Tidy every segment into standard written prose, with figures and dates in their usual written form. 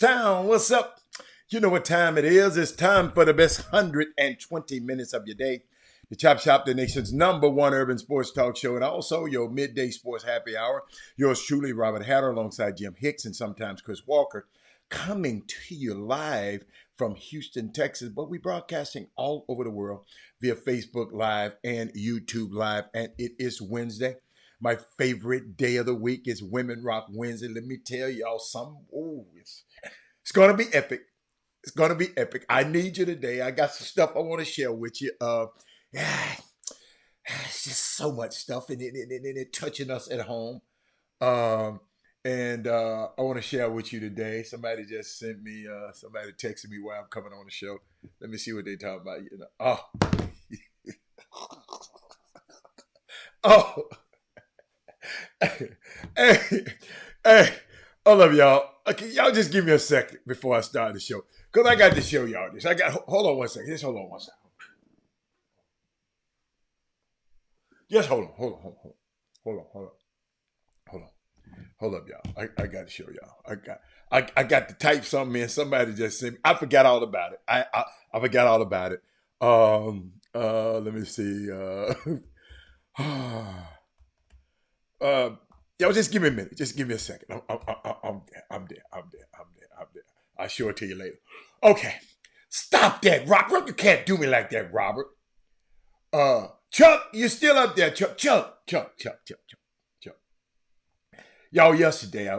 Town. What's up? You know what time it is. It's time for the best 120 minutes of your day. The Chop Shop, the nation's #1 urban sports talk show, and also your midday sports happy hour. Yours truly, Robert Hatter, alongside Jim Hicks and sometimes Chris Walker, coming to you live from Houston, Texas. But we broadcasting all over the world via Facebook Live and YouTube Live, and it is Wednesday. My favorite day of the week is Women Rock Wednesday. Let me tell y'all something. Ooh, it's going to be epic. It's going to be epic. I need you today. I got some stuff I want to share with you. It's just so much stuff, and it touching us at home. And I want to share with you today. Somebody just sent me, somebody texted me while I'm coming on the show. Let me see what they talk about. Oh. hey, I love y'all. Okay, y'all just give me a second before I start the show. Because I got to show y'all this. Hold on one second. Just hold on one second. Just hold up, y'all. I got to show y'all. I got to type something in. Somebody just sent me. I forgot all about it. I forgot all about it. Let me see. Y'all just give me a minute. Just give me a second. I'm there. I'll show it to you later. Okay. Stop that, Robert. You can't do me like that, Robert. Chuck, you still up there, Chuck. Chuck. Y'all, yesterday,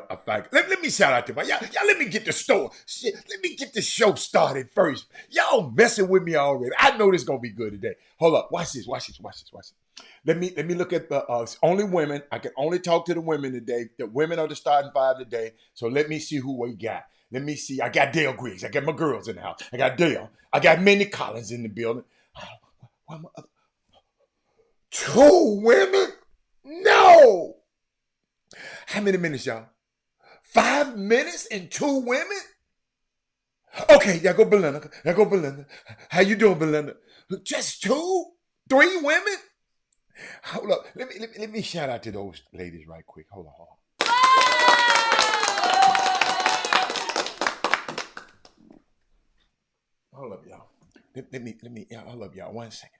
let me shout out to y'all. Let me get the store. Shit, let me get the show started first. Y'all messing with me already. I know this is gonna be good today. Hold up. Watch this. Let me look at the only women. I can only talk to the women today. The women are the starting five today. So let me see who we got. Let me see. I got Dale Griggs. I got my girls in the house. I got Dale. I got Minnie Collins in the building. Two women? No. How many minutes, y'all? 5 minutes and 2 women? Okay, y'all go Belinda. How you doing, Belinda? Just 2? 3 women? Hold up. Let me shout out to those ladies right quick. Hold on. Hold up, y'all. Let me, hold up, y'all. 1 second.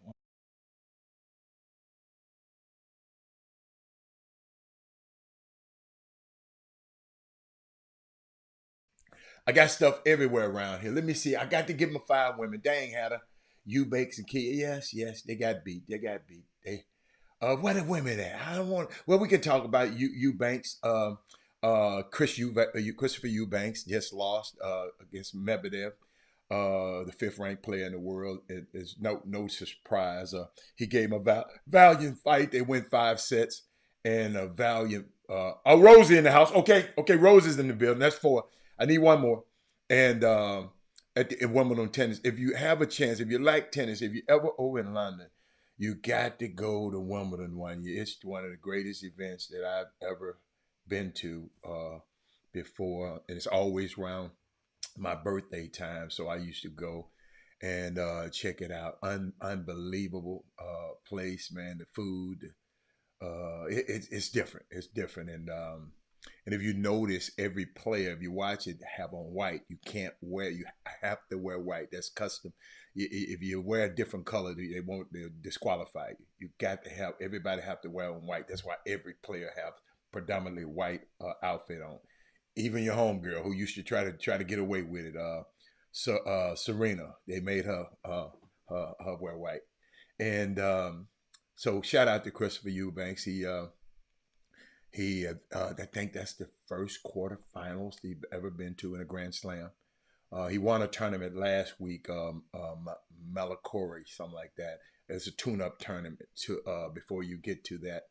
I got stuff everywhere around here. Let me see. I got to give my 5 women. Dang, Hatter. Eubanks and Kia. Yes, they got beat. They where the women at? I don't want. Well, we can talk about Eubanks. Christopher Eubanks just lost against Medvedev, the 5th ranked player in the world. It is no surprise. He gave him a valiant fight. They went 5 sets, and a valiant. Rosie in the house. Okay, Rosie's in the building. That's 4. I need 1 more. And at Wimbledon tennis, if you have a chance, if you like tennis, if you ever over in London, you got to go to Wimbledon one year. It's one of the greatest events that I've ever been to before. And it's always around my birthday time. So I used to go and check it out. Unbelievable place, man. The food, it's different. It's different. And if you notice, every player, if you watch it, have on white. You have to wear white. That's custom. If you wear a different color, they'll disqualify you. You got to have, everybody have to wear on white. That's why every player have predominantly white outfit on. Even your homegirl who used to try to get away with it, Serena, they made her wear white. And so shout out to Christopher Eubanks. I think that's the first quarterfinals he's ever been to in a Grand Slam. He won a tournament last week, Malacori, something like that. It's a tune-up tournament before you get to that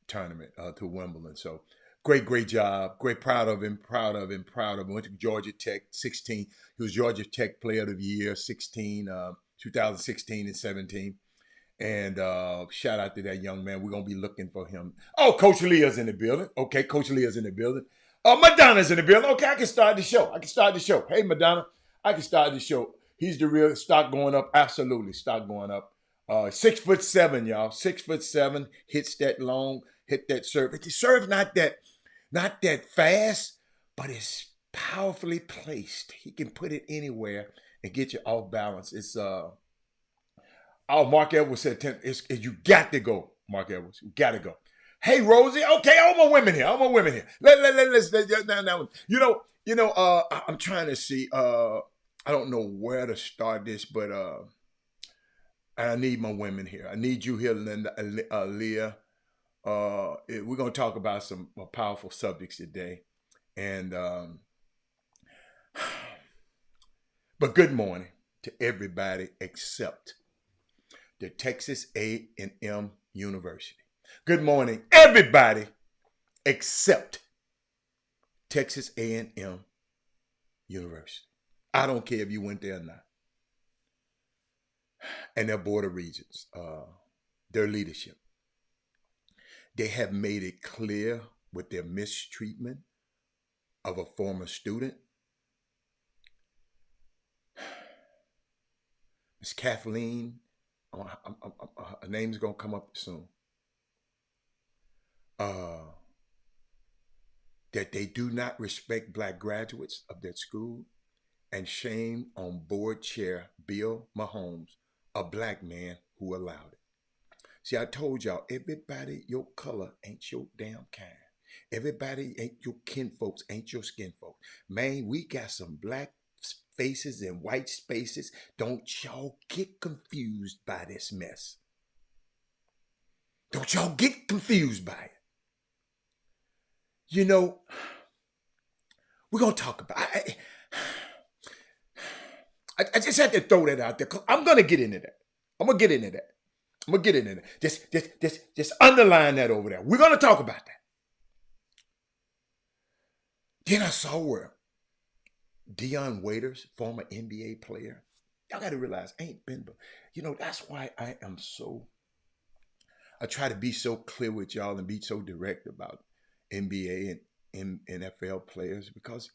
tournament to Wimbledon. So great job. Great, proud of him. Went to Georgia Tech, 16. He was Georgia Tech Player of the Year, 2016 and 17. And shout out to that young man. We're going to be looking for him. Oh, Coach Leah's in the building. Okay, Coach Leah's in the building. Madonna's in the building. Okay, I can start the show. Hey, Madonna, I can start the show. He's the real stock going up. Absolutely, stock going up. 6'7", y'all. 6'7", hits that long, hit that serve. The serve not that fast, but it's powerfully placed. He can put it anywhere and get you off balance. It's Mark Edwards said, you got to go, Mark Edwards. You got to go. Hey, Rosie. Okay, all my women here. Let's now. I'm trying to see. I don't know where to start this, but I need my women here. I need you here, Linda, Leah. We're gonna talk about some powerful subjects today, and but good morning to everybody except the Texas A&M University. Good morning, everybody except Texas A&M University. I don't care if you went there or not. And their board of regents, their leadership, they have made it clear with their mistreatment of a former student. Miss Kathleen, her name's gonna come up soon. That they do not respect black graduates of their school, and shame on board chair Bill Mahomes, a black man who allowed it. See, I told y'all, everybody, your color ain't your damn kind. Everybody ain't your kinfolks, ain't your skin folks. Man, we got some black faces and white spaces. Don't y'all get confused by this mess. Don't y'all get confused by it. You know, we're going to talk about it. I just had to throw that out there. I'm going to get into that. I'm going to get into that. Just underline that over there. We're going to talk about that. Then I saw where Dion Waiters, former NBA player, y'all got to realize, ain't been, but that's why I try to be so clear with y'all and be so direct about NBA and NFL players, because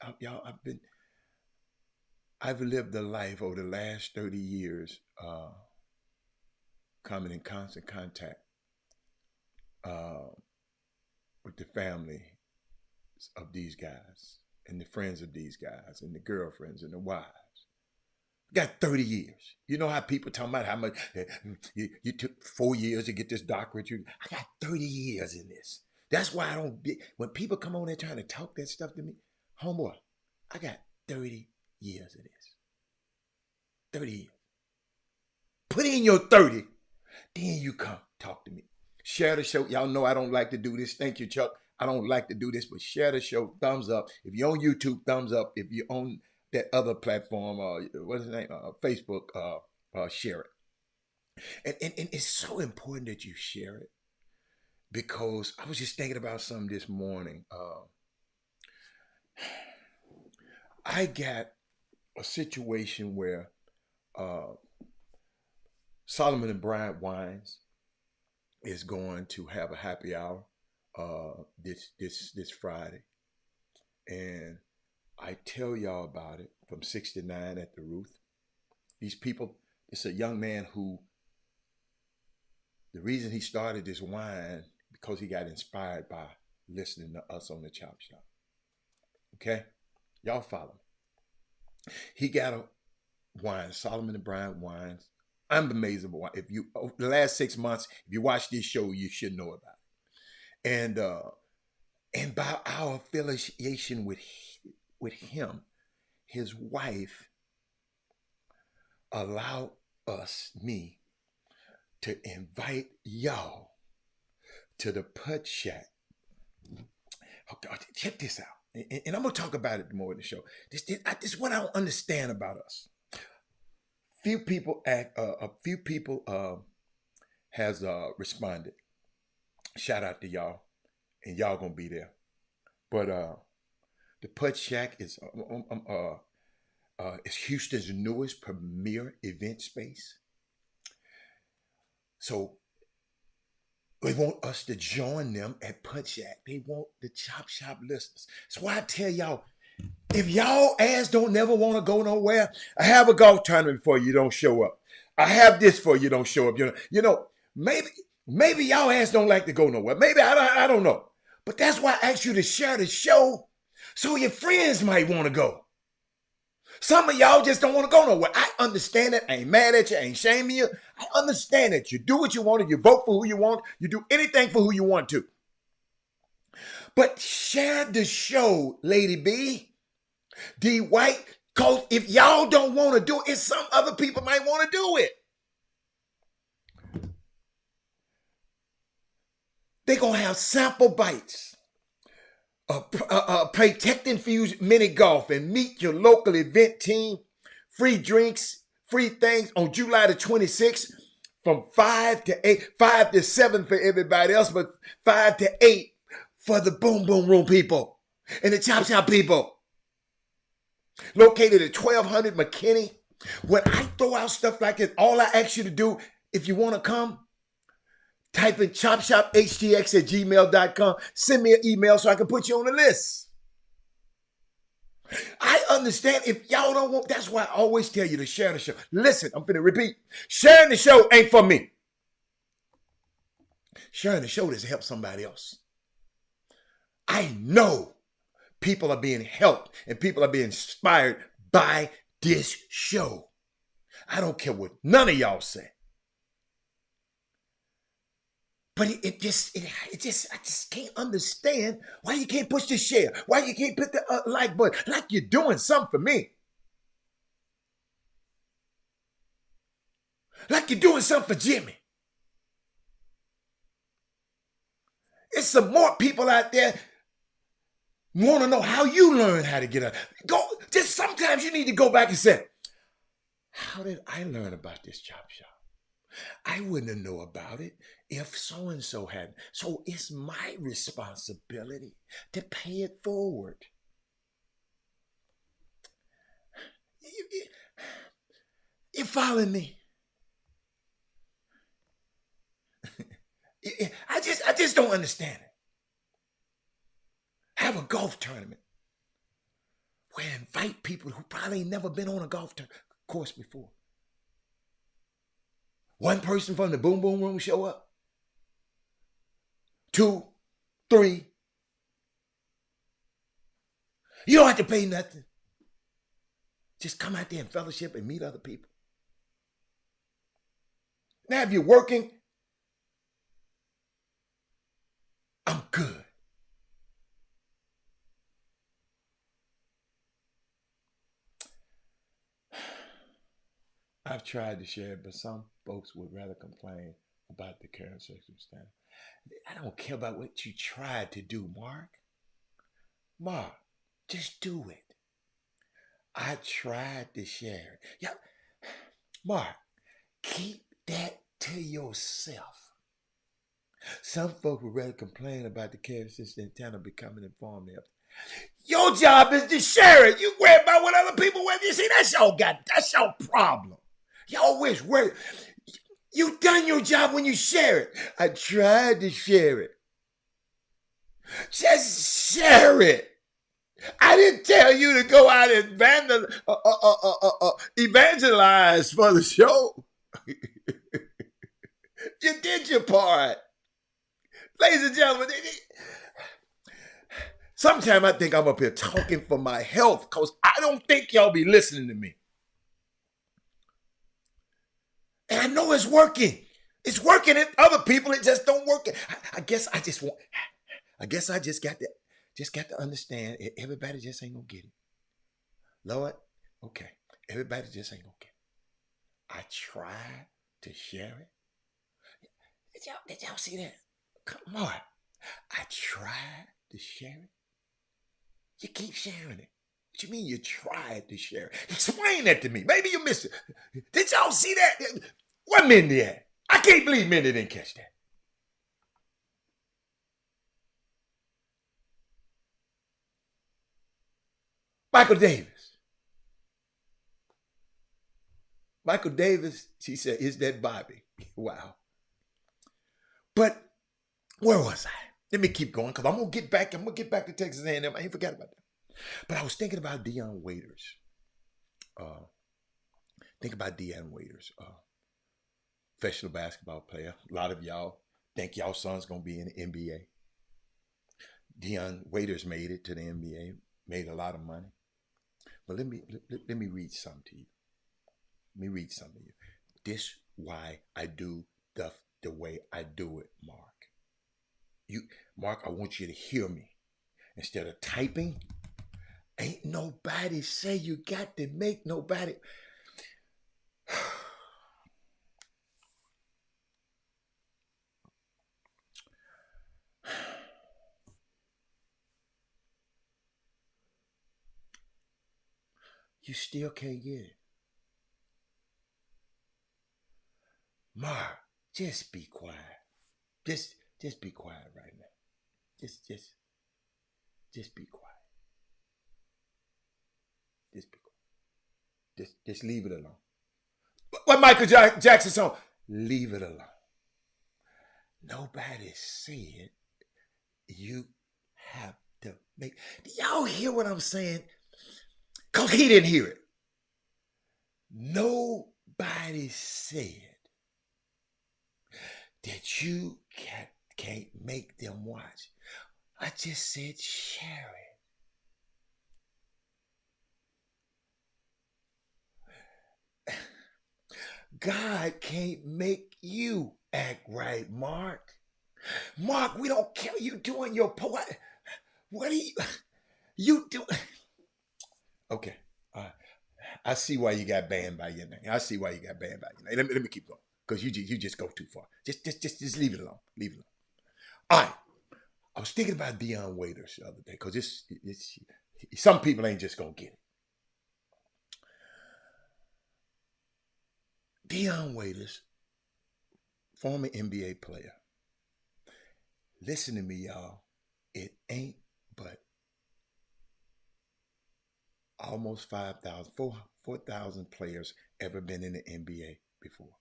I've lived a life over the last 30 years coming in constant contact with the family of these guys and the friends of these guys and the girlfriends and the wives. Got 30 years. You know how people talking about how much you took 4 years to get this doctorate. I got 30 years in this. That's why I don't when people come on there trying to talk that stuff to me, homeboy, I got 30 years of this. 30 years. Put in your 30, then you come talk to me. Share the show. Y'all know I don't like to do this. Thank you, Chuck. I don't like to do this, but share the show. Thumbs up. If you're on YouTube, thumbs up. If you're on that other platform, what is the name? Facebook, share it. And it's so important that you share it, because I was just thinking about something this morning. I got a situation where Solomon and Bryant Wines is going to have a happy hour this Friday, and I tell y'all about it from 69 at the Ruth. These people, it's a young man who, the reason he started this wine, because he got inspired by listening to us on the Chop Shop. Okay? Y'all follow me. He got a wine, Solomon and Bryant Wines. Unbelievable wine. If you, over the last 6 months, if you watch this show, you should know about it. And by our affiliation with him, his wife allowed me to invite y'all to the Putt Shack. Okay, check this out. And I'm going to talk about it more in the show. This is what I don't understand about us. A few people has responded. Shout out to y'all. And y'all going to be there. But the Putt Shack is Houston's newest premier event space. So they want us to join them at Putt Shack. They want the Chop Shop listeners. That's why I tell y'all, if y'all ass don't never want to go nowhere, I have a golf tournament for you, don't show up. I have this for you, don't show up. Maybe y'all ass don't like to go nowhere. Maybe I don't know. But that's why I asked you to share the show, So your friends might want to go. Some of y'all just don't want to go nowhere. I understand it. I ain't mad at you. I ain't shaming you. I understand it. You do what you want. You vote for who you want. You do anything for who you want to. But share the show, Lady B, D White, because if y'all don't want to do it, some other people might want to do it. They're going to have sample bites. Protect Infused Mini Golf and meet your local event team. Free drinks, free things on July the 26th from 5 to 8, 5 to 7 for everybody else, but 5 to 8 for the Boom Boom Room people and the Chop Shop people. Located at 1200 McKinney. When I throw out stuff like this, all I ask you to do, if you want to come, type in Chop Shop Htx at gmail.com. Send me an email so I can put you on the list. I understand if y'all don't want, that's why I always tell you to share the show. Listen, I'm finna repeat. Sharing the show ain't for me. Sharing the show is to help somebody else. I know people are being helped and people are being inspired by this show. I don't care what none of y'all say. But I just can't understand why you can't push the share, why you can't put the like button, like you're doing something for me. Like you're doing something for Jimmy. It's some more people out there want to know how you learn how to get up. Just sometimes you need to go back and say, how did I learn about this chop shop? I wouldn't have known about it if so-and-so hadn't. So it's my responsibility to pay it forward. You following me? I just don't understand it. Have a golf tournament where I invite people who probably ain't never been on a golf course before. One person from the Boom Boom Room show up. 2, 3. You don't have to pay nothing. Just come out there and fellowship and meet other people. Now, if you're working, I'm good. I've tried to share it, but some folks would rather complain about the current circumstance. I don't care about what you tried to do, Mark. Mark, just do it. I tried to share it. Yeah, Mark, keep that to yourself. Some folks would rather complain about the care system intent of becoming informed. Your job is to share it. You worry about what other people with. You see, that's your problem. Y'all wish you done your job when you share it. I tried to share it. Just share it. I didn't tell you to go out and evangelize for the show. You did your part. Ladies and gentlemen, sometimes I think I'm up here talking for my health because I don't think y'all be listening to me. And I know it's working. It's working in other people. It just don't work. I guess I just got to understand everybody just ain't gonna get it. Lord, okay. Everybody just ain't gonna get it. I tried to share it. Did y'all see that? Come on. I tried to share it. You keep sharing it. What you mean you tried to share it? Explain that to me. Maybe you missed it. Did y'all see that? Where Mindy at? I can't believe Mindy didn't catch that. Michael Davis, she said, is that Bobby? Wow. But where was I? Let me keep going because I'm gonna get back to Texas A&M. I ain't forgot about that. But I was thinking about Dion Waiters. Professional basketball player. A lot of y'all think y'all son's gonna be in the NBA. Dion Waiters made it to the NBA. made a lot of money. But let me read something to you. Let me read something to you. This why I do the way I do it, Mark. You, Mark, I want you to hear me. Instead of typing, ain't nobody say you got to make nobody. You still can't get it. Mark, just be quiet. Just be quiet right now. Just be quiet. Just be quiet. Just leave it alone. What Michael Jackson song? Leave it alone. Nobody said you have to make. Do y'all hear what I'm saying? Because he didn't hear it. Nobody said that you can't make them watch. I just said share it. God can't make you act right, Mark. Mark, we don't care you doing your what? What are you do? Okay, I see why you got banned by your name. I see why you got banned by your name. Let me keep going because you just go too far. Just leave it alone. Leave it alone. All right. I was thinking about Dion Waiters the other day because it's some people ain't just gonna get it. Dion Waiters, former NBA player. Listen to me, y'all. It ain't but almost 5,000, 4,000 players ever been in the NBA before.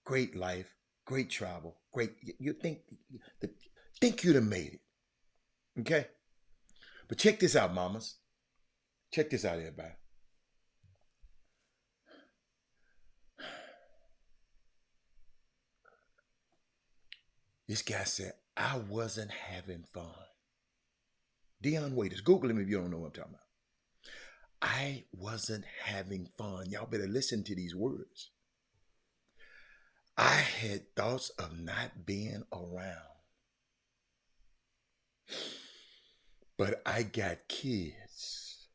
Great life, great travel, great. You think you'd have made it, okay? But check this out, mamas. Check this out, everybody. This guy said, I wasn't having fun. Dion Waiters, Google him if you don't know what I'm talking about. I wasn't having fun. Y'all better listen to these words. I had thoughts of not being around. But I got kids.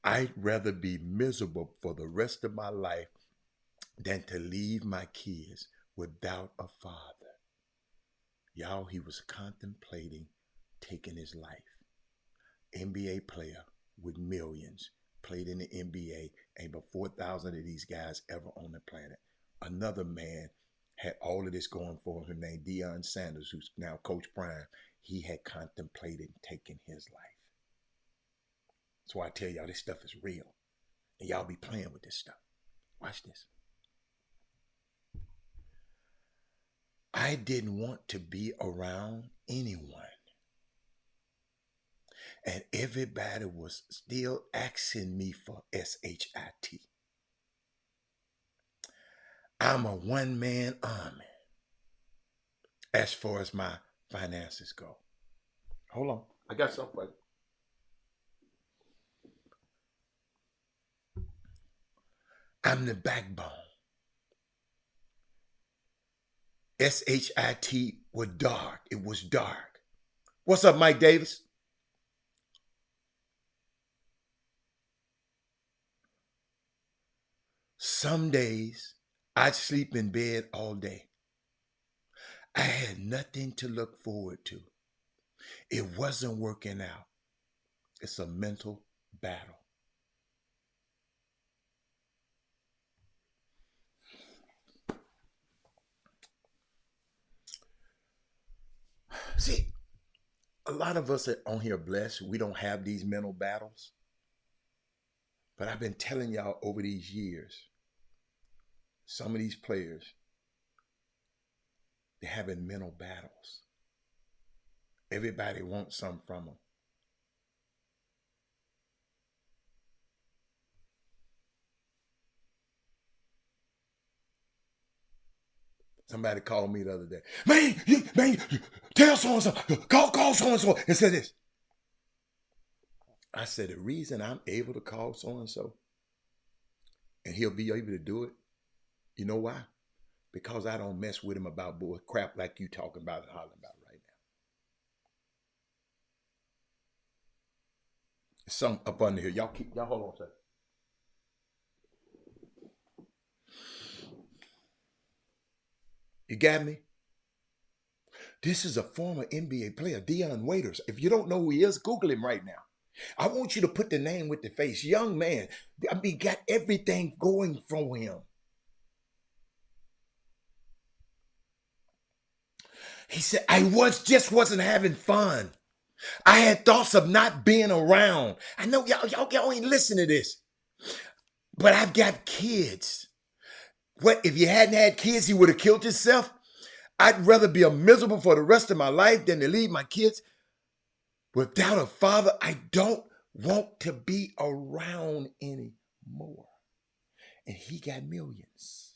I'd rather be miserable for the rest of my life than to leave my kids without a father. Y'all, he was contemplating taking his life. NBA player with millions, played in the NBA, ain't but 4,000 of these guys ever on the planet. Another man had all of this going for him named Deion Sanders, who's now Coach Prime. He had contemplated taking his life. That's why I tell y'all this stuff is real. And y'all be playing with this stuff. Watch this. I didn't want to be around anyone. And everybody was still asking me for SHIT. I'm a one-man army as far as my finances go. Hold on. I got something for you. I'm the backbone. SHIT was dark. It was dark. What's up, Mike Davis? Some days I'd sleep in bed all day. I had nothing to look forward to. It wasn't working out. It's a mental battle. See, a lot of us on here blessed. We don't have these mental battles. But I've been telling y'all over these years, some of these players, they're having mental battles. Everybody wants something from them. Somebody called me the other day. Man, tell so-and-so, call so-and-so and say this. I said, the reason I'm able to call so and he'll be able to do it, you know why? Because I don't mess with him about bull crap like you talking about and hollering about right now. Some up under here. Y'all hold on a second. You got me? This is a former NBA player, Dion Waiters. If you don't know who he is, Google him right now. I want you to put the name with the face. Young man. I mean, got everything going for him. He said, I just wasn't having fun. I had thoughts of not being around. I know y'all ain't listen to this. But I've got kids. What if you hadn't had kids, he would have killed himself? I'd rather be a miserable for the rest of my life than to leave my kids without a father I don't want to be around anymore. And he got millions.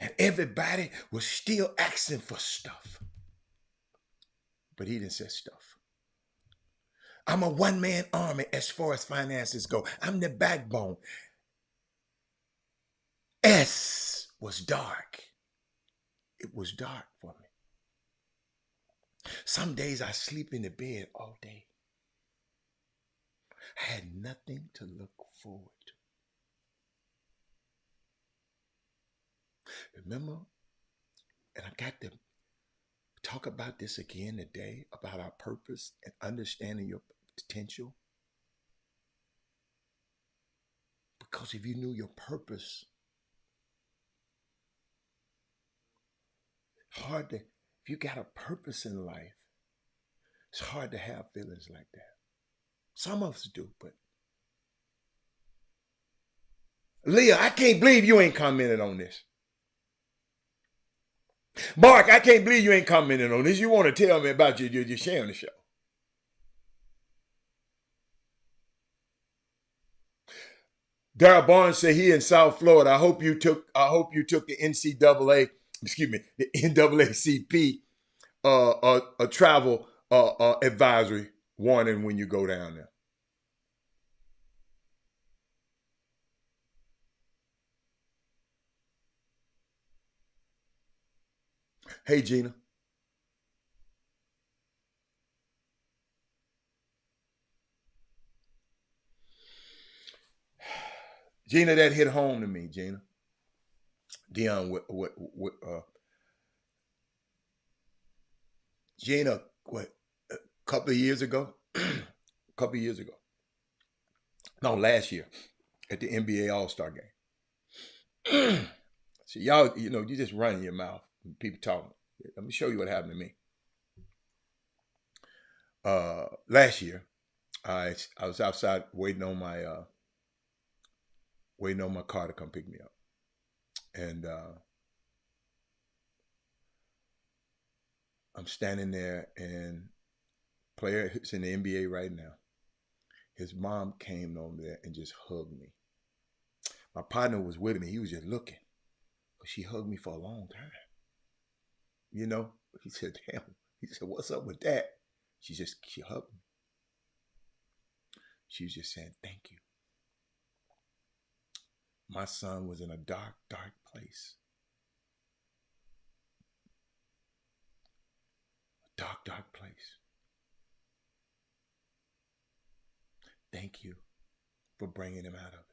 And everybody was still asking for stuff. But he didn't say stuff. I'm a one-man army as far as finances go. I'm the backbone. S was dark. It was dark for me. Some days I sleep in the bed all day. I had nothing to look forward to. Remember, and I got to talk about this again today, about our purpose and understanding your potential. Because if you knew your purpose, hard to, if you got a purpose in life, it's hard to have feelings like that. Some of us do, but Leah, I can't believe you ain't commented on this. Mark, I can't believe you ain't commented on this. You want to tell me about your sharing the show. Darryl Barnes said he in South Florida. I hope you took the NCAA, excuse me, the NAACP a travel advisory warning when you go down there. Hey, Gina. Gina, that hit home to me, Gina. Dion, Gina, a couple of years ago? No, last year at the NBA All-Star game. So y'all, you just run your mouth when people talking. Let me show you what happened to me. Last year, I was outside waiting on my car to come pick me up, and I'm standing there, and player who's in the NBA right now, his mom came over there and just hugged me. My partner was with me; he was just looking, but she hugged me for a long time. He said, "Damn," he said, "What's up with that?" She hugged me. She was just saying, "Thank you." My son was in a dark, dark place. A dark, dark place. Thank you for bringing him out of it.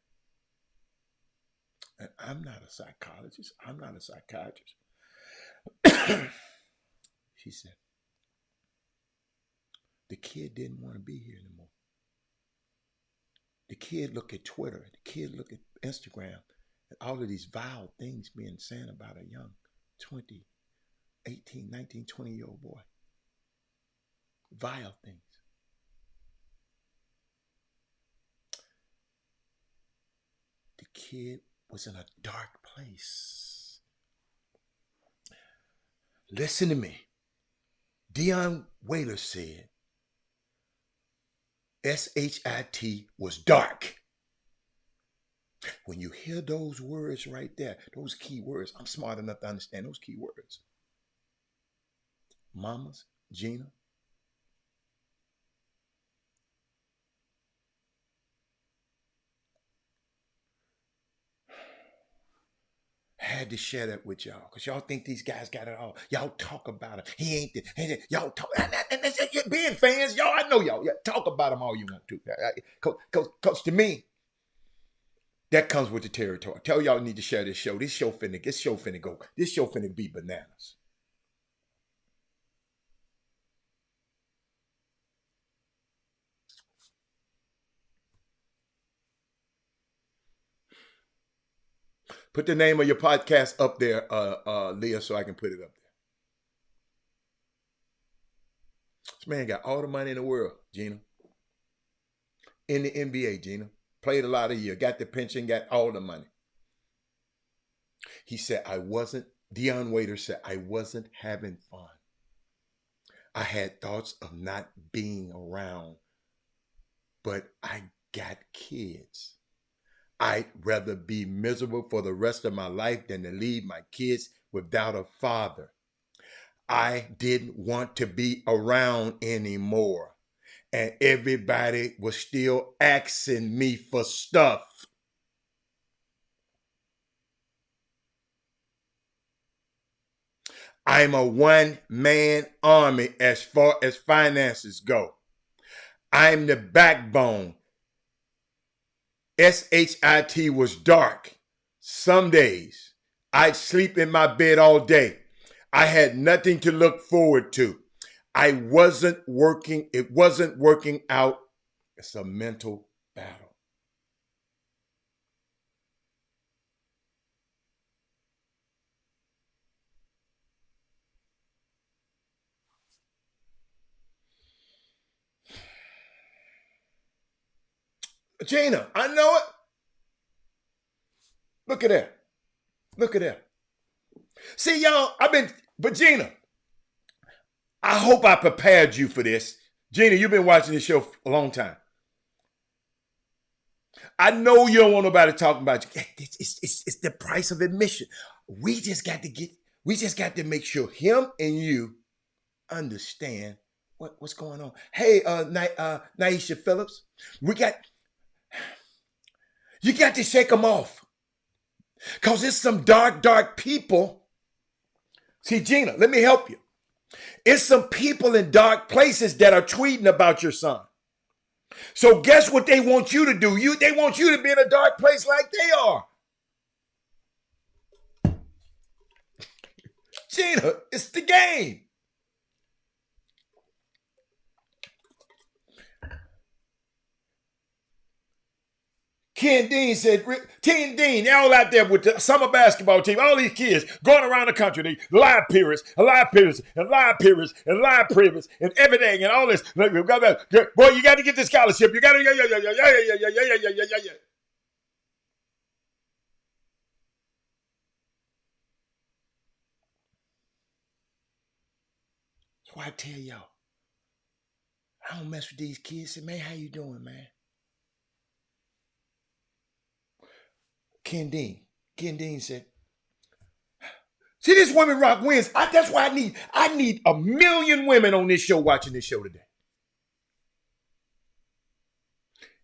And I'm not a psychologist. I'm not a psychiatrist. She said, the kid didn't want to be here anymore. The kid looked at Twitter. The kid looked at Instagram. And all of these vile things being said about a young 20, 18, 19, 20-year-old boy. Vile things. The kid was in a dark place. Listen to me. Dion Waiters said SHIT was dark. When you hear those words right there, those key words, I'm smart enough to understand those key words. Mamas, Gina, had to share that with y'all because y'all think these guys got it all. Y'all talk about him. He ain't the, y'all talk. And being fans, y'all, I know y'all. Talk about him all you want to. Because to me, that comes with the territory. I tell y'all need to share this show. This show finna go. This show finna be bananas. Put the name of your podcast up there, Leah, so I can put it up there. This man got all the money in the world, Gina. In the NBA, Gina. Played a lot of years. Got the pension, got all the money. He said, Deion Waiter said, I wasn't having fun. I had thoughts of not being around, but I got kids. I'd rather be miserable for the rest of my life than to leave my kids without a father. I didn't want to be around anymore. And everybody was still asking me for stuff. I'm a one-man army as far as finances go. I'm the backbone. SHIT was dark. Some days, I'd sleep in my bed all day. I had nothing to look forward to. I wasn't working. It wasn't working out. It's a mental battle. Gina, I know it. Look at that. Look at that. See, y'all, but Gina, I hope I prepared you for this. Gina, you've been watching this show for a long time. I know you don't want nobody talking about you. It's the price of admission. We just got to make sure him and you understand what's going on. Hey, Naisha Phillips, you got to shake them off. Because it's some dark people. See, Gina, let me help you. It's some people in dark places that are tweeting about your son. So guess what they want you to do? They want you to be in a dark place like they are. Gina, it's the game. Ken Dean said, Ken Dean, they're all out there with the summer basketball team, all these kids going around the country, they live periods, and everything, and all this. Boy, you got to get this scholarship. You got to, yeah. So I tell y'all, I don't mess with these kids. Say, man, how you doing, man? Ken Dean said, see, this Women Rock wins. That's why I need 1 million women on this show watching this show today.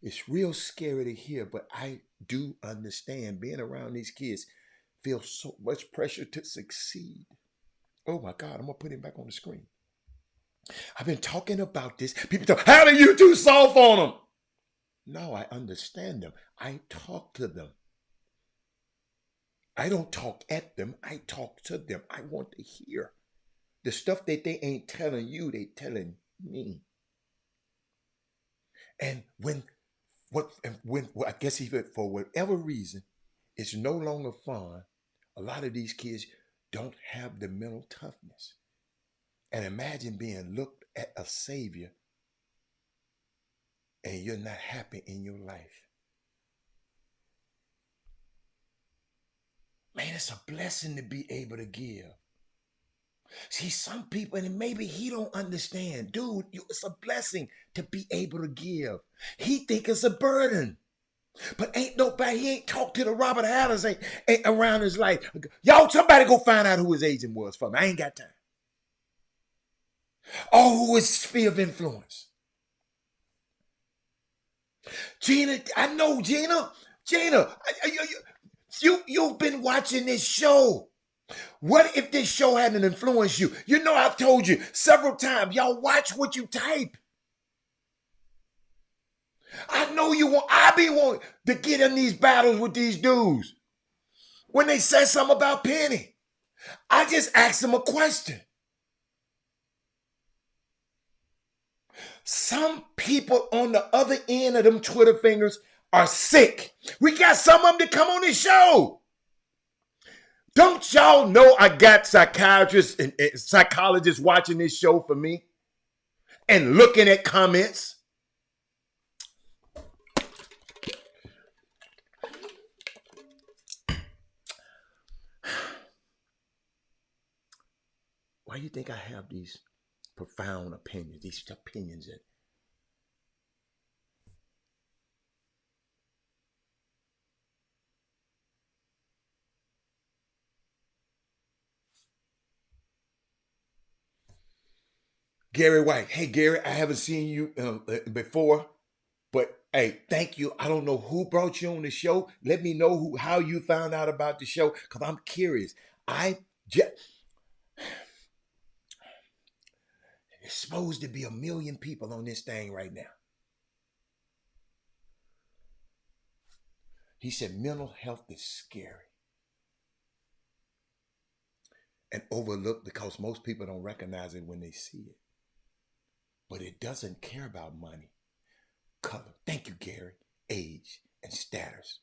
It's real scary to hear, but I do understand being around these kids feels so much pressure to succeed. Oh my God, I'm gonna put him back on the screen. I've been talking about this. People talk, how are you too soft on them? No, I understand them. I talk to them. I don't talk at them. I talk to them. I want to hear the stuff that they ain't telling you, they telling me. And when I guess even for whatever reason, it's no longer fun. A lot of these kids don't have the mental toughness. And imagine being looked at a savior and you're not happy in your life. Man, it's a blessing to be able to give. See, some people, and maybe he don't understand. Dude, it's a blessing to be able to give. He think it's a burden. But ain't nobody, he ain't talked to the Robert Hallis ain't around his life. Y'all, somebody go find out who his agent was for me. I ain't got time. Or who his sphere of influence. Gina, I know Gina. You've been watching this show. What if this show hadn't influenced you? You know, I've told you several times, y'all watch what you type. I know you want, I be wanting to get in these battles with these dudes. When they say something about Penny, I just ask them a question. Some people on the other end of them Twitter fingers are sick. We got some of them to come on this show. Don't y'all know I got psychiatrists and psychologists watching this show for me and looking at comments? Why do you think I have these profound opinions, these opinions that Gary White? Hey, Gary, I haven't seen you before, but hey, thank you. I don't know who brought you on the show. Let me know how you found out about the show, because I'm curious. There's supposed to be 1 million people on this thing right now. He said mental health is scary and overlooked because most people don't recognize it when they see it. But it doesn't care about money, color, thank you, Gary, age, and status.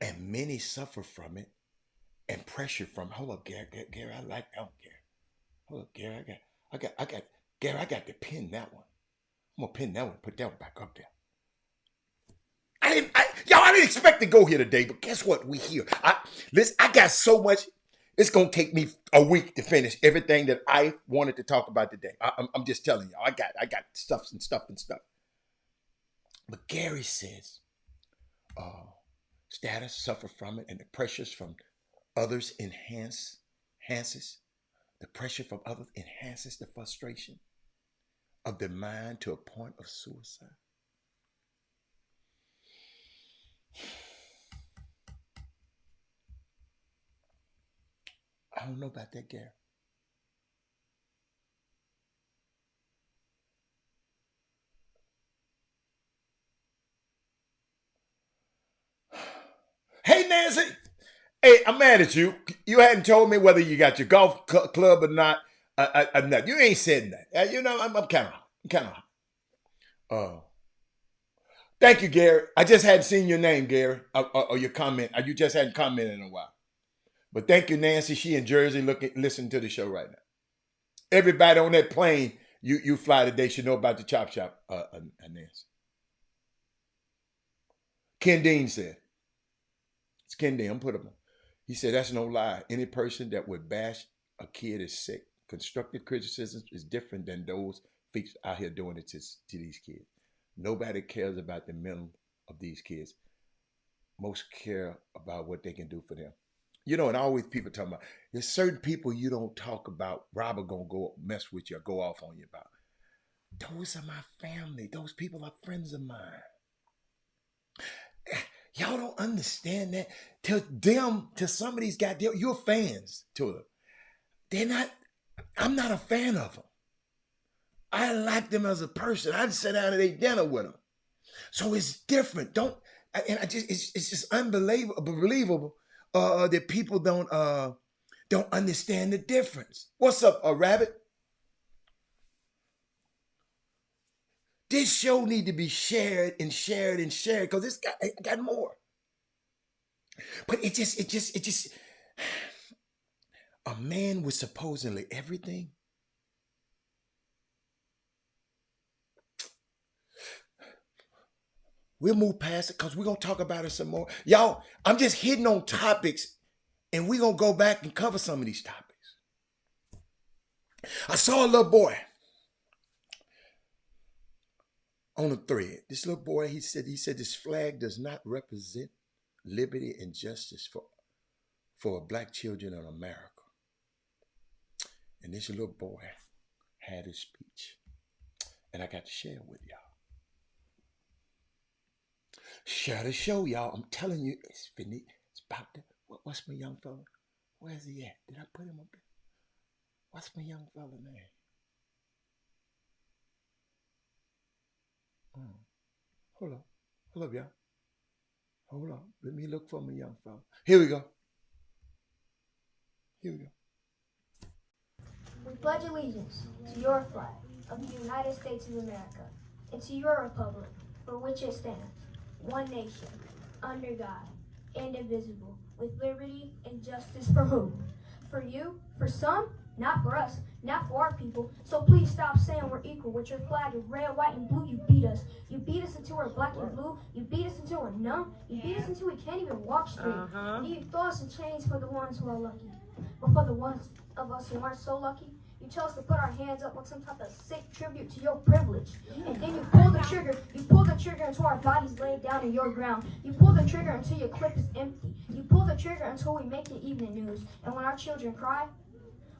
And many suffer from it and pressure from, hold up, Gary, I like that one, Gary. Hold up, Gary, Gary, I got to pin that one. I'm gonna pin that one, put that one back up there. I didn't expect to go here today, but guess what? We here. I got so much. It's gonna take me a week to finish everything that I wanted to talk about today. I'm just telling y'all. I got stuff. But Gary says, status, suffer from it, and the pressures from others enhances. The pressure from others enhances the frustration of the mind to a point of suicide. I don't know about that, Gary. Hey, Nancy. Hey, I'm mad at you. You hadn't told me whether you got your golf club or not. You ain't said that. You know, I'm kind of. Thank you, Gary. I just hadn't seen your name, Gary, or your comment. You just hadn't commented in a while. But thank you, Nancy. She in Jersey listening to the show right now. Everybody on that plane you fly today should know about the Chop Shop, Nancy. Ken Dean said, it's Ken Dean, I'm putting him on. He said, that's no lie. Any person that would bash a kid is sick. Constructive criticism is different than those folks out here doing it to these kids. Nobody cares about the mental of these kids. Most care about what they can do for them. You know, and always people talking about, there's certain people you don't talk about. Robert gonna go mess with you or go off on you about. Those are my family. Those people are friends of mine. Y'all don't understand that. To some of these guys, you're fans to them. They're not, I'm not a fan of them. I like them as a person. I'd sit down and eat dinner with them. So it's different. It's just unbelievable that people don't understand the difference. What's up, Rabbit? This show need to be shared and shared and shared because it got more. But it just a man with supposedly everything. We'll move past it because we're going to talk about it some more. Y'all, I'm just hitting on topics and we're going to go back and cover some of these topics. I saw a little boy on a thread. This little boy, he said this flag does not represent liberty and justice for black children in America. And this little boy had his speech. And I got to share it with y'all. Share the show, y'all. I'm telling you, it's about to. What's my young fella? Where's he at? Did I put him up there? What's my young fella name? Hold on. Hold up, y'all. Hold on. Let me look for my young fella. Here we go. Here we go. We pledge allegiance to your flag of the United States of America and to your republic for which it stands, one nation, under God, indivisible, with liberty and justice for who? For you, for some, not for us, not for our people. So please stop saying we're equal. With your flag of red, white, and blue, you beat us. You beat us until we're black and blue. You beat us until we're numb. You beat us until we can't even walk straight. And you throw us in chains for the ones who are lucky. But for the ones of us who aren't so lucky, you chose to put our hands up like some type of sick tribute to your privilege. And then you pull the trigger until our bodies lay down in your ground. You pull the trigger until your clip is empty. You pull the trigger until we make the evening news. And when our children cry,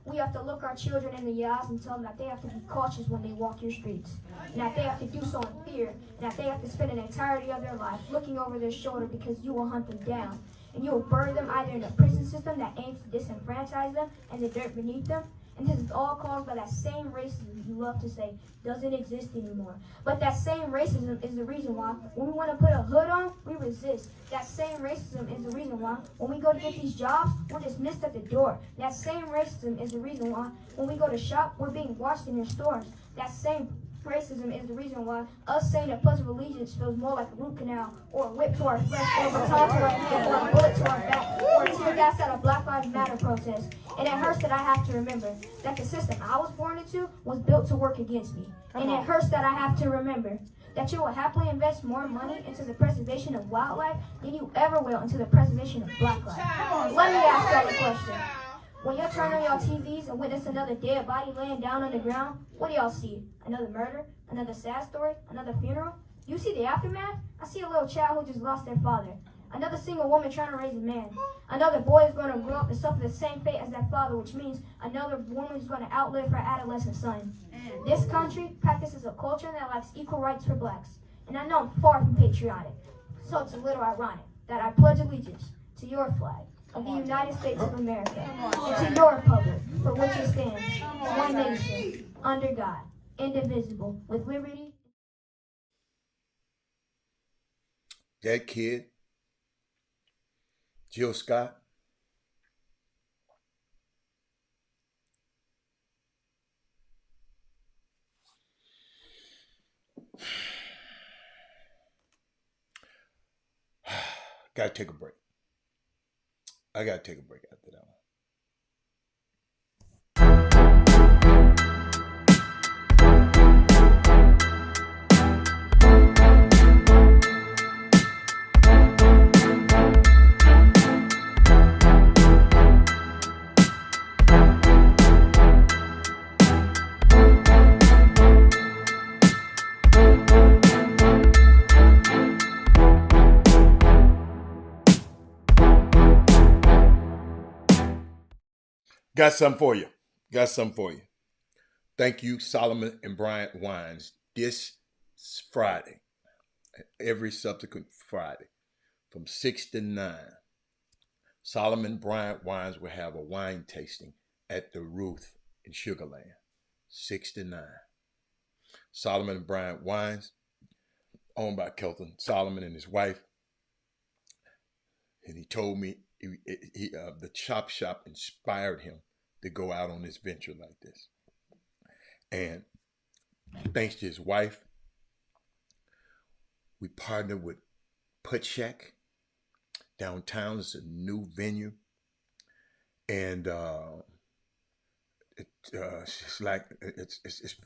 we have to look our children in the eyes and tell them that they have to be cautious when they walk your streets. And that they have to do so in fear. And that they have to spend an entirety of their life looking over their shoulder because you will hunt them down. And you will bury them either in a prison system that aims to disenfranchise them and the dirt beneath them. And this is all caused by that same racism you love to say doesn't exist anymore. But that same racism is the reason why when we want to put a hood on, we resist. That same racism is the reason why when we go to get these jobs, we're dismissed at the door. That same racism is the reason why when we go to shop, we're being watched in their stores. That same racism is the reason why us saying the Pledge of Allegiance feels more like a root canal, or a whip to our flesh, or a baton to our head, or a bullet to our back, or a tear gas at a Black Lives Matter protest. And it hurts that I have to remember that the system I was born into was built to work against me. And it hurts that I have to remember that you will happily invest more money into the preservation of wildlife than you ever will into the preservation of Black life. Let me ask you a question. When you turn on your TVs and witness another dead body laying down on the ground, what do y'all see? Another murder? Another sad story? Another funeral? You see the aftermath? I see a little child who just lost their father. Another single woman trying to raise a man. Another boy is going to grow up and suffer the same fate as their father, which means another woman is going to outlive her adolescent son. This country practices a culture that likes equal rights for blacks. And I know I'm far from patriotic, so it's a little ironic that I pledge allegiance to your flag of the United States of America and to your republic for which it stands, one nation, under God, indivisible, with liberty. That kid, Jill Scott, gotta take a break. I gotta take a break after that one. Got something for you. Got something for you. Thank you, Solomon and Bryant Wines. This Friday, every subsequent Friday, from 6 to 9, Solomon Bryant Wines will have a wine tasting at the Ruth in Sugarland, 6 to 9. Solomon Bryant Wines, owned by Kelton Solomon and his wife. And he told me the Chop Shop inspired him to go out on this venture like this. And thanks to his wife, we partnered with Put Shack downtown. It's a new venue. And it's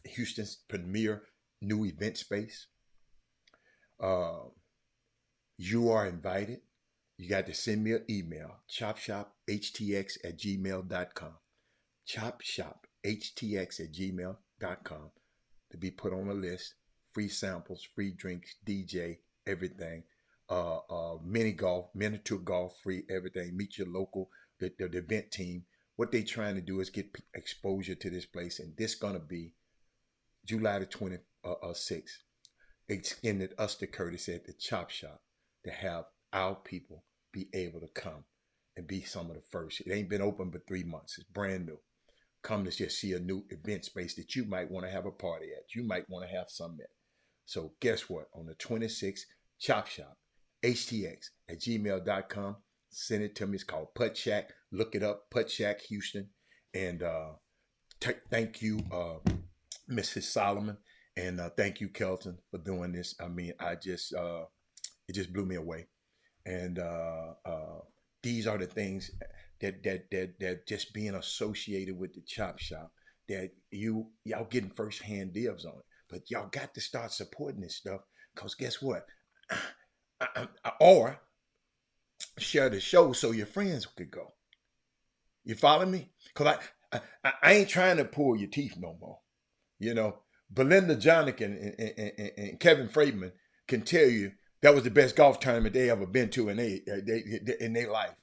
Houston's premier new event space. You are invited. You got to send me an email, chopshophtx@gmail.com. chopshophtx@gmail.com to be put on a list. Free samples, free drinks, DJ, everything. Miniature golf, free everything. Meet your local, the event team. What they trying to do is get exposure to this place, and this gonna be July the 26th. Extended us the courtesy at the Chop Shop to have our people be able to come and be some of the first. It ain't been open but 3 months. It's brand new. Come to just see a new event space that you might want to have a party at. You might want to have something at. So guess what? On the 26th, Chop Shop Htx at gmail.com. Send it to me. It's called Putt Shack. Look it up, Putt Shack Houston. And thank you, Mrs. Solomon. And thank you, Kelton, for doing this. I mean, it just blew me away. And these are the things that just being associated with the Chop Shop, that y'all getting firsthand dibs on it. But y'all got to start supporting this stuff, because guess what? Or share the show so your friends could go. You follow me? Because I ain't trying to pull your teeth no more. You know, Belinda Jonick and Kevin Freedman can tell you that was the best golf tournament they ever been to in their life.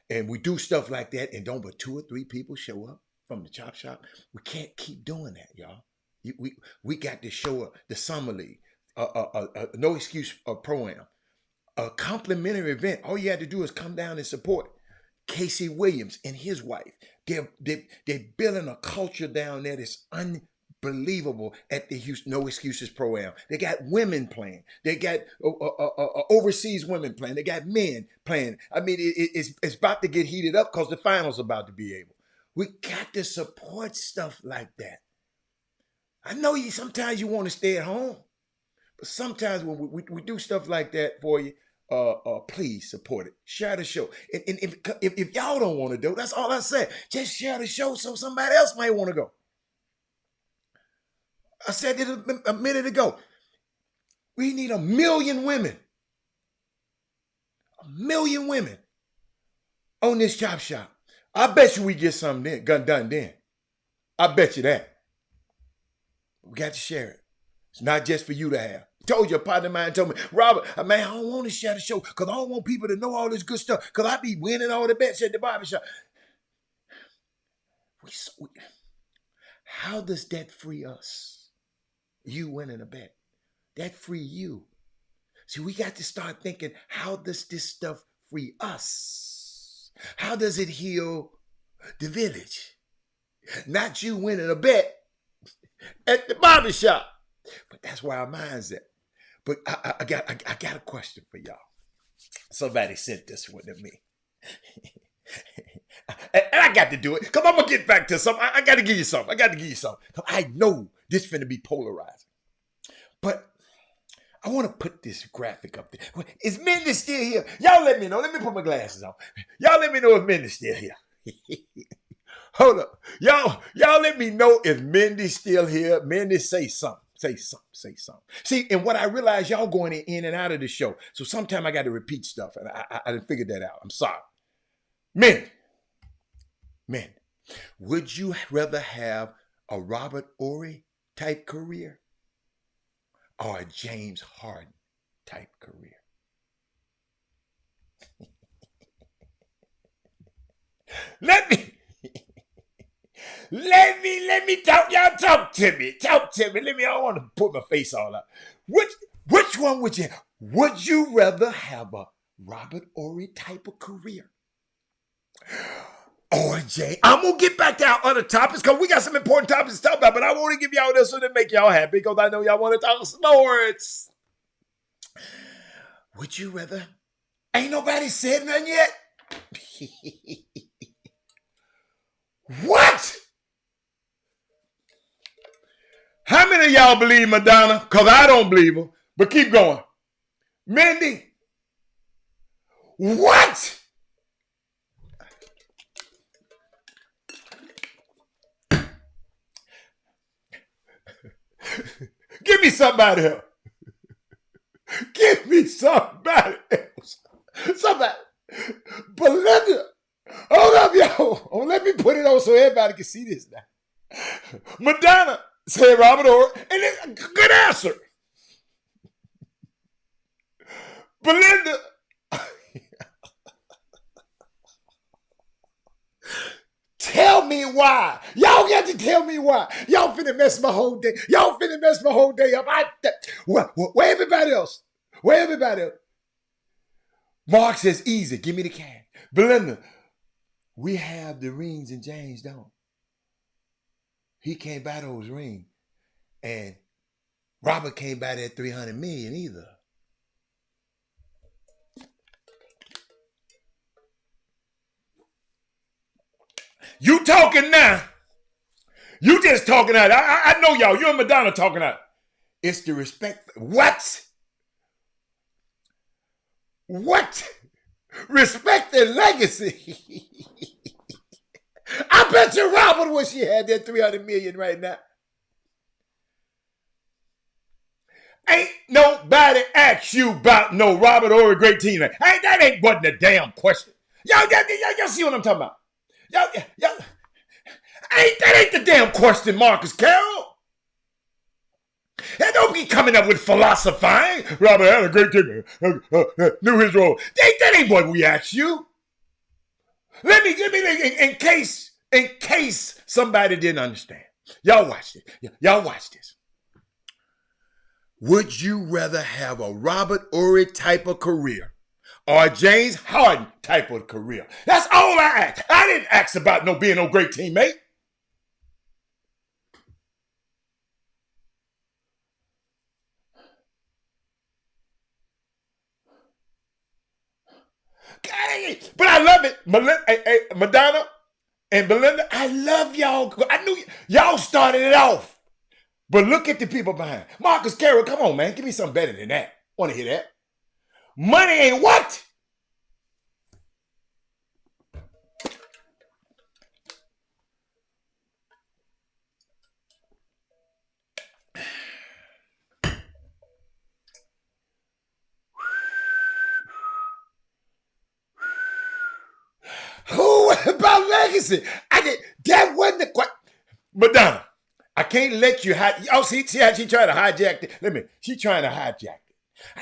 And we do stuff like that, and don't but 2 or 3 people show up from the Chop Shop. We can't keep doing that, y'all. We got to show up. The Summer League, No Excuse Pro-Am, a complimentary event. All you had to do is come down and support Casey Williams and his wife. They're building a culture down there that's unbelievable at the Houston No Excuses Pro-Am. They got women playing. They got overseas women playing. They got men playing. I mean, it's about to get heated up because the finals are about to be able. We got to support stuff like that. I know sometimes you want to stay at home, but sometimes when we do stuff like that for you, please support it. Share the show. And if y'all don't want to do, that's all I said. Just share the show so somebody else might want to go. I said it a minute ago. We need 1 million women. 1 million women on this Chop Shop. I bet you we get something done then. I bet you that. We got to share it. It's not just for you to have. Told you, a partner of mine told me, Robert, man, I don't want to share the show because I don't want people to know all this good stuff because I be winning all the bets at the barbershop. How does that free us? You winning a bet. That free you. See, we got to start thinking, how does this stuff free us? How does it heal the village? Not you winning a bet at the barbershop. But that's where our mind's at. But I got a question for y'all. Somebody sent this one to me. And I got to do it. Come on, I'm going to get back to something. I got to give you something. I know this finna be polarizing. But I want to put this graphic up there. Is Mindy still here? Y'all let me know. Let me put my glasses on. Y'all let me know if Mindy's still here. Hold up. Y'all let me know if Mindy's still here. Mindy, say something. Say something. See, and what I realize, y'all going in and out of the show. So sometimes I got to repeat stuff. And I didn't figure that out. I'm sorry. Mindy, would you rather have a Robert Horry type career or a James Harden type career? Let me talk. Y'all talk to me. I want to put my face all up. Which one would you rather have a Robert Horry type of career? Or Jay, I'm going to get back to our other topics because we got some important topics to talk about, but I want to give y'all this one to make y'all happy because I know y'all want to talk sports. Would you rather? Ain't nobody said nothing yet? What? How many of y'all believe Madonna? Because I don't believe her, but keep going. Mindy, what? Give me somebody else. Give me somebody else. Somebody. Belinda. Hold up, y'all. Oh, let me put it on so everybody can see this now. Madonna said Robert Horry, and it's a good answer. Belinda. Tell me why. Y'all got to tell me why. Y'all finna mess my whole day. Y'all finna mess my whole day up. Where everybody else? Where everybody else? Mark says, easy. Give me the cash. Belinda, we have the rings and James don't. He can't buy those rings. And Robert can't buy that 300 million either. You talking now. You just talking out. I know y'all. You and Madonna talking out. It's the respect. What? What? Respect and legacy. I bet you Robert wish he had that 300 million right now. Ain't nobody asked you about no Robert or a great team. That ain't wasn't a damn question. Y'all see what I'm talking about? Y'all, that ain't the damn question, Marcus Carroll. And don't be coming up with philosophizing. Robert had a great team. Knew his role. That ain't what we asked you. Let me in case somebody didn't understand. Y'all watch it. Y'all watch this. Would you rather have a Robert Horry type of career or a James Harden type of career? That's all I asked. I didn't ask about being no great teammate. Okay. But I love it. Madonna and Belinda, I love y'all. I knew y'all started it off. But look at the people behind. Marcus Carroll, come on, man. Give me something better than that. Want to hear that? Money ain't what? Who about legacy? That wasn't the question. Madonna, I can't let you see how she trying to hijack it. She trying to hijack it.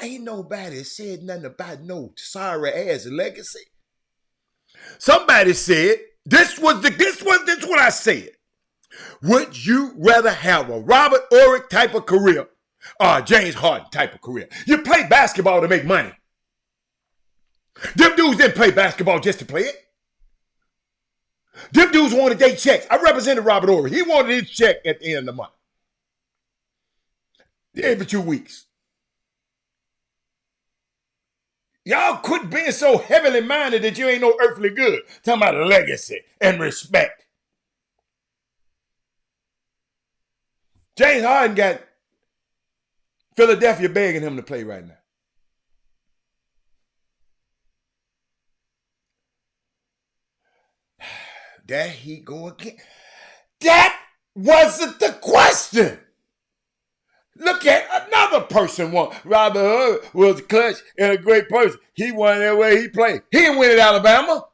Ain't nobody said nothing about no sorry ass legacy. Somebody said this was what I said. Would you rather have a Robert Horry type of career or a James Harden type of career? You play basketball to make money. Them dudes didn't play basketball just to play it. Them dudes wanted their checks. I represented Robert Horry. He wanted his check at the end of the month. Every 2 weeks. Y'all quit being so heavily minded that you ain't no earthly good. Talking about legacy and respect. James Harden got Philadelphia begging him to play right now. There he go again. That wasn't the question. Look at another person won. Robert Horry was clutch and a great person. He won that way he played. He didn't win at Alabama.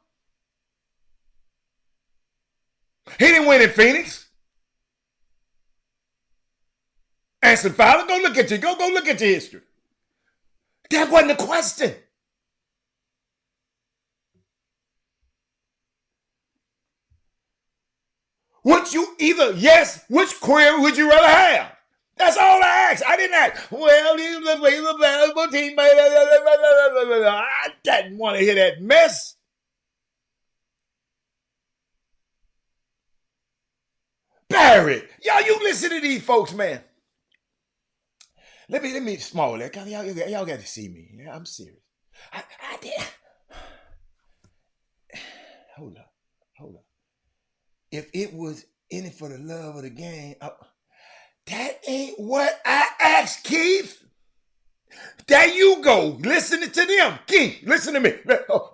He didn't win in Phoenix. Anson Fowler, go look at your history. That wasn't the question. Which career would you rather have? That's all I asked. I didn't ask, well, he's a valuable teammate. I didn't want to hear that mess. Barry, you listen to these folks, man. Let me small that. Y'all got to see me. Yeah, I'm serious. I did. Hold up. If it was in it for the love of the game, that ain't what I asked, Keith. There you go. Listen to them. Keith, listen to me.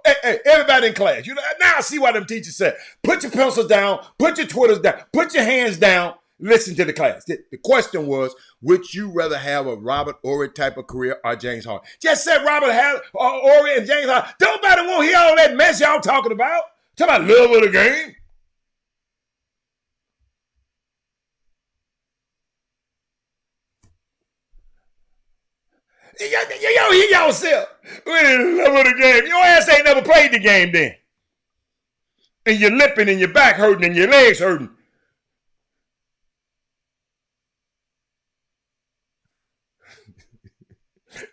Hey, everybody in class. Now I see why them teachers said, put your pencils down, put your Twitters down, put your hands down, listen to the class. The question was, would you rather have a Robert Horry type of career or James Harden? Just said Robert Horry and James Harden. Nobody want to hear all that mess y'all talking about. Talking about love of the game. Y'all hear yourself. Love of the game. Your ass ain't never played the game then. And you're lipping and your back hurting and your legs hurting.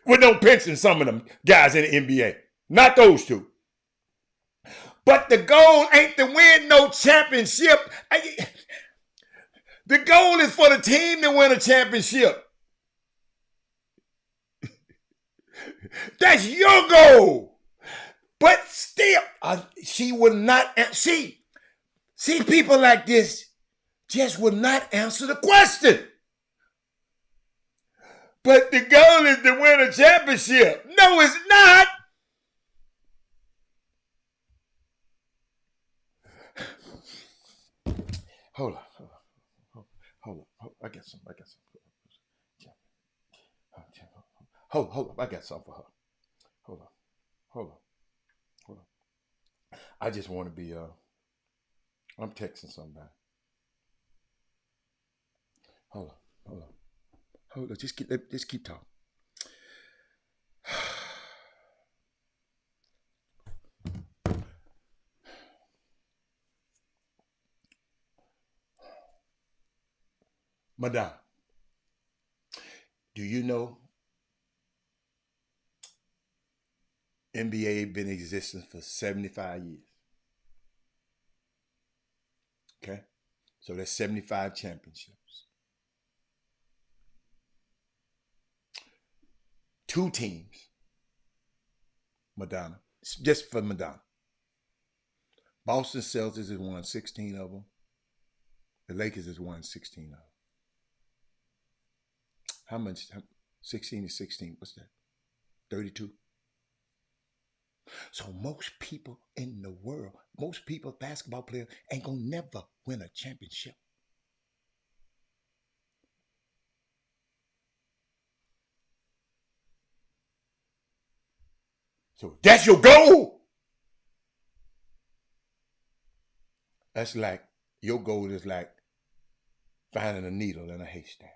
With no pension, some of them guys in the NBA. Not those two. But the goal ain't to win no championship. The goal is for the team to win a championship. That's your goal. But still, she would not see people like this just would not answer the question. But the goal is to win a championship. No, it's not. Hold on. I got some. Hold on. I got something for her. Hold on. I just want to be. I'm texting somebody. Hold on. Just keep talking. Madame, do you know NBA been in existence for 75 years? Okay, so that's 75 championships. 2 teams, Madonna, just for Madonna. Boston Celtics has won 16 of them. The Lakers has won 16 of them. How much? 16 is 16. What's that? 32. So most people in the world, most people, basketball players, ain't gonna never win a championship. So that's your goal. That's like, your goal is like finding a needle in a haystack.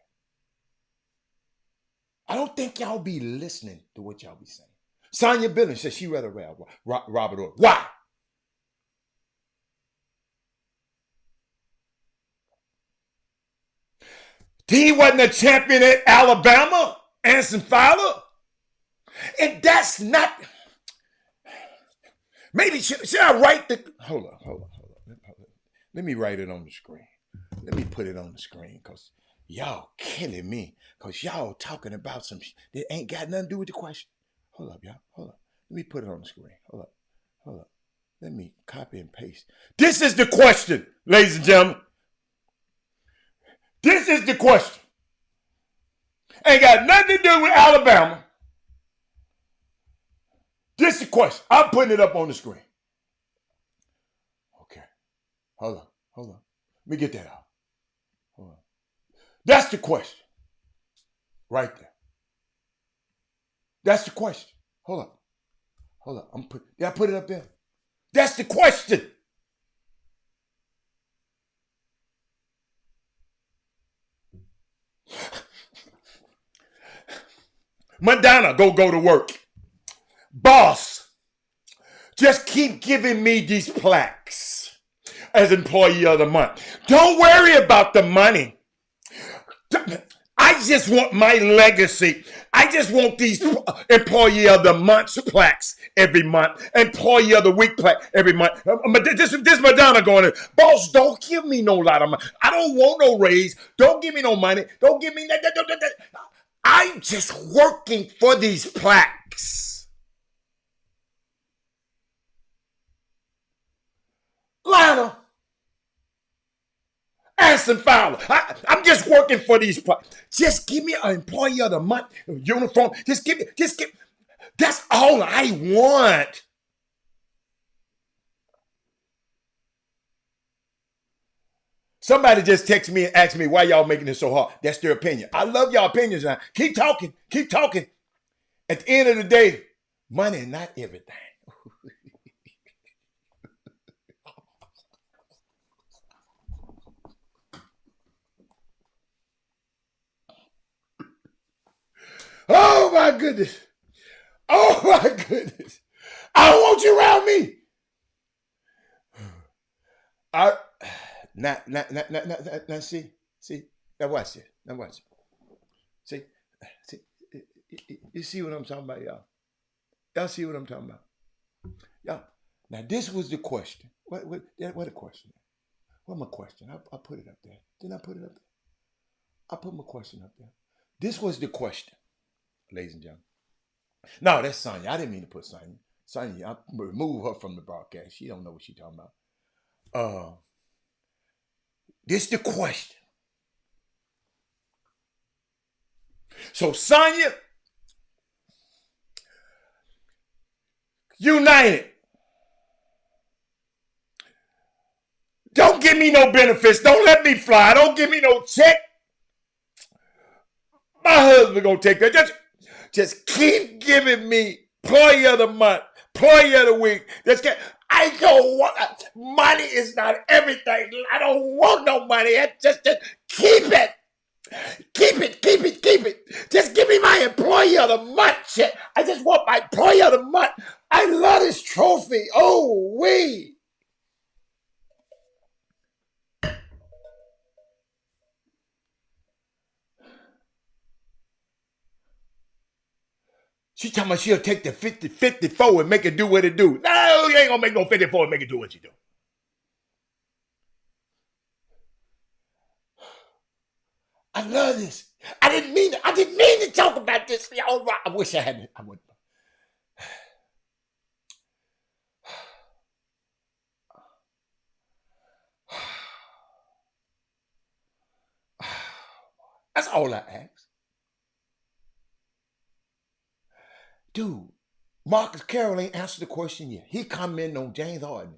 I don't think y'all be listening to what y'all be saying. Sonya Billings says she rather Robert Orr. Why? He wasn't a champion at Alabama, Anson Fowler. And that's not. Maybe should I write the. Hold on. Let me write it on the screen. Let me put it on the screen because y'all killing me. Because y'all talking about some that ain't got nothing to do with the question. Hold up, y'all. Hold up. Let me put it on the screen. Hold up. Let me copy and paste. This is the question, ladies and gentlemen. This is the question. Ain't got nothing to do with Alabama. This is the question. I'm putting it up on the screen. Okay. Hold on. Let me get that out. Hold on. That's the question. Right there. That's the question. Hold up. Did I put it up there? That's the question. Madonna, go to work. Boss, just keep giving me these plaques as employee of the month. Don't worry about the money. I just want my legacy. I just want these employee of the month plaques every month, employee of the week plaque every month. This Madonna going, boss, don't give me no lot of money. I don't want no raise. Don't give me no money. Don't give me that. I'm just working for these plaques. Lana, Anson Fowler, I'm just working for these plaques. Just give me an employee of the month uniform. Just give me. That's all I want. Somebody just texted me and asked me why y'all making this so hard. That's their opinion. I love y'all opinions now. Keep talking. At the end of the day, money is not everything. Oh my goodness. I don't want you around me. Now see. Now watch it. See, you see what I'm talking about, y'all? Y'all see what I'm talking about? Y'all. Now, this was the question. What a question? What my question? I put it up there. Didn't I put it up there? I put my question up there. This was the question, ladies and gentlemen. No, that's Sonya. I didn't mean to put Sonya. Sonya, I remove her from the broadcast. She don't know what she's talking about. This the question. So Sonya, United. Don't give me no benefits. Don't let me fly. Don't give me no check. My husband gonna take that. Just keep giving me employee of the month, employee of the week. I don't want money is not everything. I don't want no money. Just keep it. Keep it. Just give me my employee of the month check. I just want my employee of the month. I love this trophy. Oh, wee. She talking about she'll take the 54 and make it do what it do. No, you ain't gonna make no 54 and make it do what you do. I love this. I didn't mean to talk about this. Y'all, I wish I hadn't. I wouldn't. That's all I ask. Dude, Marcus Carroll ain't answered the question yet. He commenting on James Harden.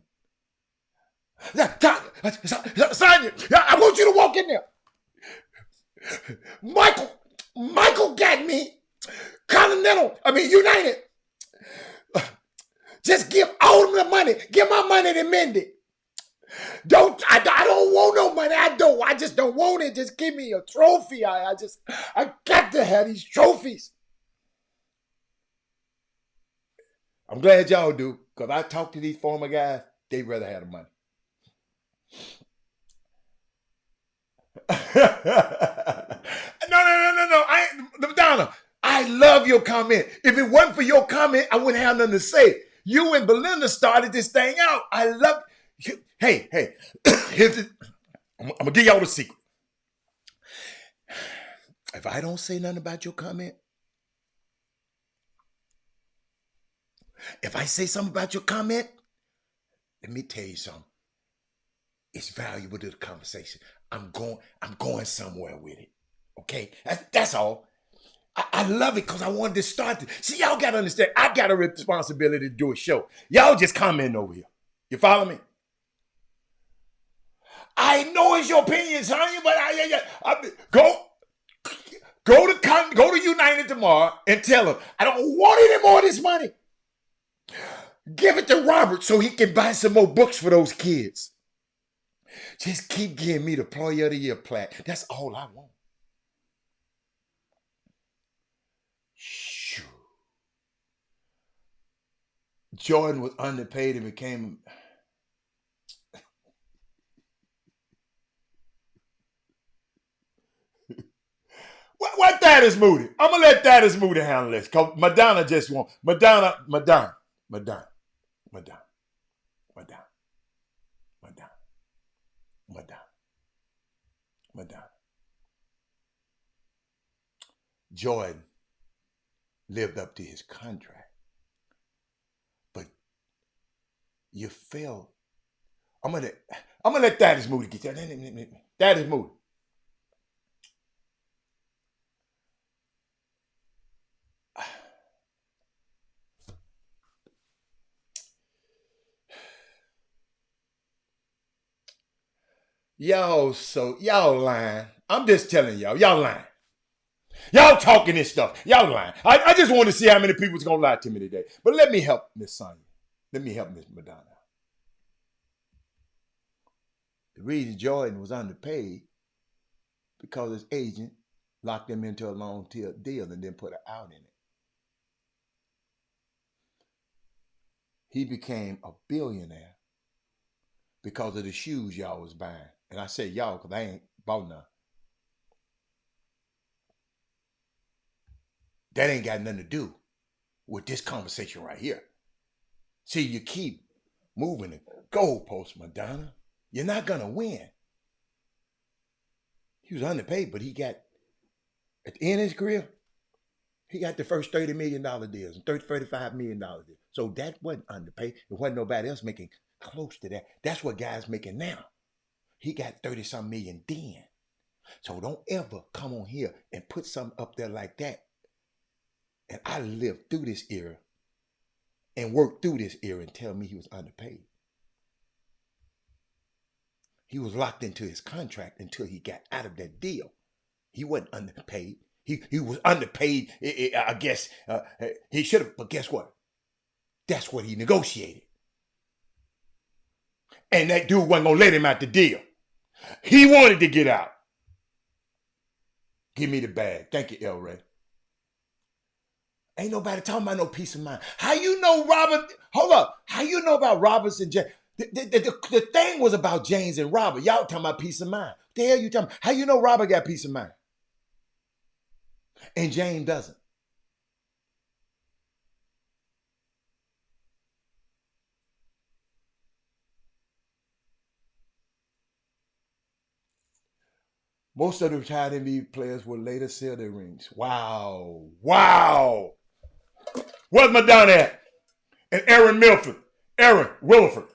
Sonya, I want you to walk in there. Michael got me United. Just give all of the money. Give my money to Mindy. I don't want no money. I just don't want it. Just give me a trophy. I got to have these trophies. I'm glad y'all do, because I talked to these former guys, they rather have the money. No. Madonna, I love your comment. If it wasn't for your comment, I wouldn't have nothing to say. You and Belinda started this thing out. I love you. Hey, I'm going to give y'all the secret. If I don't say nothing about your comment, if I say something about your comment, let me tell you something. It's valuable to the conversation. I'm going somewhere with it. Okay? That's all. I love it because I wanted to start it. See, y'all got to understand, I got a responsibility to do a show. Y'all just commenting over here. You follow me? I know it's your opinion, Sonya, but go to United tomorrow and tell him, I don't want any more of this money. Give it to Robert so he can buy some more books for those kids. Just keep giving me the Employee of the Year plaque. That's all I want. Shoo. Jordan was underpaid and became... What Thaddeus Moody? I'm going to let Thaddeus Moody handle this, because Madonna just won't. Madonna. Jordan lived up to his contract, but you failed. I'm gonna let Thaddeus Moody get that. Thaddeus Moody. Y'all lying. I'm just telling y'all lying. Y'all talking this stuff. Y'all lying. I just want to see how many people's gonna lie to me today. But let me help Miss Sonya. Let me help Miss Madonna. The reason Jordan was underpaid because his agent locked him into a long deal and then put an out in it. He became a billionaire because of the shoes y'all was buying. And I say y'all because I ain't bought none. That ain't got nothing to do with this conversation right here. See, you keep moving the goalpost, Madonna. You're not going to win. He was underpaid, but he got, at the end of his career, he got the first $30 million deals and $35 million deals. So that wasn't underpaid. It wasn't nobody else making close to that. That's what guys making now. He got 30-some million then. So don't ever come on here and put something up there like that. And I lived through this era and worked through this era and tell me he was underpaid. He was locked into his contract until he got out of that deal. He wasn't underpaid. He was underpaid, I guess. He should have, but guess what? That's what he negotiated. And that dude wasn't going to let him out the deal. He wanted to get out. Give me the bag. Thank you, El Ray. Ain't nobody talking about no peace of mind. How you know Robert? Hold up. How you know about Roberts and James? The thing was about James and Robert. Y'all talking about peace of mind. What the hell you talking about? How you know Robert got peace of mind? And James doesn't. Most of the retired NBA players will later sell their rings. Wow. Wow. Where's Madonna at? And Aaron Williford.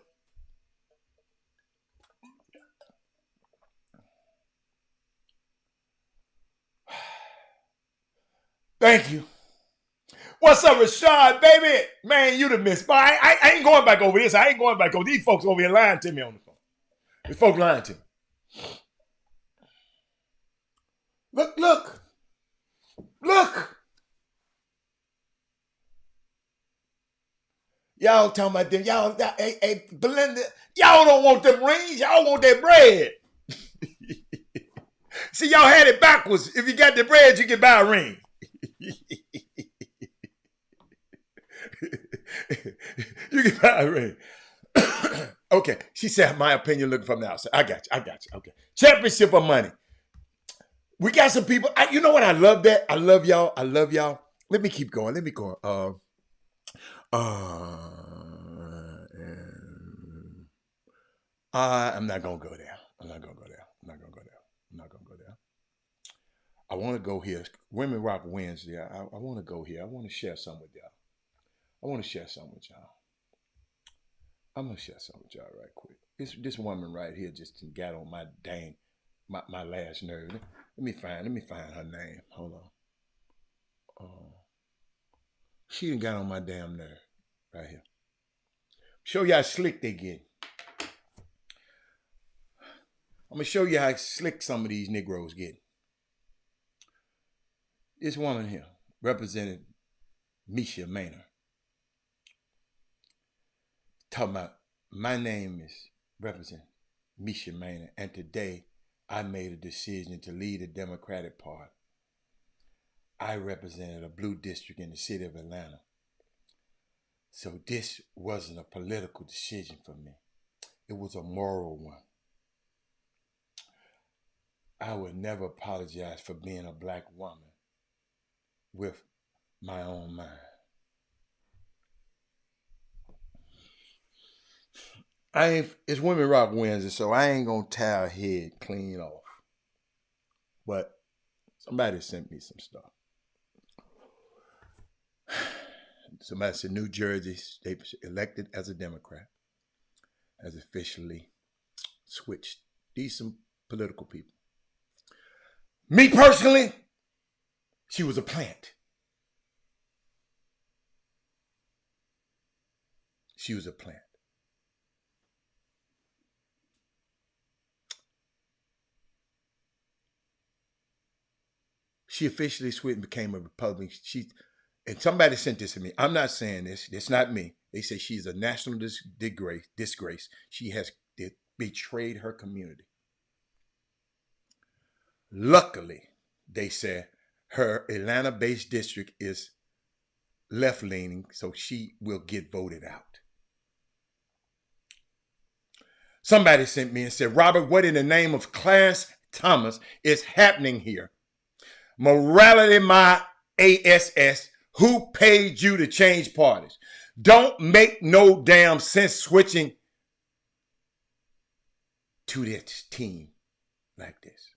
Thank you. What's up, Rashad, baby? Man, you done missed. But I ain't going back over this. I ain't going back over these folks over here lying to me on the phone. These folks lying to me. Look. Y'all talking about them. Y'all, hey, Belinda, y'all don't want them rings. Y'all want that bread. See, y'all had it backwards. If you got the bread, you can buy a ring. You can buy a ring. Okay. She said, my opinion looking from the outside. I got you. Okay. Championship of money. We got some people. You know what? I love that. I love y'all. Let me keep going. I'm not going to go there. I want to go here. Women Rock Wednesday. I want to go here. I want to share something with y'all. I'm going to share something with y'all right quick. This woman right here just got on my my last nerve. Let me find her name. Hold on. She done got on my damn nerve right here. Show you how slick they get. I'm going to show you how slick some of these Negroes get. This woman here represented Misha Maynard. Talking about, my name is represent Misha Maynard, and today I made a decision to lead the Democratic Party. I represented a blue district in the city of Atlanta. So this wasn't a political decision for me. It was a moral one. I would never apologize for being a black woman with my own mind. It's Women Rock Wednesday, so I ain't gonna tie her head clean off. But somebody sent me some stuff. Somebody said New Jersey State elected as a Democrat has officially switched. These some political people. Me personally, she was a plant. She was a plant. She officially switched and became a Republican. And somebody sent this to me. I'm not saying this. It's not me. They say she's a national disgrace. She has betrayed her community. Luckily, they said her Atlanta-based district is left-leaning, so she will get voted out. Somebody sent me and said, Robert, what in the name of Clarence Thomas is happening here? Morality, my ASS. Who paid you to change parties? don't make no damn sense switching to this team like this.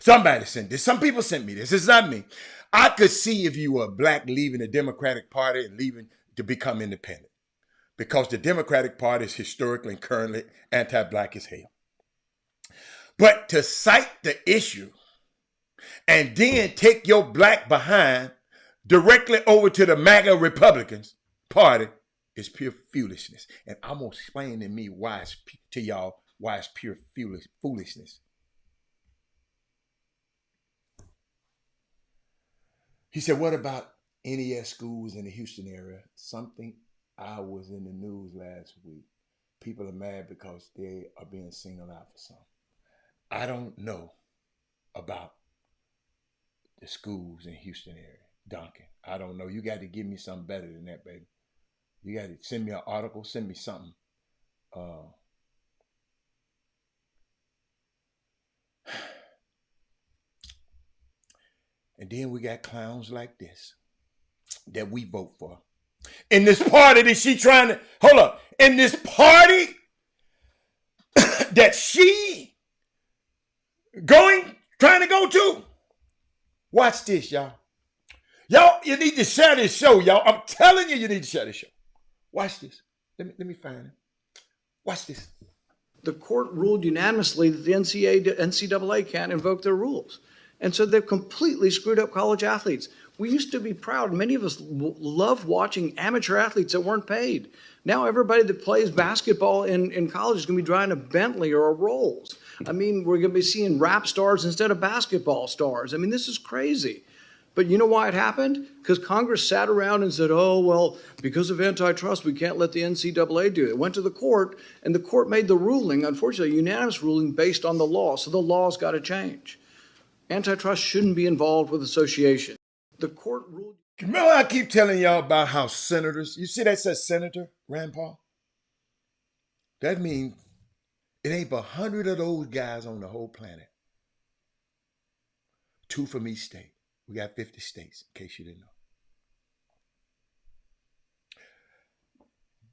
Somebody sent this. Some people sent me this. It's not me. I could see if you were black leaving the Democratic Party and leaving to become independent, because the Democratic Party is historically and currently anti-black as hell. But to cite the issue and then take your black behind directly over to the MAGA Republicans Party is pure foolishness. And I'm going to explain to y'all why it's pure foolishness. He said, what about NES schools in the Houston area? Something I was in the news last week. People are mad because they are being singled out for something. I don't know about the schools in Houston area. Duncan, I don't know. You got to give me something better than that, baby. You got to send me an article, send me something. And then we got clowns like this that we vote for. In this party that she trying to, hold up, in this party that she trying to go to. Watch this, y'all. Y'all, you need to share this show, y'all. I'm telling you, you need to share this show. Watch this. Let me find it. Watch this. The court ruled unanimously that the NCAA can't invoke their rules. And so they've completely screwed up college athletes. We used to be proud. Many of us love watching amateur athletes that weren't paid. Now everybody that plays basketball in college is going to be driving a Bentley or a Rolls. I mean, we're going to be seeing rap stars instead of basketball stars. I mean, this is crazy. But you know why it happened? Because Congress sat around and said, oh, well, because of antitrust, we can't let the NCAA do it. It went to the court, and the court made the ruling, unfortunately, a unanimous ruling based on the law. So the law's got to change. Antitrust shouldn't be involved with association. The court ruled. Remember I keep telling y'all about how senators, you see that says Senator Rand Paul? That means it ain't but 100 of those guys on the whole planet. 2 from each state. We got 50 states, in case you didn't know.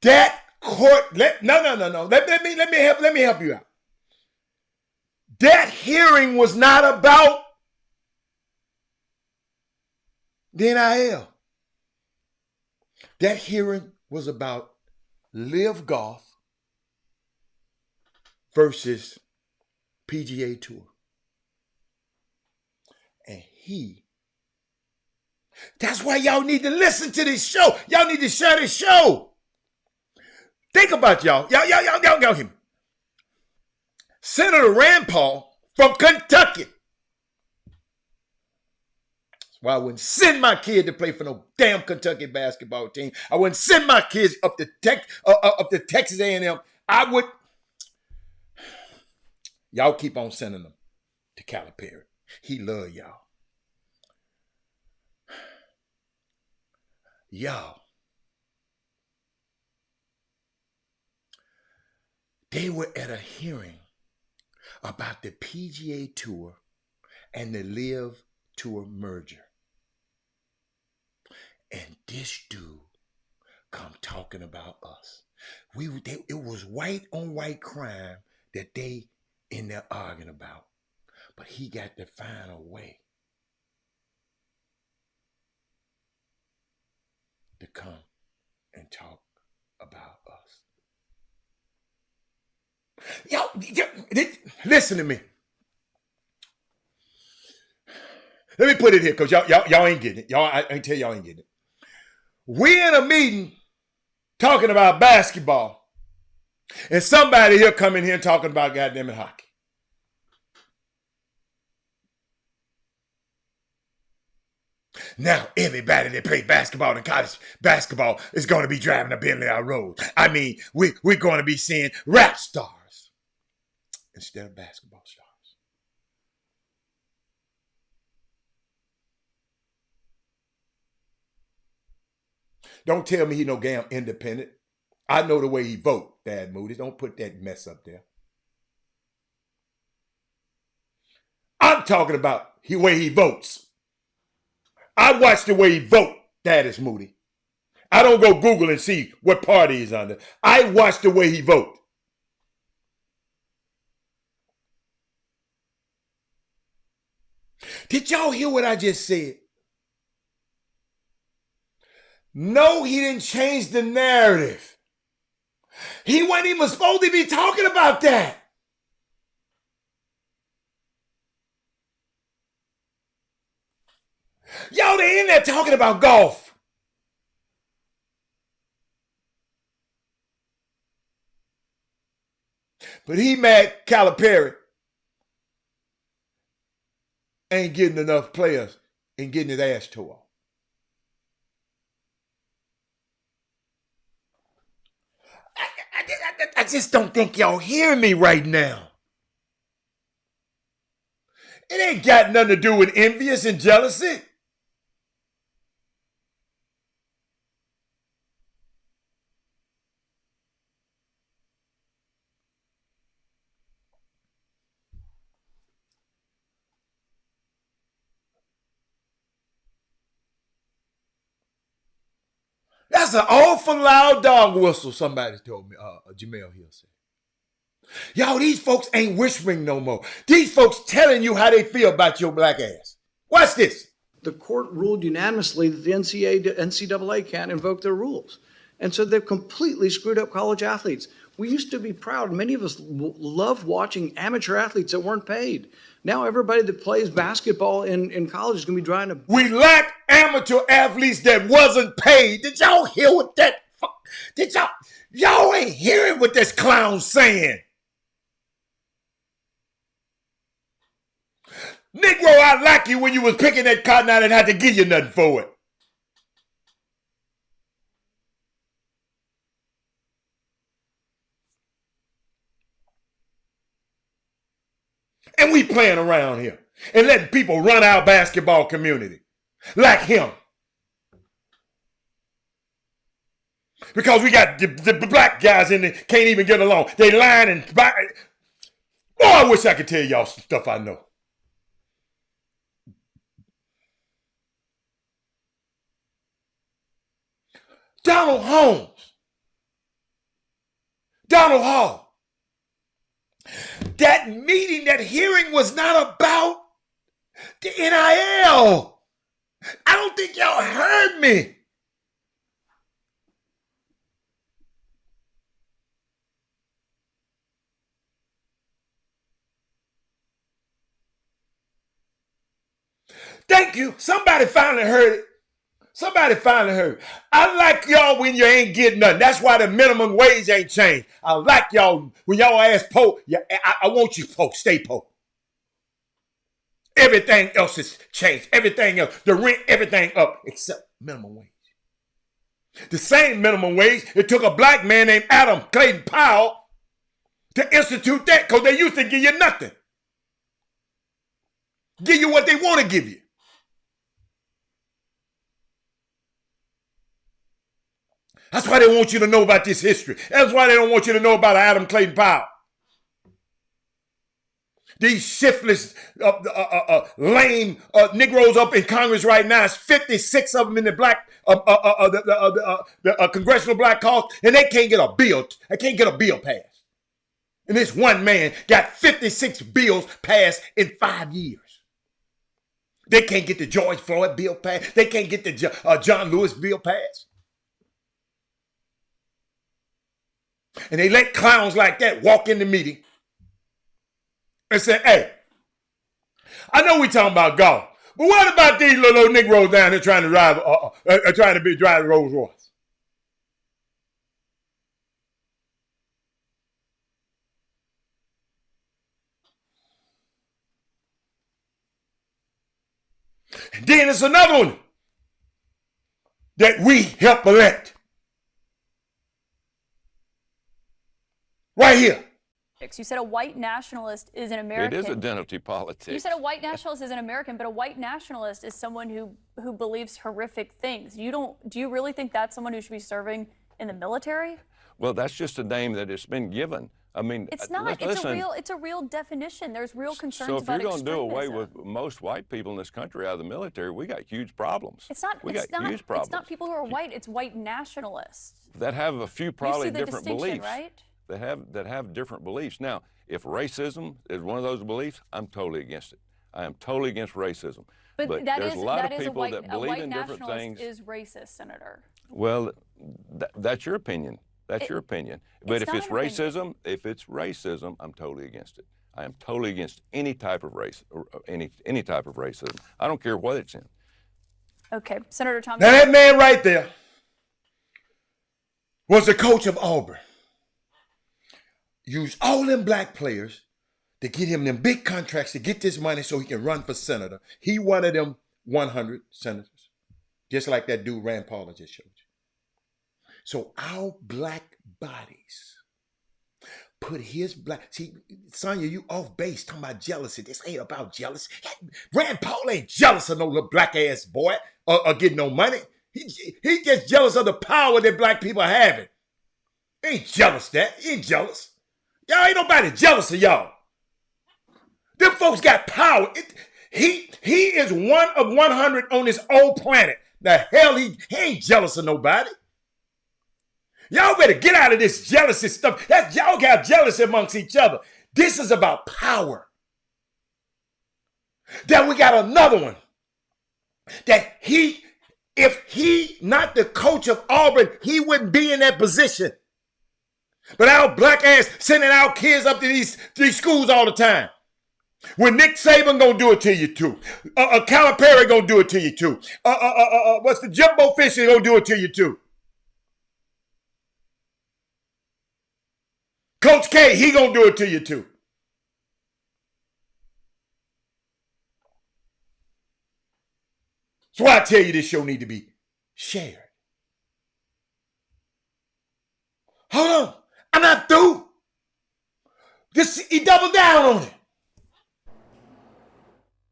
That court, no. Let me help you out. That hearing was not about the NIL. That hearing was about Live Golf versus PGA Tour. And that's why y'all need to listen to this show. Y'all need to share this show. Think about y'all. Y'all hear me. Senator Rand Paul from Kentucky. That's why I wouldn't send my kid to play for no damn Kentucky basketball team. I wouldn't send my kids up to Texas A&M. I would. Y'all keep on sending them to Calipari. He love y'all. Y'all. They were at a hearing about the PGA Tour and the Live Tour merger. And this dude come talking about us. It was white on white crime that they in there arguing about. But he got to find a way to come and talk about us. Y'all, listen to me. Let me put it here, because y'all ain't getting it. I ain't tell y'all ain't getting it. We in a meeting talking about basketball, and somebody here coming here talking about goddamn it hockey. Now, everybody that play basketball in college basketball is going to be driving a Bentley out road. I mean, we're going to be seeing rap stars instead of basketball stars. Don't tell me he no damn independent. I know the way he vote, Dad Moody. Don't put that mess up there. I'm talking about the way he votes. I watch the way he vote, Dad is Moody. I don't go Google and see what party he's under. I watch the way he vote. Did y'all hear what I just said? No, he didn't change the narrative. He wasn't even supposed to be talking about that. Y'all, they in there talking about golf. But he mad Calipari ain't getting enough players and getting his ass tore off. I just don't think y'all hearing me right now. It ain't got nothing to do with envious and jealousy. That's an awful loud dog whistle, somebody told me, Jamel Hill said. Y'all, these folks ain't whispering no more. These folks telling you how they feel about your black ass. Watch this. The court ruled unanimously that the NCAA can't invoke their rules. And so they've completely screwed up college athletes. We used to be proud. Many of us loved watching amateur athletes that weren't paid. Now everybody that plays basketball in college is going to be trying to... We lack amateur athletes that wasn't paid. Did y'all hear what that... Did y'all ain't hearing what this clown's saying. Negro, I like you when you was picking that cotton out and had to give you nothing for it. And we playing around here and letting people run our basketball community like him. Because we got the black guys in there can't even get along. They lying and... Boy, I wish I could tell y'all some stuff I know. Donald Hall. That meeting, that hearing was not about the NIL. I don't think y'all heard me. Thank you. Somebody finally heard it. I like y'all when you ain't getting nothing. That's why the minimum wage ain't changed. I like y'all when y'all ask po. Yeah, I want you po. Stay po. Everything else has changed. Everything else, the rent, everything up except minimum wage. The same minimum wage. It took a black man named Adam Clayton Powell to institute that because they used to give you nothing. Give you what they want to give you. That's why they want you to know about this history. That's why they don't want you to know about Adam Clayton Powell. These shiftless, lame Negroes up in Congress right now. It's 56 of them in the black, congressional black cause, and they can't get a bill. They can't get a bill passed. And this one man got 56 bills passed in 5 years. They can't get the George Floyd bill passed. They can't get the John Lewis bill passed. And they let clowns like that walk in the meeting and say, hey, I know we talking about golf, but what about these little Negroes down here trying to drive Rolls Royce? And then there's another one that we help elect. Right here. You said a white nationalist is an American. It is identity politics. You said a white nationalist is an American, but a white nationalist is someone who believes horrific things. Do you really think that's someone who should be serving in the military? Well, that's just a name that has been given I mean, It's not. listen. It's a real definition. There's real concerns So if about you're going to do away extremism. with most white people in this country out of the military, we got huge problems. It's not. We It's got not. huge problems. It's not people who are white. It's white nationalists. That have a few You probably see the different distinction, beliefs. right? That have different beliefs. Now, if racism is one of those beliefs, I'm totally against it. I am totally against racism. But that there's is a lot that of is people a white, that believe a white in different nationalist things. is racist, Senator. Well, that's your opinion. That's your opinion. But if not it's an opinion. racism, I'm totally against it. I am totally against any type of race, or any type of racism. I don't care what it's in. Okay, Senator Thomas. Now that man right there was the coach of Auburn. Used all them black players to get him them big contracts to get this money so he can run for senator. He one of them 100 senators, just like that dude Rand Paul I just showed you. So our black bodies put his black, see, Sonia, you off base talking about jealousy. This ain't about jealousy. Rand Paul ain't jealous of no little black ass boy or getting no money. He just jealous of the power that black people are having. He ain't jealous of that. He ain't jealous. Y'all ain't nobody jealous of y'all. Them folks got power. He is one of 100 on this old planet. The hell, he ain't jealous of nobody. Y'all better get out of this jealousy stuff. Y'all got jealous amongst each other. This is about power. Then we got another one. That if he not the coach of Auburn, he wouldn't be in that position. But our black ass sending our kids up to these schools all the time. When Nick Saban gonna do it to you too. Calipari gonna do it to you too. What's the Jimbo Fisher gonna do it to you too. Coach K, he gonna do it to you too. That's why I tell you this show need to be shared. Hold on, I'm not through. He doubled down on it.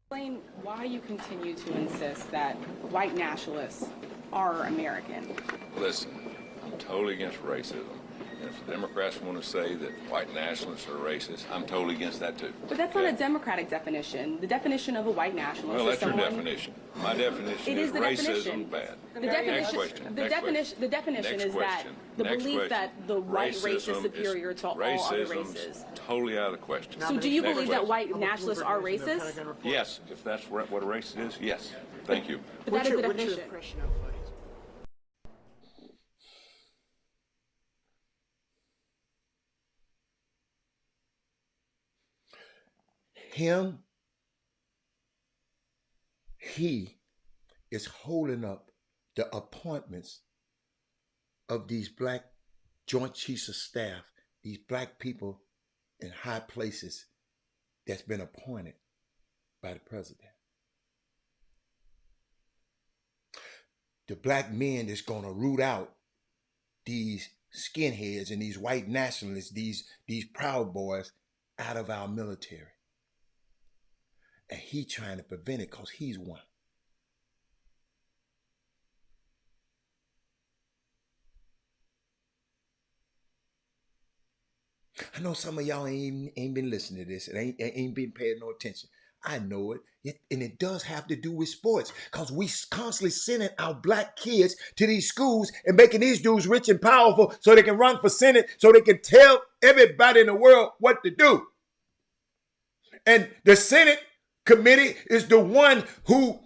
Explain why you continue to insist that white nationalists are American. Listen, I'm totally against racism. And if the Democrats want to say that white nationalists are racist, I'm totally against that too. But that's not a Democratic definition. The definition of a white nationalist Well, is that's your someone... definition. My definition It is the racism definition. bad. The Next definition, question. the Next definition, question. the definition Next is that question. the Next belief question. that the white race is Racism superior to all other racism's races. Totally out of the question. So do you Next believe that question. white nationalists are racist? Yes, if that's what a racist is, yes. Thank you. But that is the definition. He is holding up the appointments of these black Joint Chiefs of Staff, these black people in high places that's been appointed by the president. The black men that's going to root out these skinheads and these white nationalists, these Proud Boys out of our military. And he trying to prevent it because he's one. I know some of y'all ain't been listening to this and ain't been paying no attention. I know it. And it does have to do with sports because we constantly sending our black kids to these schools and making these dudes rich and powerful so they can run for Senate, so they can tell everybody in the world what to do. And the Senate committee is the one who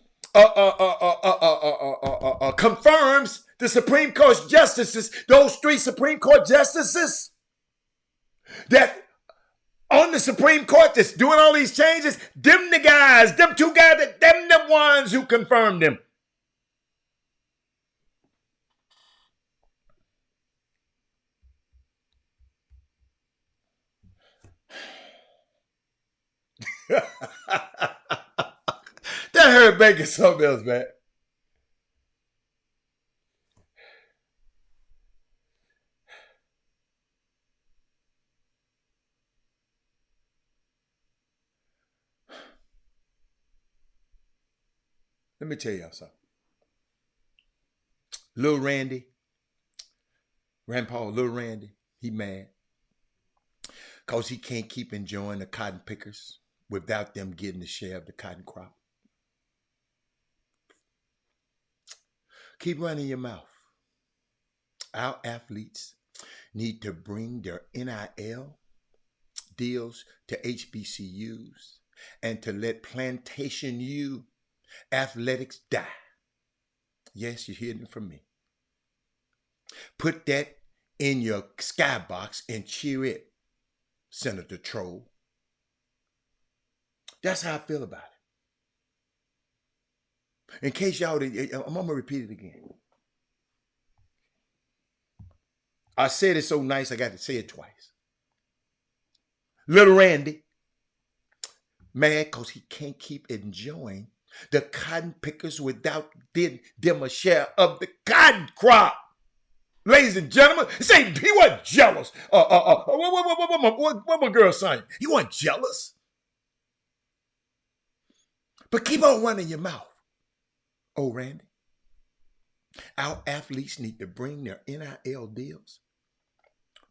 confirms the Supreme Court justices, those 3 Supreme Court justices that on the Supreme Court that's doing all these changes, them 2 guys, them the ones who confirmed them. That hurt Baker something else, man. Let me tell y'all something. Lil Randy, Rand Paul, Lil Randy, he mad. Because he can't keep enjoying the cotton pickers without them getting a share of the cotton crop. Keep running your mouth. Our athletes need to bring their NIL deals to HBCUs and to let Plantation U athletics die. Yes, you're hearing from me. Put that in your skybox and cheer it, Senator Troll. That's how I feel about it. In case y'all didn't, I'm going to repeat it again. I said it so nice, I got to say it twice. Little Randy, mad because he can't keep enjoying the cotton pickers without them a share of the cotton crop. Ladies and gentlemen, say he wasn't jealous. What my girl saying? He wasn't jealous. But keep on running your mouth. Oh, Randy. Our athletes need to bring their NIL deals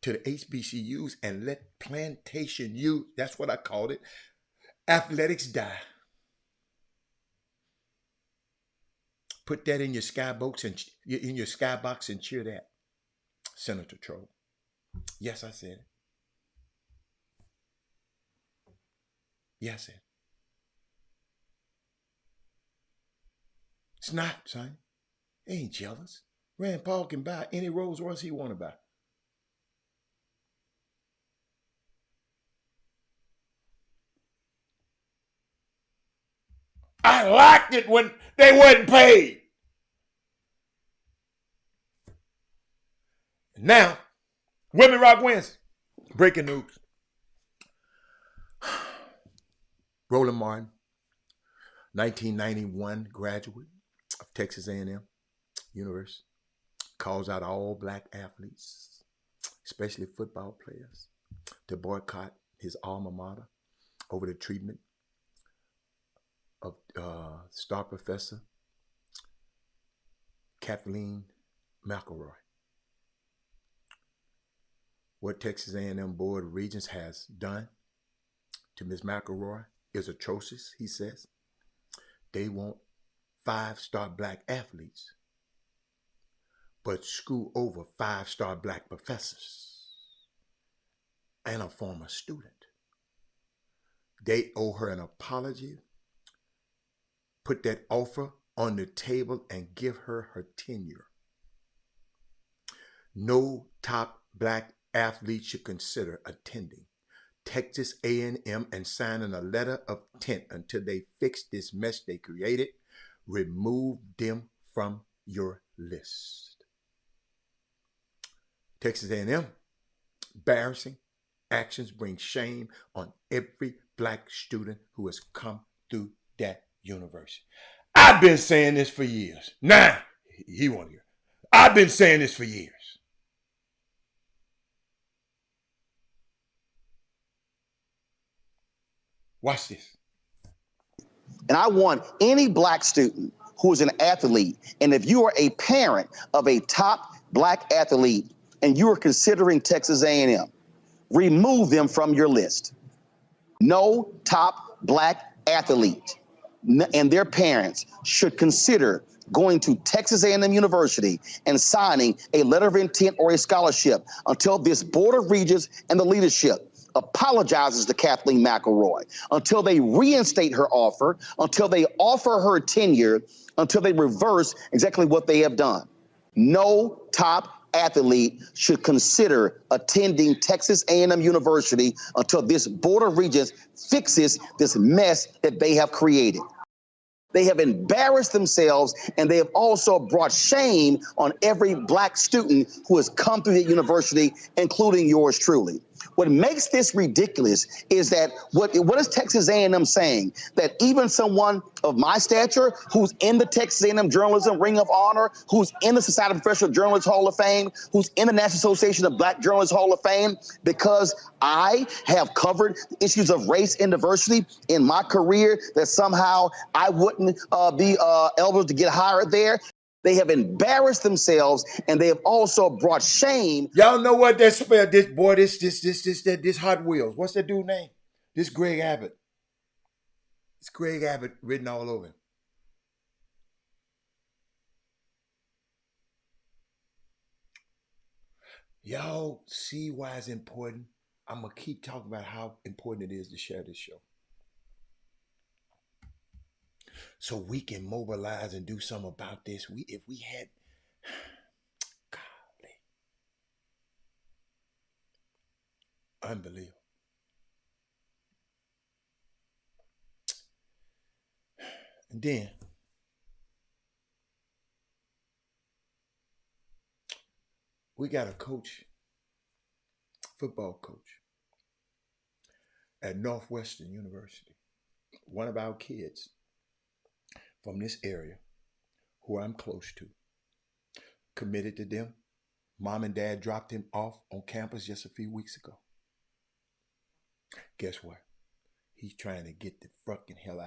to the HBCUs and let Plantation U, that's what I called it, athletics die. Put that in your skybox and cheer that, Senator Troll. Yes, I said it. Yes, I said it. It's not, son. He ain't jealous. Rand Paul can buy any Rolls Royce he want to buy. I liked it when they wasn't paid. Now, Women Rock Wednesday. Breaking news. Roland Martin, 1991 graduate of Texas A&M University, calls out all black athletes, especially football players, to boycott his alma mater over the treatment of star professor Kathleen McElroy. What Texas A&M Board of Regents has done to Ms. McElroy is atrocious, he says. They want 5-star black athletes, but screw over 5-star black professors and a former student. They owe her an apology. Put that offer on the table and give her her tenure. No top black athlete should consider attending Texas A&M and signing a letter of intent until they fix this mess they created. Remove them from your list. Texas A&M, embarrassing actions bring shame on every black student who has come through that university. I've been saying this for years. Nah, he won't hear. I've been saying this for years. Watch this. And I want any black student who is an athlete, and if you are a parent of a top black athlete and you are considering Texas A&M, remove them from your list. No top black athlete and their parents should consider going to Texas A&M University and signing a letter of intent or a scholarship until this Board of Regents and the leadership apologizes to Kathleen McElroy, until they reinstate her offer, until they offer her tenure, until they reverse exactly what they have done. No top athlete should consider attending Texas A&M University until this Board of Regents fixes this mess that they have created. They have embarrassed themselves, and they have also brought shame on every black student who has come through the university, including yours truly. What makes this ridiculous is that what is Texas A&M saying? That even someone of my stature, who's in the Texas A&M Journalism Ring of Honor, who's in the Society of Professional Journalists Hall of Fame, who's in the National Association of Black Journalists Hall of Fame, because I have covered issues of race and diversity in my career, that somehow I wouldn't be eligible to get hired there? They have embarrassed themselves, and they have also brought shame. Y'all know what that spell? This Hot Wheels. What's that dude's name? This Greg Abbott. It's Greg Abbott written all over him. Y'all see why it's important? I'm going to keep talking about how important it is to share this show. So we can mobilize and do something about this. If we had, golly, unbelievable. And then, we got a coach, football coach at Northwestern University, one of our kids from this area who I'm close to, committed to them. Mom and dad dropped him off on campus just a few weeks ago. Guess what? He's trying to get the freaking hell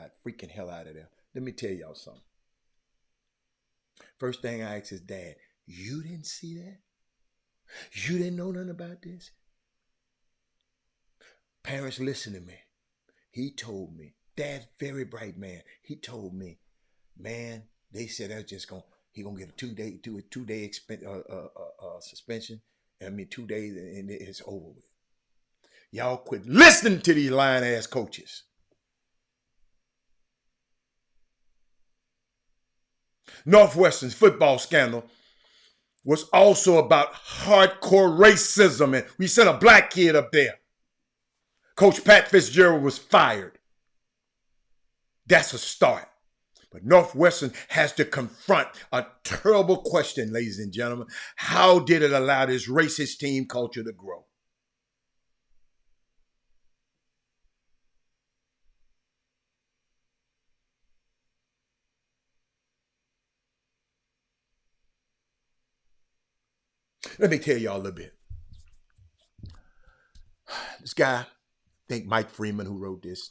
out of there. Let me tell y'all something. First thing I asked his dad, you didn't see that? You didn't know nothing about this? Parents, listen to me. He told me, Dad's very bright man. He told me, man, they said that's just he gonna get a two day suspension. 2 days and it's over with. Y'all quit listening to these lying ass coaches. Northwestern's football scandal was also about hardcore racism, and we sent a black kid up there. Coach Pat Fitzgerald was fired. That's a start. But Northwestern has to confront a terrible question, ladies and gentlemen. How did it allow this racist team culture to grow? Let me tell y'all a little bit. This guy, I think Mike Freeman, who wrote this,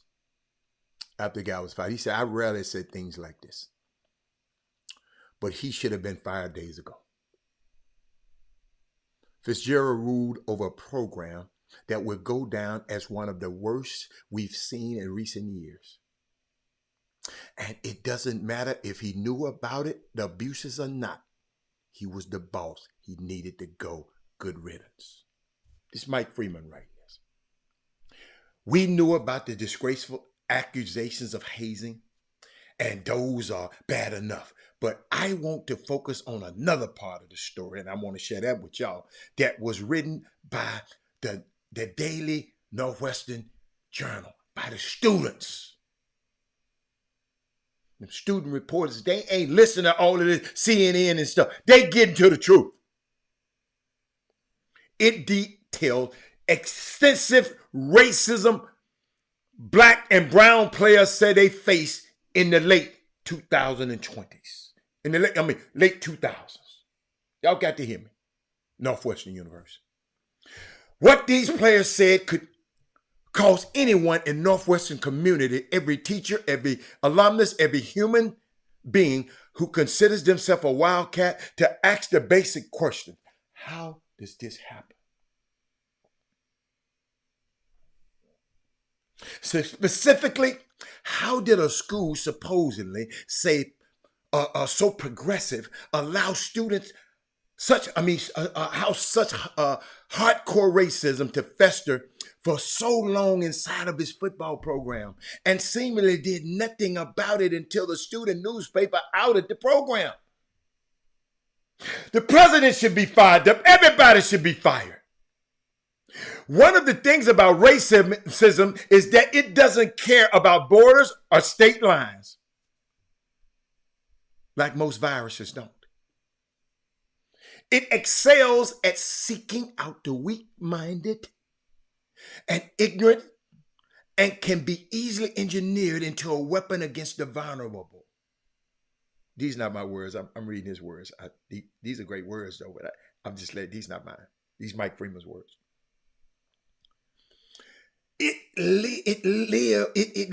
after the guy was fired, he said, I rarely said things like this, but he should have been fired days ago. Fitzgerald ruled over a program that would go down as one of the worst we've seen in recent years. And it doesn't matter if he knew about it, the abuses or not. He was the boss. He needed to go. Good riddance. This is Mike Freeman writing this. We knew about the disgraceful accusations of hazing, and those are bad enough. But I want to focus on another part of the story, and I want to share that with y'all, that was written by the Daily Northwestern Journal, by the students. The student reporters, they ain't listening to all of this CNN and stuff. They getting to the truth. It detailed extensive racism black and brown players said they faced in the late 2020s. In the late 2000s. Y'all got to hear me. Northwestern University. What these players said could cause anyone in Northwestern community, every teacher, every alumnus, every human being who considers themselves a wildcat, to ask the basic question: how does this happen? So specifically, how did a school supposedly say so progressive allow students how such hardcore racism to fester for so long inside of his football program, and seemingly did nothing about it until the student newspaper outed the program? The president should be fired. Everybody should be fired. One of the things about racism is that it doesn't care about borders or state lines, like most viruses don't. It excels at seeking out the weak-minded and ignorant, and can be easily engineered into a weapon against the vulnerable. These are not my words. I'm reading his words. These are great words, though, but I'm just letting, these not mine. These Mike Freeman's words. it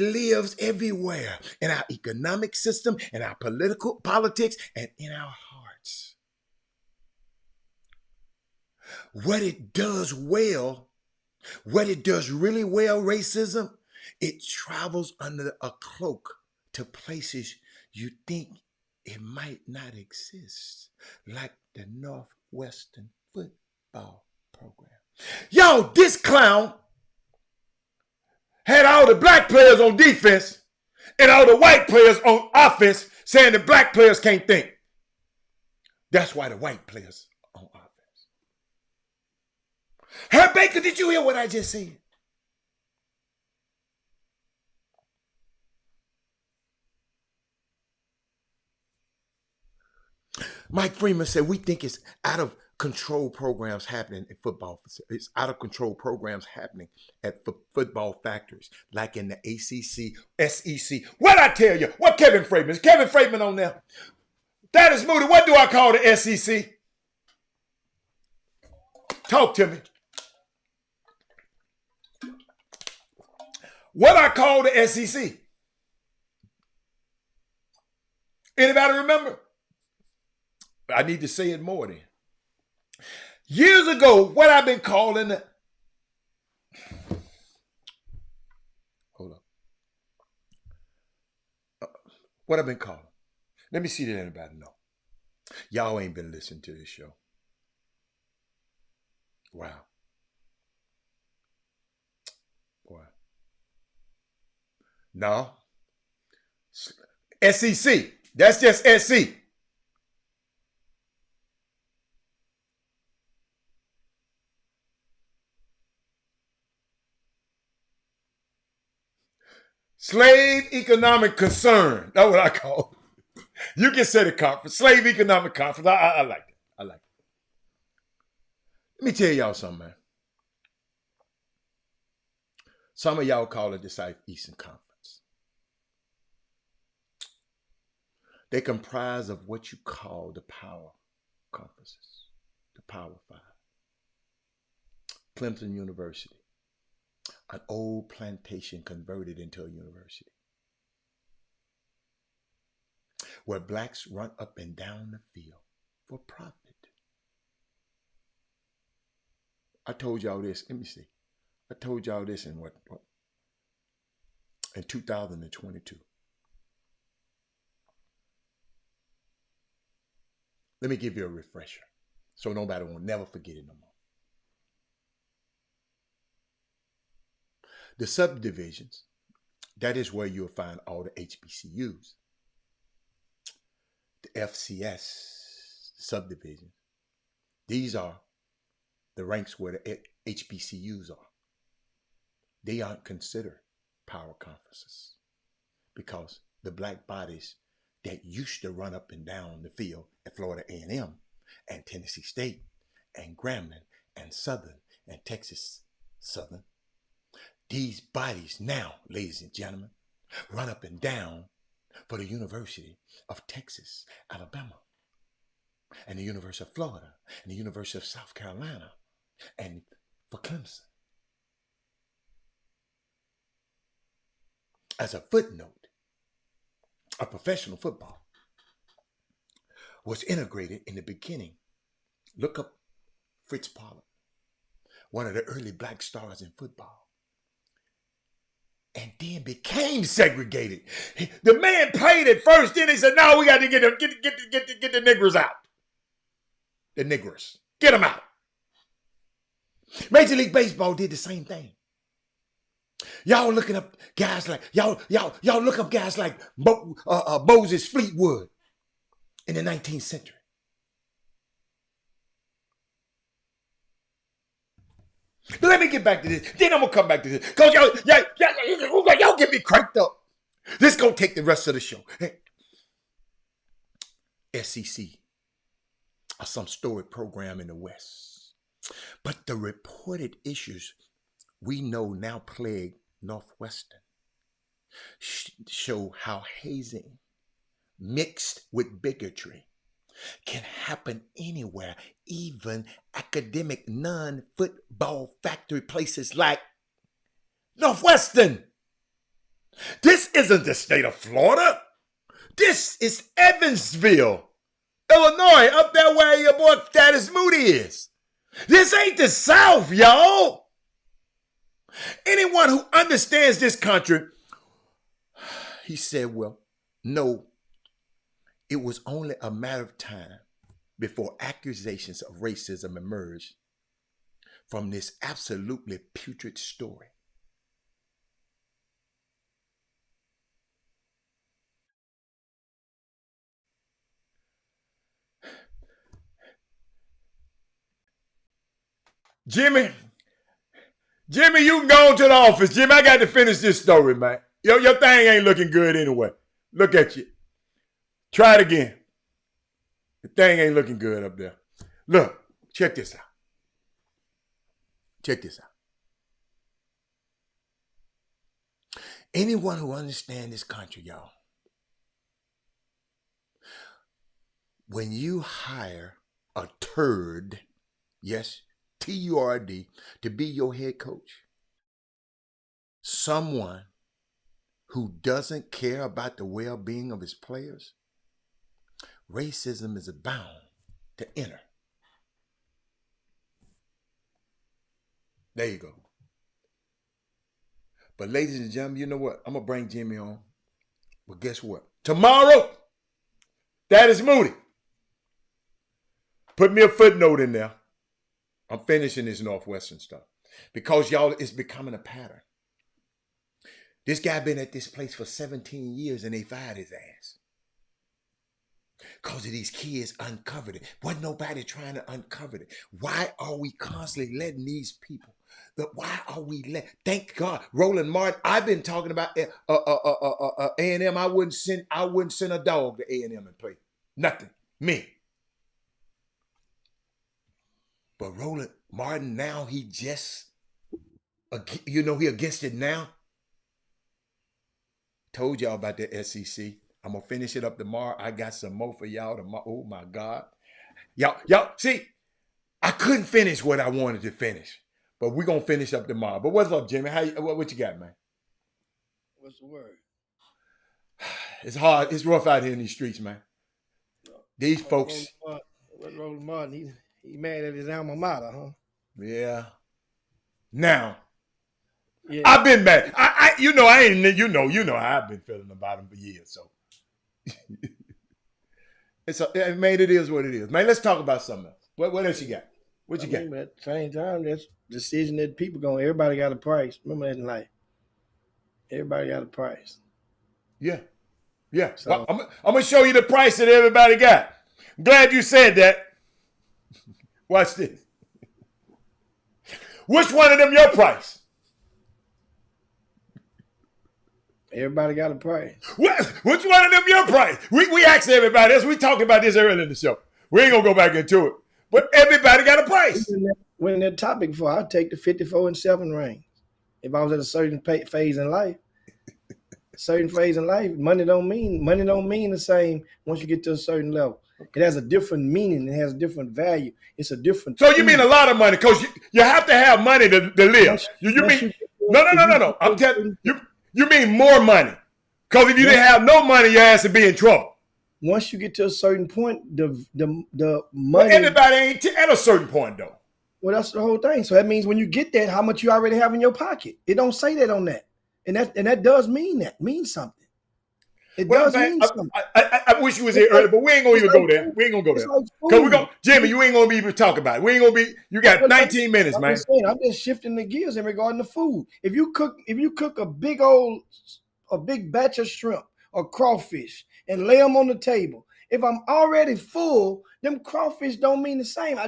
lives everywhere in our economic system, in our political politics, and in our hearts. What it does well, what it does really well, racism, it travels under a cloak to places you think it might not exist, like the Northwestern football program. Yo, this clown had all the black players on defense and all the white players on offense saying the black players can't think. That's why the white players on offense. Herb Baker, did you hear what I just said? Mike Freeman said, we think it's out of control programs happening in football. It's out of control programs happening at football factories, like in the ACC, SEC. What I tell you? What Kevin Freeman? Is Kevin Freeman on there? That is Moody. What do I call the SEC? Talk to me. What I call the SEC? Anybody remember? I need to say it more then. Years ago, what I've been calling the... Hold up. What I've been calling. Let me see that anybody know. Y'all ain't been listening to this show. Wow. Boy. No. SEC. That's just SC. Slave Economic Concern. That's what I call it. You can say the conference. Slave Economic Conference. I like it. I like it. Let me tell y'all something, man. Some of y'all call it the Southeastern Conference. They comprise of what you call the power conferences, the Power Five. Clemson University, an old plantation converted into a university, where blacks run up and down the field for profit. I told y'all this. Let me see. I told y'all this in what? In 2022. Let me give you a refresher so nobody will never forget it no more. The subdivisions, that is where you'll find all the HBCUs. The FCS subdivisions, these are the ranks where the HBCUs are. They aren't considered power conferences because the black bodies that used to run up and down the field at Florida A&M and Tennessee State and Grambling and Southern and Texas Southern, these bodies now, ladies and gentlemen, run up and down for the University of Texas, Alabama, and the University of Florida, and the University of South Carolina, and for Clemson. As a footnote, a professional football was integrated in the beginning. Look up Fritz Pollard, one of the early black stars in football, and then became segregated. The man played at first, then he said, no, we got to get the niggers out. The niggers. Get them out. Major League Baseball did the same thing. Y'all looking up guys like, y'all look up guys like Moses Fleetwood in the 19th century. But let me get back to this. Then I'm going to come back to this. Because y'all get me cranked up. This is going to take the rest of the show. Hey. SEC, some storied program in the West. But the reported issues we know now plague Northwestern show how hazing mixed with bigotry can happen anywhere, even academic non-football factory places like Northwestern. This isn't the state of Florida. This is Evansville, Illinois, up there where your boy Thaddeus Moody is. This ain't the South, y'all. Anyone who understands this country, he said, well, no, it was only a matter of time before accusations of racism emerged from this absolutely putrid story. Jimmy, you can go to the office. Jimmy, I got to finish this story, man. Your thing ain't looking good anyway. Look at you. Try it again. The thing ain't looking good up there. Look, check this out. Check this out. Anyone who understands this country, y'all, when you hire a turd, yes, Turd, to be your head coach, someone who doesn't care about the well-being of his players, racism is bound to enter. There you go. But ladies and gentlemen, you know what? I'm going to bring Jimmy on. But guess what? Tomorrow, Thaddeus Moody. Put me a footnote in there. I'm finishing this Northwestern stuff. Because, y'all, it's becoming a pattern. This guy been at this place for 17 years and they fired his ass. Because of these kids uncovered it. Wasn't nobody trying to uncover it. Why are we constantly letting these people? Why are we thank God, Roland Martin. I've been talking about A&M. I wouldn't send a dog to A&M and play. Nothing. Me. But Roland Martin, now he just, he against it now. Told y'all about the SEC. I'm going to finish it up tomorrow. I got some more for y'all tomorrow. Oh, my God. Y'all, see, I couldn't finish what I wanted to finish. But we're going to finish up tomorrow. But what's up, Jimmy? What you got, man? What's the word? It's hard. It's rough out here in these streets, man. These folks. Roland Martin, he mad at his alma mater, huh? Yeah. Now, yeah. I've been mad. I I've been feeling about him for years. So, man, it is what it is. Man, let's talk about something else. What else you got? What you got? But at the same time, that's decision that people going. Everybody got a price. Remember that in life. Everybody got a price. Yeah. So, well, I'm gonna show you the price that everybody got. I'm glad you said that. Watch this. Which one of them your price? Everybody got a price. Which one of them your price? We asked everybody this. We talked about this earlier in the show. We ain't gonna go back into it. But everybody got a price. When that topic before, I'd take the 54-7 range. If I was at a certain phase in life. Money don't mean the same once you get to a certain level. It has a different meaning. It has a different value. It's a different. So you mean a lot of money because you have to have money to live. You mean no. I'm telling you. You mean more money? Because if you didn't have no money, your ass would be in trouble. Once you get to a certain point, the money. Well, everybody ain't at a certain point though. Well, that's the whole thing. So that means when you get that, how much you already have in your pocket. It don't say that on that, and that does mean something. It does mean something. I wish you was here earlier, but we ain't gonna even go there. We ain't gonna go there. Because Jimmy, you ain't gonna be able to talk about it. We ain't gonna be. You got 19 minutes, man. I'm just shifting the gears in regarding the food. If you cook a big batch of shrimp or crawfish and lay them on the table, if I'm already full, them crawfish don't mean the same.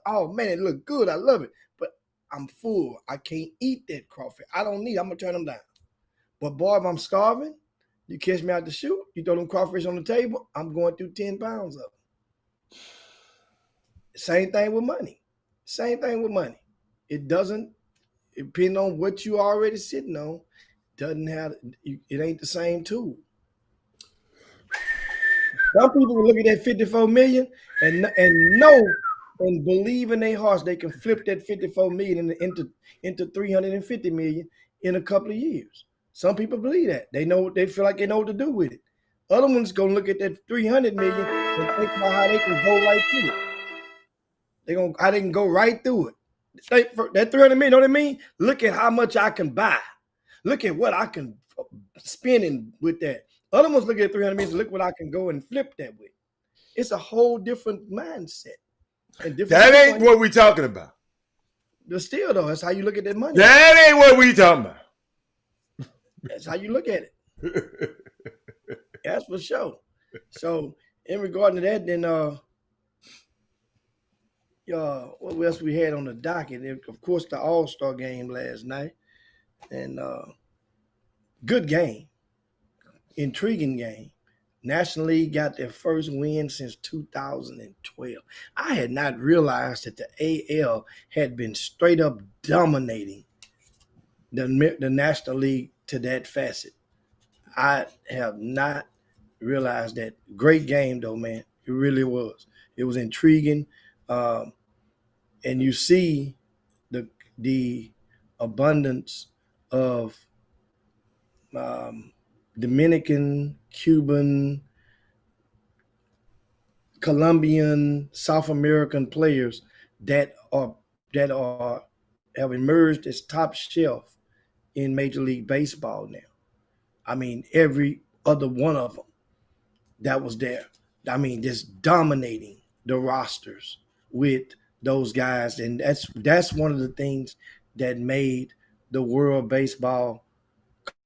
Oh man, it look good. I love it, but I'm full. I can't eat that crawfish. I don't need. I'm gonna turn them down. But boy, if I'm starving. You catch me out the chute, you throw them crawfish on the table, I'm going through 10 pounds of them. Same thing with money. It doesn't, depending on what you already sitting on, it ain't the same tool. Some people will look at that 54 million and know and believe in their hearts they can flip that 54 million into 350 million in a couple of years. Some people believe that. They feel like they know what to do with it. Other ones gonna look at that 300 million and think about how they can go right through it. How they can go right through it. That 300 million, know what I mean? Look at how much I can buy. Look at what I can spend in with that. Other ones look at 300 million and look what I can go and flip that with. It's a whole different mindset. And different That ain't what we talking about. But still, though, that's how you look at that money. That ain't what we talking about. That's how you look at it. That's for sure. So, in regard to that, then what else we had on the docket? Of course, the All-Star game last night, and good game, intriguing game. National League got their first win since 2012. I had not realized that the AL had been straight up dominating the National League to that facet. I have not realized that. Great game, though, man. It really was. It was intriguing. And you see the abundance of Dominican, Cuban, Colombian, South American players that have emerged as top shelf in Major League Baseball now. I mean, every other one of them that was there. I mean, just dominating the rosters with those guys, and that's one of the things that made the World Baseball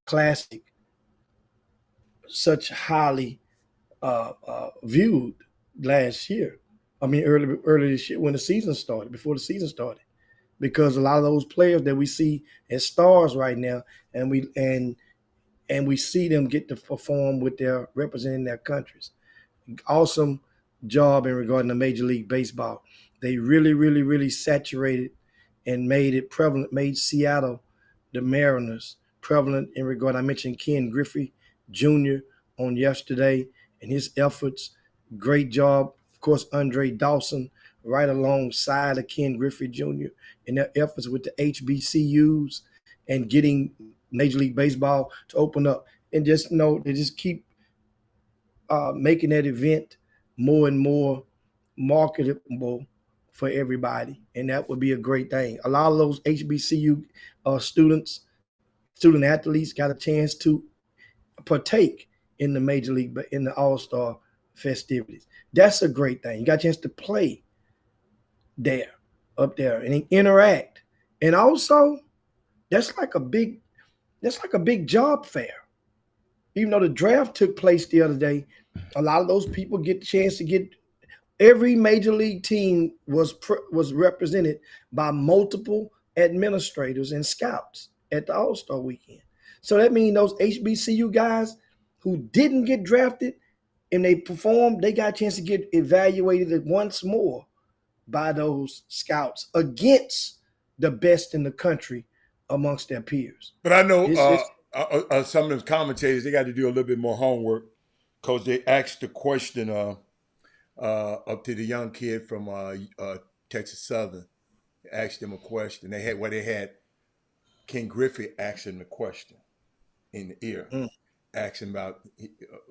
Classic such highly viewed last year. I mean, early this year when the season started, before the season started, because a lot of those players that we see as stars right now, and we see them get to perform with their representing their countries. Awesome job in regarding to Major League Baseball. They really, really, really saturated and made it prevalent, made Seattle, the Mariners, prevalent in regard. I mentioned Ken Griffey Jr. on yesterday and his efforts. Great job. Of course, Andre Dawson right alongside of Ken Griffey Jr. in their efforts with the HBCUs and getting Major League Baseball to open up. And just they just keep making that event more and more marketable for everybody, and that would be a great thing. A lot of those HBCU student athletes got a chance to partake in the Major League, in the All-Star festivities. That's a great thing. You got a chance to play up there, and interact. And also, that's like a big job fair. Even though the draft took place the other day, a lot of those people get the chance to get. Every major league team was represented by multiple administrators and scouts at the All-Star weekend. So that means those HBCU guys who didn't get drafted and they performed, they got a chance to get evaluated once more by those scouts against the best in the country amongst their peers. But I know some of the commentators, they got to do a little bit more homework because they asked the question up to the young kid from Texas Southern. They asked him a question. They had Ken Griffey asking the question in the ear, asking about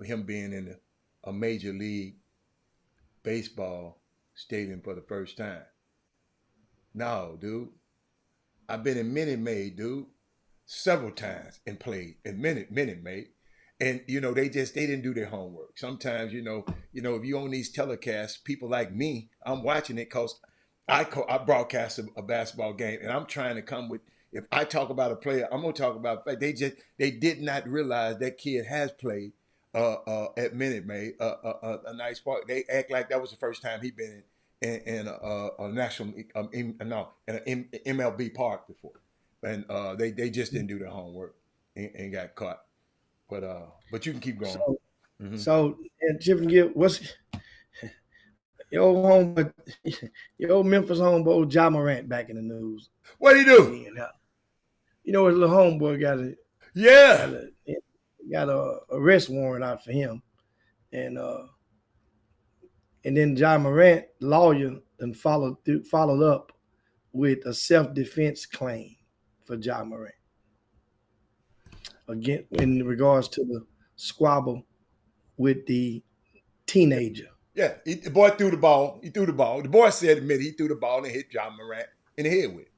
him being in a Major League Baseball stadium for the first time. No, dude. I've been in Minute Maid, dude, several times and played in Minute Maid. And they didn't do their homework. Sometimes, if you own these telecasts, people like me, I'm watching it because I broadcast a basketball game, and I'm trying to come with. If I talk about a player, I'm gonna talk about. They did not realize that kid has played at Minute Maid, a nice part. They act like that was the first time he been in a national, in an MLB park before, and they just didn't do their homework and got caught. But you can keep going. So and Chip and Gill, what's your old Memphis homeboy Ja Morant back in the news? What did he do? His little homeboy got a arrest warrant out for him, and then Ja Morant lawyer then followed up with a self-defense claim for Ja Morant. again in regards to the squabble with the teenager. Yeah, the boy threw the ball. He threw the ball. The boy said admit he threw the ball and hit John Morant in the head with it.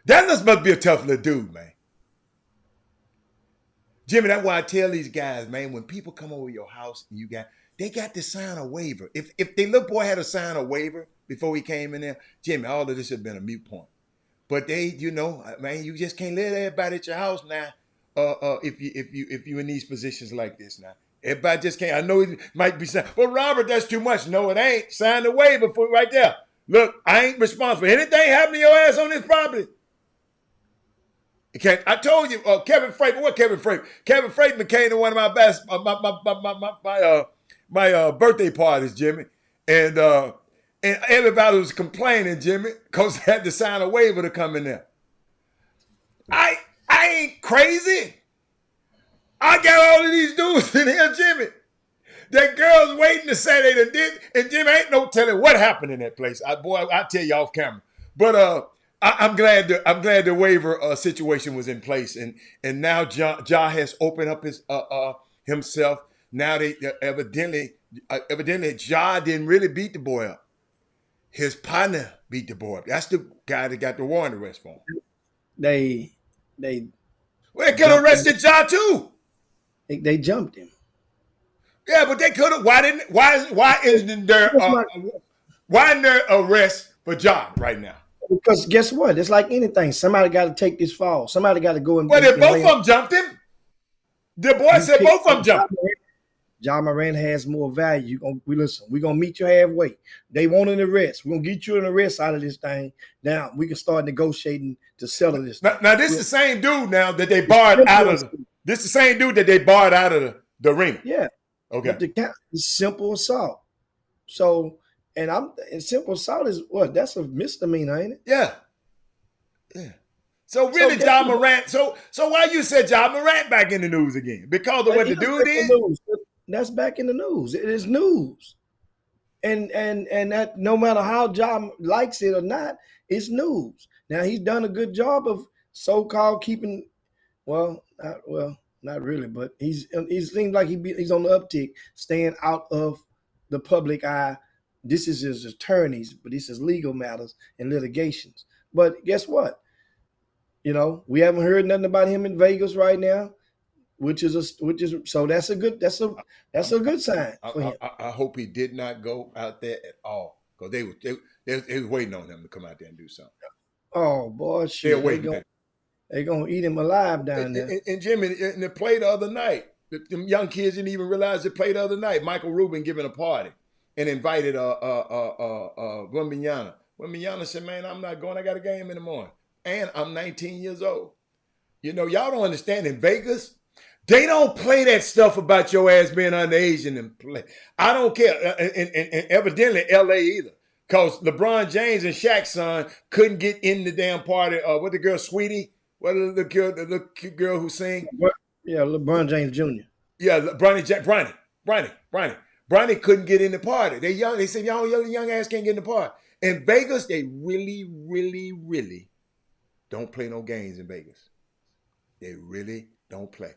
That must be a tough little dude, man. Jimmy, that's why I tell these guys, man, when people come over your house and they got to sign a waiver. If the little boy had to sign a waiver before he came in there, Jimmy, all of this had been a moot point. But they, man, you just can't let everybody at your house now. If you in these positions like this now, everybody just can't. I know it might be saying, "Well, Robert, that's too much." No, it ain't. Sign the waiver for right there. Look, I ain't responsible. Anything happen to your ass on this property? Okay, I told you, Kevin Freitman. What Kevin Freitman? Kevin Freitman came to one of my best my birthday parties, Jimmy, and everybody was complaining, Jimmy, because they had to sign a waiver to come in there. I ain't crazy. I got all of these dudes in here, Jimmy. That girl's waiting to say they done did, and Jimmy ain't no telling what happened in that place. I'll tell you off camera. But I'm glad the waiver situation was in place, and now Ja has opened up his himself. Now they evidently Ja didn't really beat the boy up. His partner beat the boy up. That's the guy that got the warrant arrest for him. They could have arrested Ja too. They jumped him. Yeah, but they could have. Why isn't there arrest for Ja right now? Because guess what? It's like anything. Somebody got to take this fall. Somebody got to go and. But if both of them jumped him, the boy said both of them jumped. John Moran has more value. We're gonna meet you halfway. They want an arrest. We're gonna get you an arrest out of this thing. Now we can start negotiating to settle this. Now this is the same dude now that they barred out of. This is the same dude that they barred out of the arena. Yeah. Okay. It's simple assault. So, and simple assault is what? That's a misdemeanor, ain't it? Yeah. Yeah. So really, John Morant. So why you said John Morant back in the news again? Because of what the dude did? That's back in the news. It is news. And that no matter how John likes it or not, it's news. Now he's done a good job of so-called keeping, not really, but he seems like he's on the uptick, staying out of the public eye. This is his attorneys, but this is legal matters and litigations. But guess what? We haven't heard nothing about him in Vegas right now, which is so that's a good sign for him. I hope he did not go out there at all, because they was waiting on him to come out there and do something. Oh boy, shit! They're waiting. They're gonna eat him alive down there. And Jimmy, in the play the other night, them young kids didn't even realize they played the other night. Michael Rubin giving a party and invited Wembanyama. Wembanyama said, "Man, I'm not going. I got a game in the morning, and I'm 19 years old." Y'all don't understand. In Vegas, they don't play that stuff about your ass being underage and play. I don't care. And evidently, LA either. Because LeBron James and Shaq's son couldn't get in the damn party. What the girl, Sweetie? What the cute girl who sing? Yeah, LeBron James Jr. Yeah, Bronny couldn't get in the party. They young. They said, y'all young ass can't get in the party. In Vegas, they really, really, really don't play no games in Vegas. They really don't play.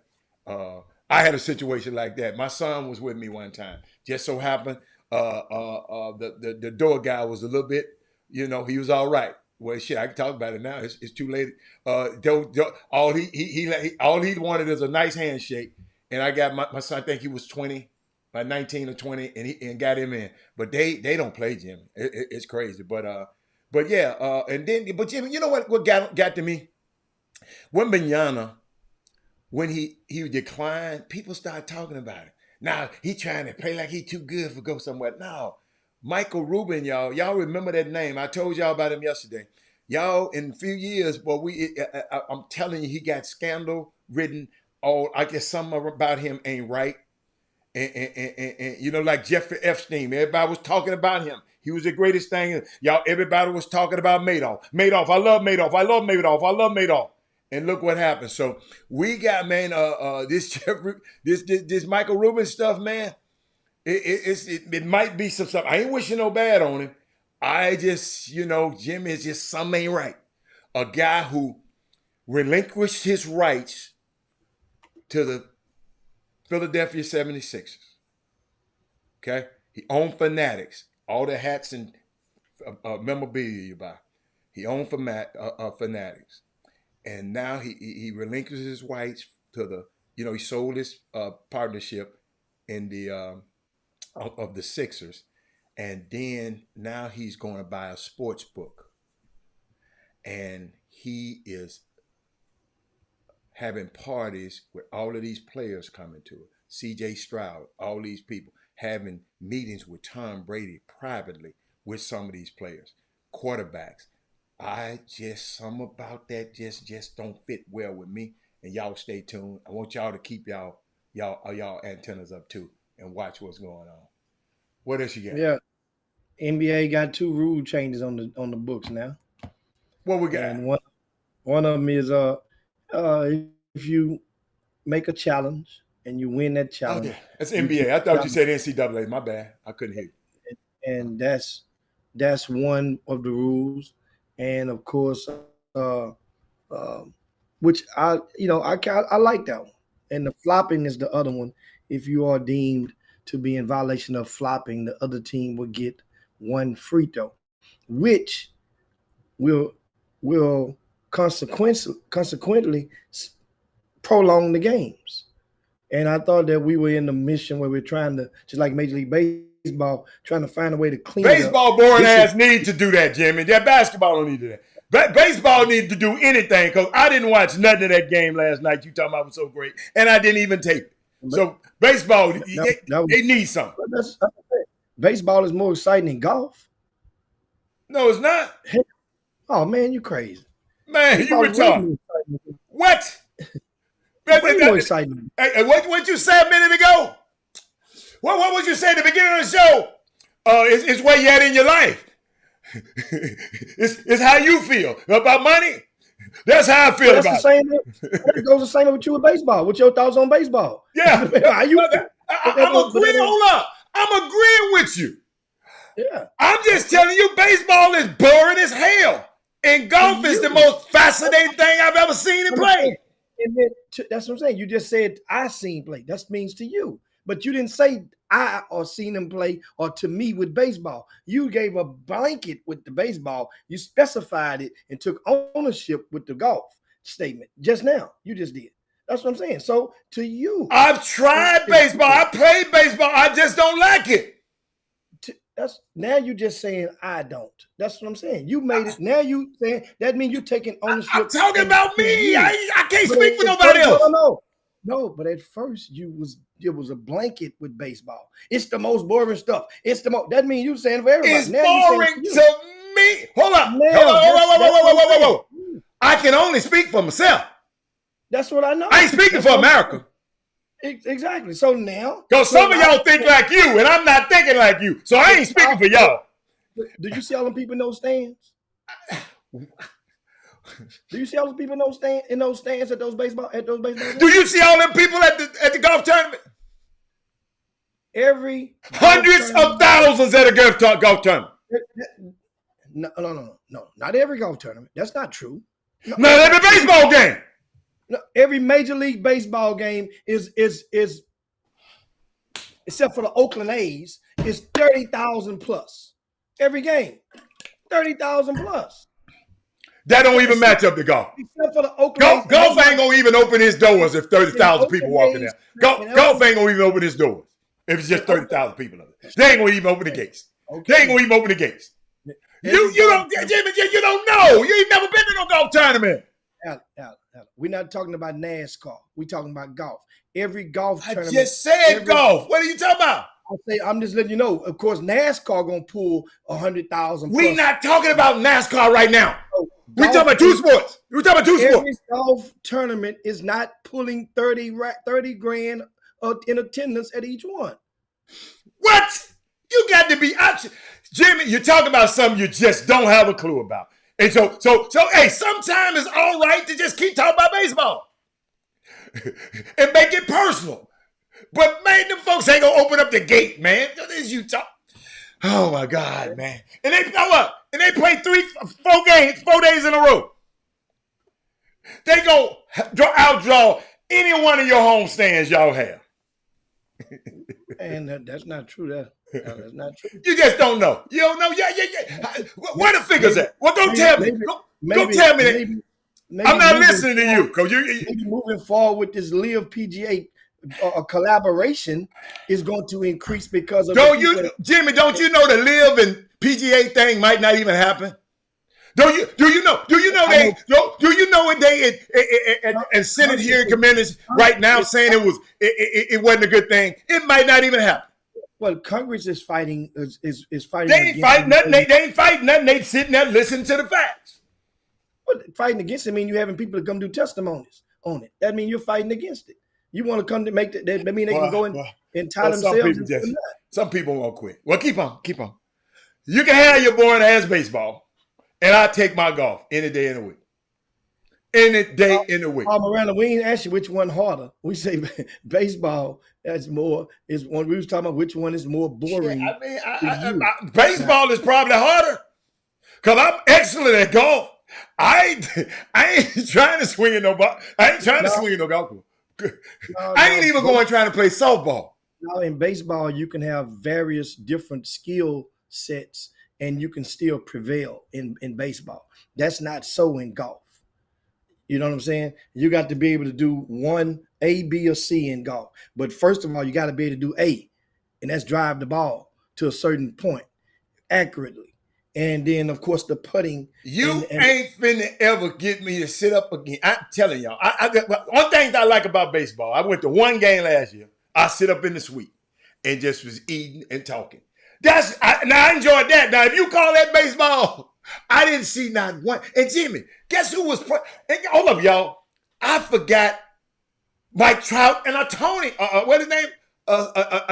I had a situation like that. My son was with me one time. Just so happened, the door guy was a little bit, he was all right. Well, shit, I can talk about it now. It's too late. All he wanted is a nice handshake, and I got my son. I think he was 20, like 19 or 20, and got him in. But they don't play, Jimmy. It's crazy. But yeah. But Jimmy, you know what got to me? Wembanyama, when he declined, people started talking about it. Now he trying to play like he too good for go somewhere. No. Michael Rubin, y'all remember that name. I told y'all about him yesterday. Y'all, in a few years, I'm telling you, he got scandal written. I guess something about him ain't right. And like Jeffrey Epstein, everybody was talking about him. He was the greatest thing. Y'all, everybody was talking about Madoff. Madoff, I love Madoff. I love Madoff. I love Madoff. And look what happened. So we got, man, this Michael Rubin stuff, man. It might be some stuff. I ain't wishing no bad on him. I just, Jim is just something ain't right. A guy who relinquished his rights to the Philadelphia 76ers. Okay? He owned Fanatics, all the hats and memorabilia you buy. He owned Fanatics. And now he relinquishes his rights to the, he sold his partnership in the of the Sixers. And then now he's going to buy a sports book. And he is having parties with all of these players coming to it. CJ Stroud, all these people, having meetings with Tom Brady privately with some of these players, quarterbacks. Some about that just don't fit well with me. And y'all stay tuned. I want y'all to keep y'all antennas up too and watch what's going on. What else you got? Yeah, NBA got 2 rule changes on the books now. What we got? And one of them is if you make a challenge and you win that challenge. Okay. That's NBA. I thought you said NCAA. My bad. I couldn't hear you. And that's one of the rules. And of course, which I like that one. And the flopping is the other one. If you are deemed to be in violation of flopping, the other team will get 1 free throw, which will consequently prolong the games. And I thought that we were in the mission where we're trying to, just like Major League Baseball, trying to find a way to clean baseball it up. boring ass need to do that, Jimmy. Yeah, basketball don't need to do that. Baseball needs to do anything, because I didn't watch nothing of that game last night you talking about was so great, and I didn't even tape it. So baseball, they need something. Baseball is more exciting than golf. No, it's not. Oh man, you crazy. Man, Baseball you retarded. What? Way more exciting. Hey, what you said a minute ago? What was you saying at the beginning of the show? It's where you at in your life. it's how you feel about money. That's how I feel about it. It goes the same with you with baseball. What's your thoughts on baseball? Yeah. How you feel? I'm agreeing. Hold up. I'm agreeing with you. Yeah. I'm just telling you, baseball is boring as hell. And golf is the most fascinating thing I've ever seen in play. And then that's what I'm saying. You just said I seen play. That means to you. But you didn't say I or seen him play or to me with baseball. You gave a blanket with the baseball. You specified it and took ownership with the golf statement just now. You just did. That's what I'm saying. So to you, I've tried baseball. I played baseball. I just don't like it. That's now you just saying I don't. That's what I'm saying. You made it. Now you saying that means you taking ownership. I'm talking about me. I can't speak for nobody else. No, but at first it was a blanket with baseball. It's the most boring stuff. It's the most. That means you saying for everybody. It's now boring to me. Hold up. Whoa. I can only speak for myself. That's what I know. I ain't speaking for America. Exactly. So now, because some of y'all think like you, and I'm not thinking like you. So I ain't speaking for y'all. Do you see all them people in those stands? Do you see all those people in those stands at those baseball games? Do you see all them people at the golf tournament? Hundreds of thousands at a golf tournament. No. Not every golf tournament. That's not true. Not every baseball game. No, every Major League Baseball game is except for the Oakland A's, is 30,000 plus. Every game, 30,000 plus. That don't even match up to golf. Except for the Oakland golf ain't gonna even open his doors if 30,000 people walking there. Golf ain't gonna even open his doors if it's just 30,000 people. They ain't gonna even open the gates. Okay. They ain't gonna even open the gates. You don't, Jimmy, you don't know. You ain't never been to no golf tournament. We're not talking about NASCAR. We're talking about golf. Every golf tournament. I just said golf. What are you talking about? I'm just letting you know. Of course, NASCAR gonna pull 100,000. We're not talking about NASCAR right now. We're talking about two sports. Every golf tournament is not pulling 30 grand in attendance at each one. What? You got to be out. Jimmy, you're talking about something you just don't have a clue about. And so, hey, sometimes it's all right to just keep talking about baseball and make it personal. But man, them folks ain't gonna open up the gate, man. As you talk, oh my God, man. And they know what? And they play 4 days in a row. They go outdraw any one of your home stands y'all have. And that's not true. That's not true. You just don't know. You don't know. Yeah. Where the figures at? Well, go tell me. Go tell me that. I'm not listening to you because maybe moving forward with this Live PGA collaboration is going to increase because of. Jimmy? Don't you know the Live and PGA thing might not even happen? Do you know they and Senate hearing committees right now saying it wasn't a good thing? It might not even happen. Well, Congress is fighting. Is fighting. They ain't fighting nothing. They ain't fighting nothing. They sitting there listening to the facts. Well, fighting against it mean you having people to come do testimonies on it. That mean you're fighting against it. You want to come to make that. That mean they can go and tie themselves. Some people won't quit. Well, keep on. You can have your boring ass baseball, and I take my golf any day in the week. Any day in the week. Miranda, we ain't ask you which one harder. We say baseball. That's more. Is one we was talking about which one is more boring. Baseball is probably harder because I'm excellent at golf. I ain't trying to swing in no ball. I ain't trying to swing in no golf ball. I ain't even going trying to play softball. Now in baseball, you can have various different skill sets, and you can still prevail in baseball. That's not so in golf. You know what I'm saying? You got to be able to do one A, B, or C in golf. But first of all, you got to be able to do A, and that's drive the ball to a certain point accurately. And then, of course, the putting. You ain't finna ever get me to sit up again. I'm telling y'all. One thing I like about baseball, I went to one game last year. I sit up in the suite and just was eating and talking. Now, I enjoyed that. Now, if you call that baseball, I didn't see not one. And Jimmy, guess who was playing? Hold up, y'all. I forgot Mike Trout and Tony. What his name?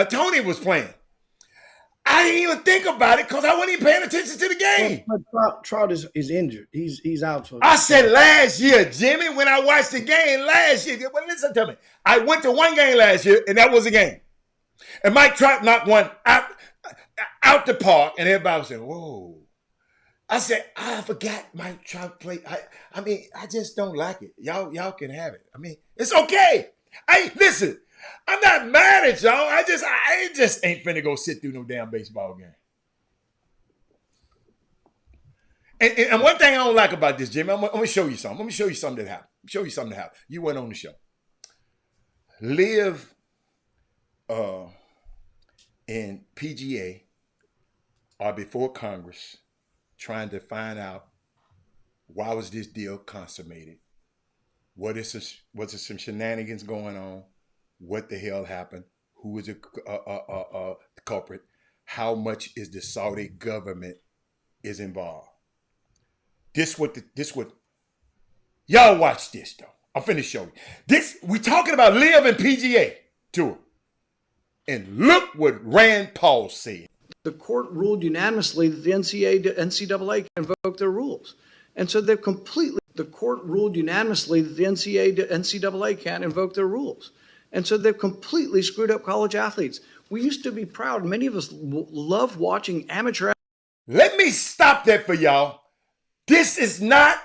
Tony was playing. I didn't even think about it because I wasn't even paying attention to the game. But Trout is injured. He's out for. I said last year, Jimmy, when I watched the game last year. Well, listen to me. I went to one game last year, and that was a game. And Mike Trout knocked one out the park, and everybody was saying, "Whoa." I said, I forgot Mike Trout played. I mean, I just don't like it. Y'all can have it. I mean, it's okay. Listen, I'm not mad at y'all. I just ain't finna go sit through no damn baseball game. And one thing I don't like about this, Jimmy, I'm gonna show you something. Let me show you something that happened. You went on the show. Live and PGA are before Congress trying to find out why was this deal consummated? Was there some shenanigans going on? What the hell happened? Who was the culprit? How much is the Saudi government is involved? This what y'all watch this though. I'm finna show you. This we talking about Live and PGA tour. And look what Rand Paul said. The court ruled unanimously that the NCAA can invoke their rules. And so the court ruled unanimously that the NCAA can't invoke their rules. And so they've completely screwed up college athletes. We used to be proud. Many of us love watching amateur. Let me stop that for y'all. This is not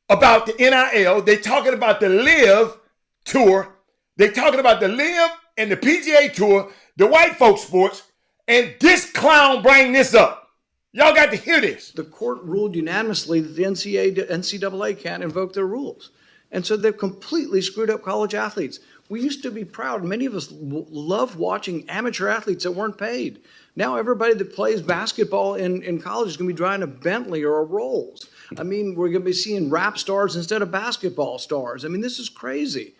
about the NIL. They're talking about the Live tour. They're talking about the Live and the PGA tour, the white folk sports, and this clown bring this up. Y'all got to hear this. The court ruled unanimously that the NCAA can't invoke their rules. And so they've completely screwed up college athletes. We used to be proud. Many of us love watching amateur athletes that weren't paid. Now everybody that plays basketball in college is going to be driving a Bentley or a Rolls. I mean, we're going to be seeing rap stars instead of basketball stars. I mean, this is crazy.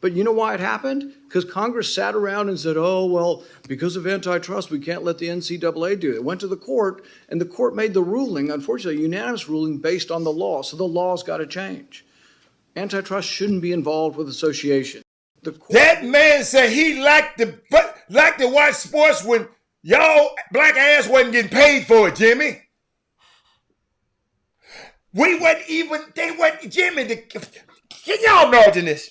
But you know why it happened? Because Congress sat around and said, oh, well, because of antitrust, we can't let the NCAA do it. It went to the court, and the court made the ruling, unfortunately, a unanimous ruling based on the law. So the law's got to change. Antitrust shouldn't be involved with association. That man said he liked to watch sports when y'all black ass wasn't getting paid for it, Jimmy. Jimmy, can y'all imagine this?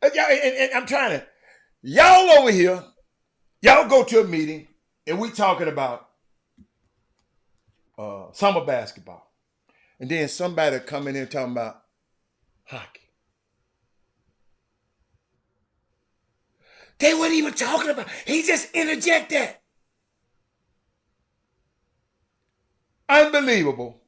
And I'm trying to, y'all over here, y'all go to a meeting and we talking about summer basketball. And then somebody come in there talking about hockey. They weren't even talking about. He just interject that. Unbelievable.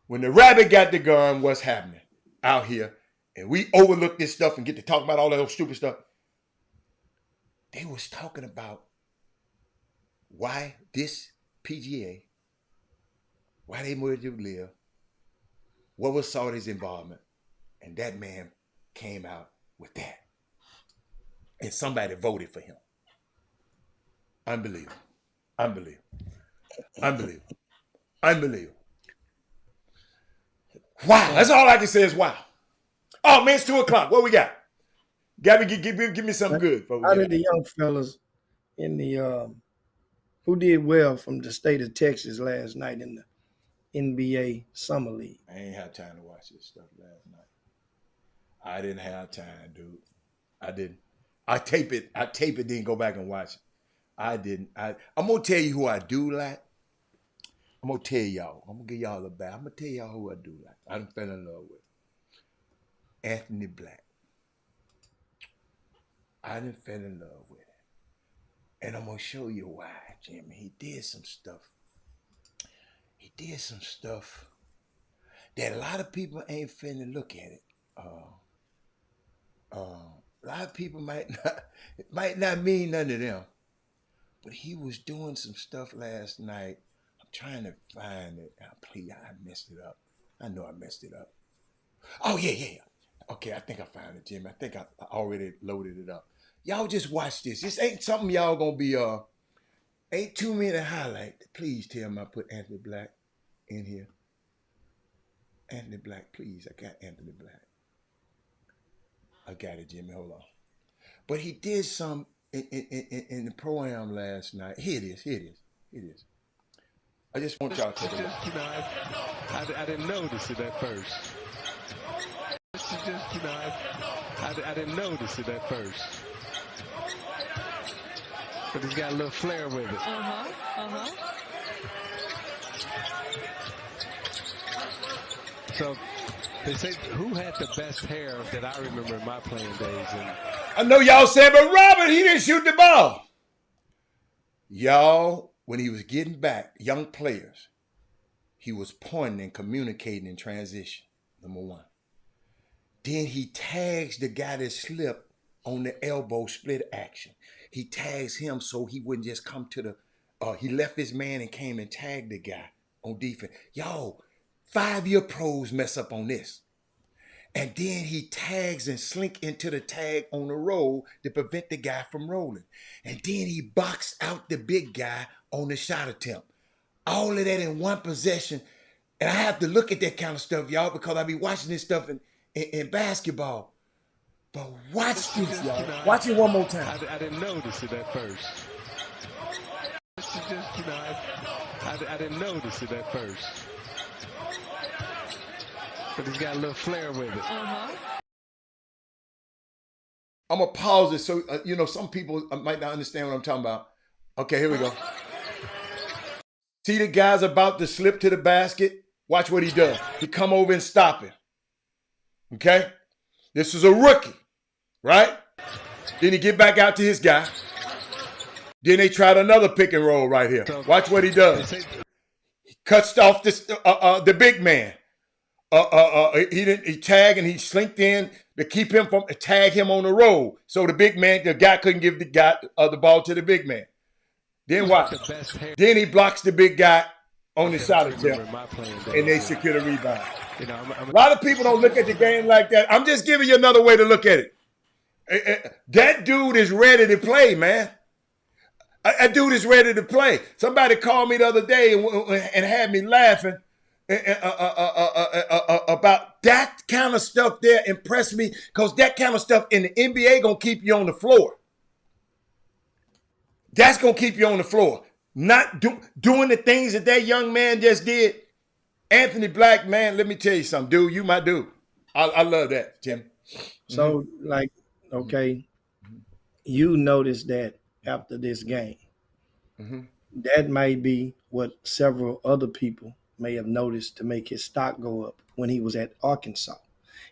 When the rabbit got the gun, what's happening out here? And we overlook this stuff and get to talk about all that stupid stuff. They was talking about why this PGA, why they wanted to live, what was Saudi's involvement, and that man came out with that. And somebody voted for him. Unbelievable. Unbelievable. Unbelievable. Unbelievable. Wow. That's all I can say is wow. Oh, man, it's 2 o'clock. What we got? Give me something good. Folks. How did the young fellas in the who did well from the state of Texas last night in the NBA Summer League? I ain't had time to watch this stuff last night. I didn't have time, dude. I didn't. I tape it, then go back and watch it. I didn't. I'm gonna tell you who I do like. I'm gonna tell y'all. I'm gonna give y'all the back. I'm gonna tell y'all who I do like. I done fell in love with Anthony Black. I done fell in love with him. And I'm gonna show you why, Jimmy. He did some stuff. He did some stuff that a lot of people ain't finna look at it. A lot of people might not mean none to them. But he was doing some stuff last night. I'm trying to find it. Please, I messed it up. I know I messed it up. Oh, yeah. Okay, I think I found it, Jimmy. I think I already loaded it up. Y'all just watch this. This ain't something y'all gonna be, ain't 2-minute highlight. Please tell me I put Anthony Black in here. Anthony Black, please. I got Anthony Black. I got it, Jimmy. Hold on. But he did some in the pro-am last night. Here it is. I just want y'all to take a look. You know, I didn't notice it at first. I didn't notice it at first. But he's got a little flair with it. So they say, who had the best hair that I remember in my playing days? And I know y'all said, but Robert, he didn't shoot the ball. Y'all, when he was getting back, young players, he was pointing and communicating in transition, number one. Then he tags the guy that slipped on the elbow split action. He tags him so he wouldn't just come to the, he left his man and came and tagged the guy on defense. Y'all, 5-year pros mess up on this. And then he tags and slink into the tag on the roll to prevent the guy from rolling. And then he boxed out the big guy on the shot attempt. All of that in one possession. And I have to look at that kind of stuff, y'all, because I be watching this stuff in basketball. But watch this, y'all. Watch it one more time. I didn't notice it at first. I didn't notice it at first. But he's got a little flair with it. I'm going to pause it so, some people might not understand what I'm talking about. Okay, here we go. See the guy's about to slip to the basket? Watch what he does. He come over and stop him. Okay? This is a rookie, right? Then he get back out to his guy. Then they tried another pick and roll right here. Watch what he does. He cuts off the big man. He tagged and he slinked in to keep him from tag him on the roll. So the big man, the guy couldn't give the guy the ball to the big man. Then what? Then he blocks the big guy on the shot attempt, and they secure the rebound. A lot of people don't look at the game like that. I'm just giving you another way to look at it. That dude is ready to play, man. That dude is ready to play. Somebody called me the other day and had me laughing about that kind of stuff there. Impressed me because that kind of stuff in the NBA gonna keep you on the floor. That's gonna keep you on the floor. Not doing the things that young man just did. Anthony Black, man, let me tell you something, dude. You my dude. I love that, Jim. So, okay, you noticed that after this game. That may be what several other people may have noticed to make his stock go up when he was at Arkansas.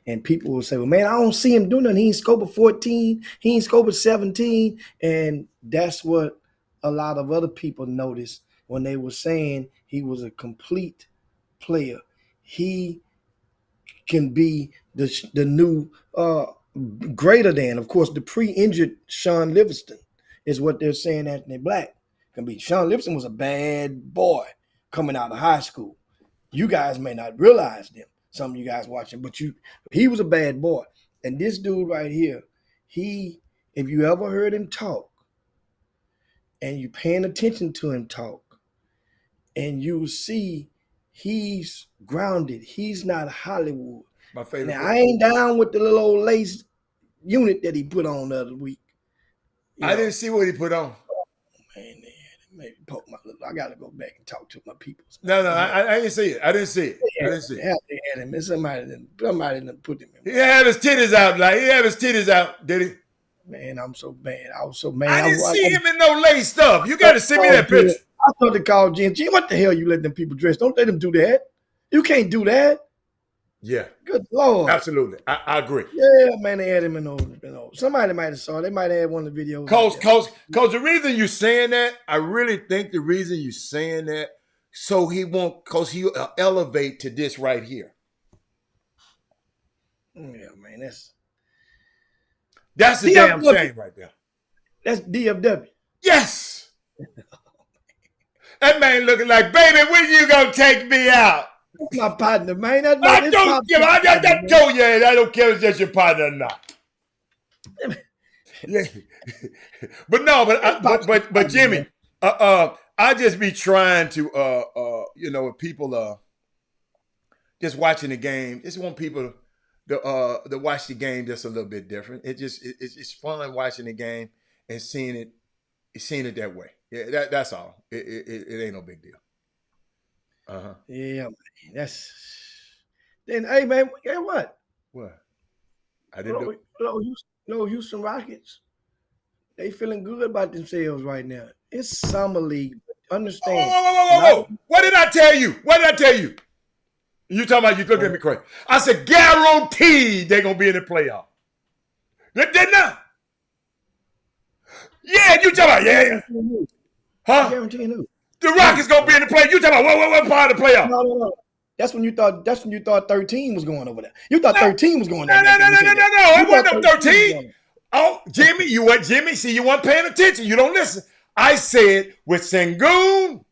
And people will say, well, man, I don't see him doing nothing. He ain't scope of 14. He ain't scope of 17. And that's what a lot of other people noticed when they were saying he was a complete player. He can be the new greater than, of course, the pre-injured Sean Livingston is what they're saying Anthony Black can be. Sean Livingston was a bad boy coming out of high school. You guys may not realize them, some of you guys watching, but he was a bad boy. And this dude right here, if you ever heard him talk and you paying attention to him talk, and you see he's grounded. He's not Hollywood. My favorite. Now, I ain't down with the little old lace unit that he put on the other week. I didn't see what he put on. Man, maybe poke my little. I got to go back and talk to my people. No, I didn't see it. I didn't see it. I didn't see it. They had him. Somebody didn't put him in. He had his titties out. Like he had his titties out, did he? Man, I'm so bad. I was so mad. I didn't see him in no lace stuff. You got to send me that picture. I thought they called Jen. What the hell you let them people dress? Don't let them do that. You can't do that. Yeah. Good Lord. Absolutely. I agree. Yeah, man, they had him in those. Somebody might have saw it. They might have had one of the videos. Cause the reason you're saying that, I really think the reason you're saying that, so he won't, cause he'll elevate to this right here. Yeah, man, that's the damn shame right there. That's DFW. Yes. That man looking like, baby, when you gonna take me out? That's my partner, man. I told you, I don't care if it's just your partner or not. Yeah. But Jimmy, I just be trying to, people just watching the game. Just want people to watch the game just a little bit different. It's fun watching the game and seeing it that way. Yeah, that's all. It ain't no big deal. Yeah, man. Then. Hey, man. Guess what? What? I didn't know. Houston Rockets. They feeling good about themselves right now. It's summer league. Understand? Whoa. What did I tell you? You talking about you looking at me crazy? I said guaranteed they're gonna be in the playoff. Didn't I? Yeah, you talking about yeah. Huh? Guaranteeing who? The Rockets gonna be in the play. You talking about what part of the playoff? No. That's when you thought 13 was going over there. You thought 13 was going over there. No. It wasn't no 13. Oh, Jimmy, see, you weren't paying attention. You don't listen. I said with Sengun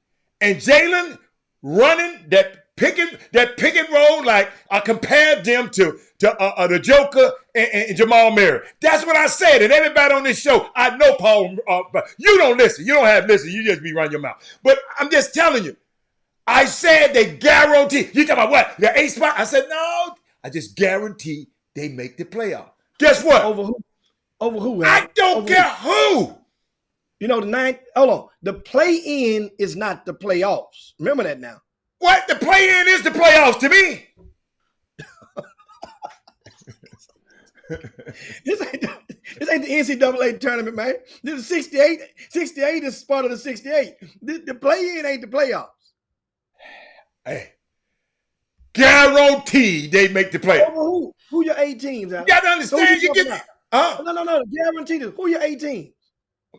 and Jalen running that pick and roll, like I compared them to the Joker and Jamal Murray. That's what I said. And everybody on this show, I know Paul, but you don't listen. You don't have listen. You just be running your mouth. But I'm just telling you. I said they guarantee. You talking about what? The 8th spot? I said no. I just guarantee they make the playoff. Guess what? Over who? Over who? I don't care who. You know the 9th. Hold on. The play-in is not the playoffs. Remember that now. What? The play-in is the playoffs to me. This ain't the NCAA tournament, man. This is 68. 68 is part of the 68. The play-in ain't the playoffs. Hey, guaranteed they make the playoffs. Over who your 8 teams? You got to understand. You get No. Guaranteed. Who your 8 teams?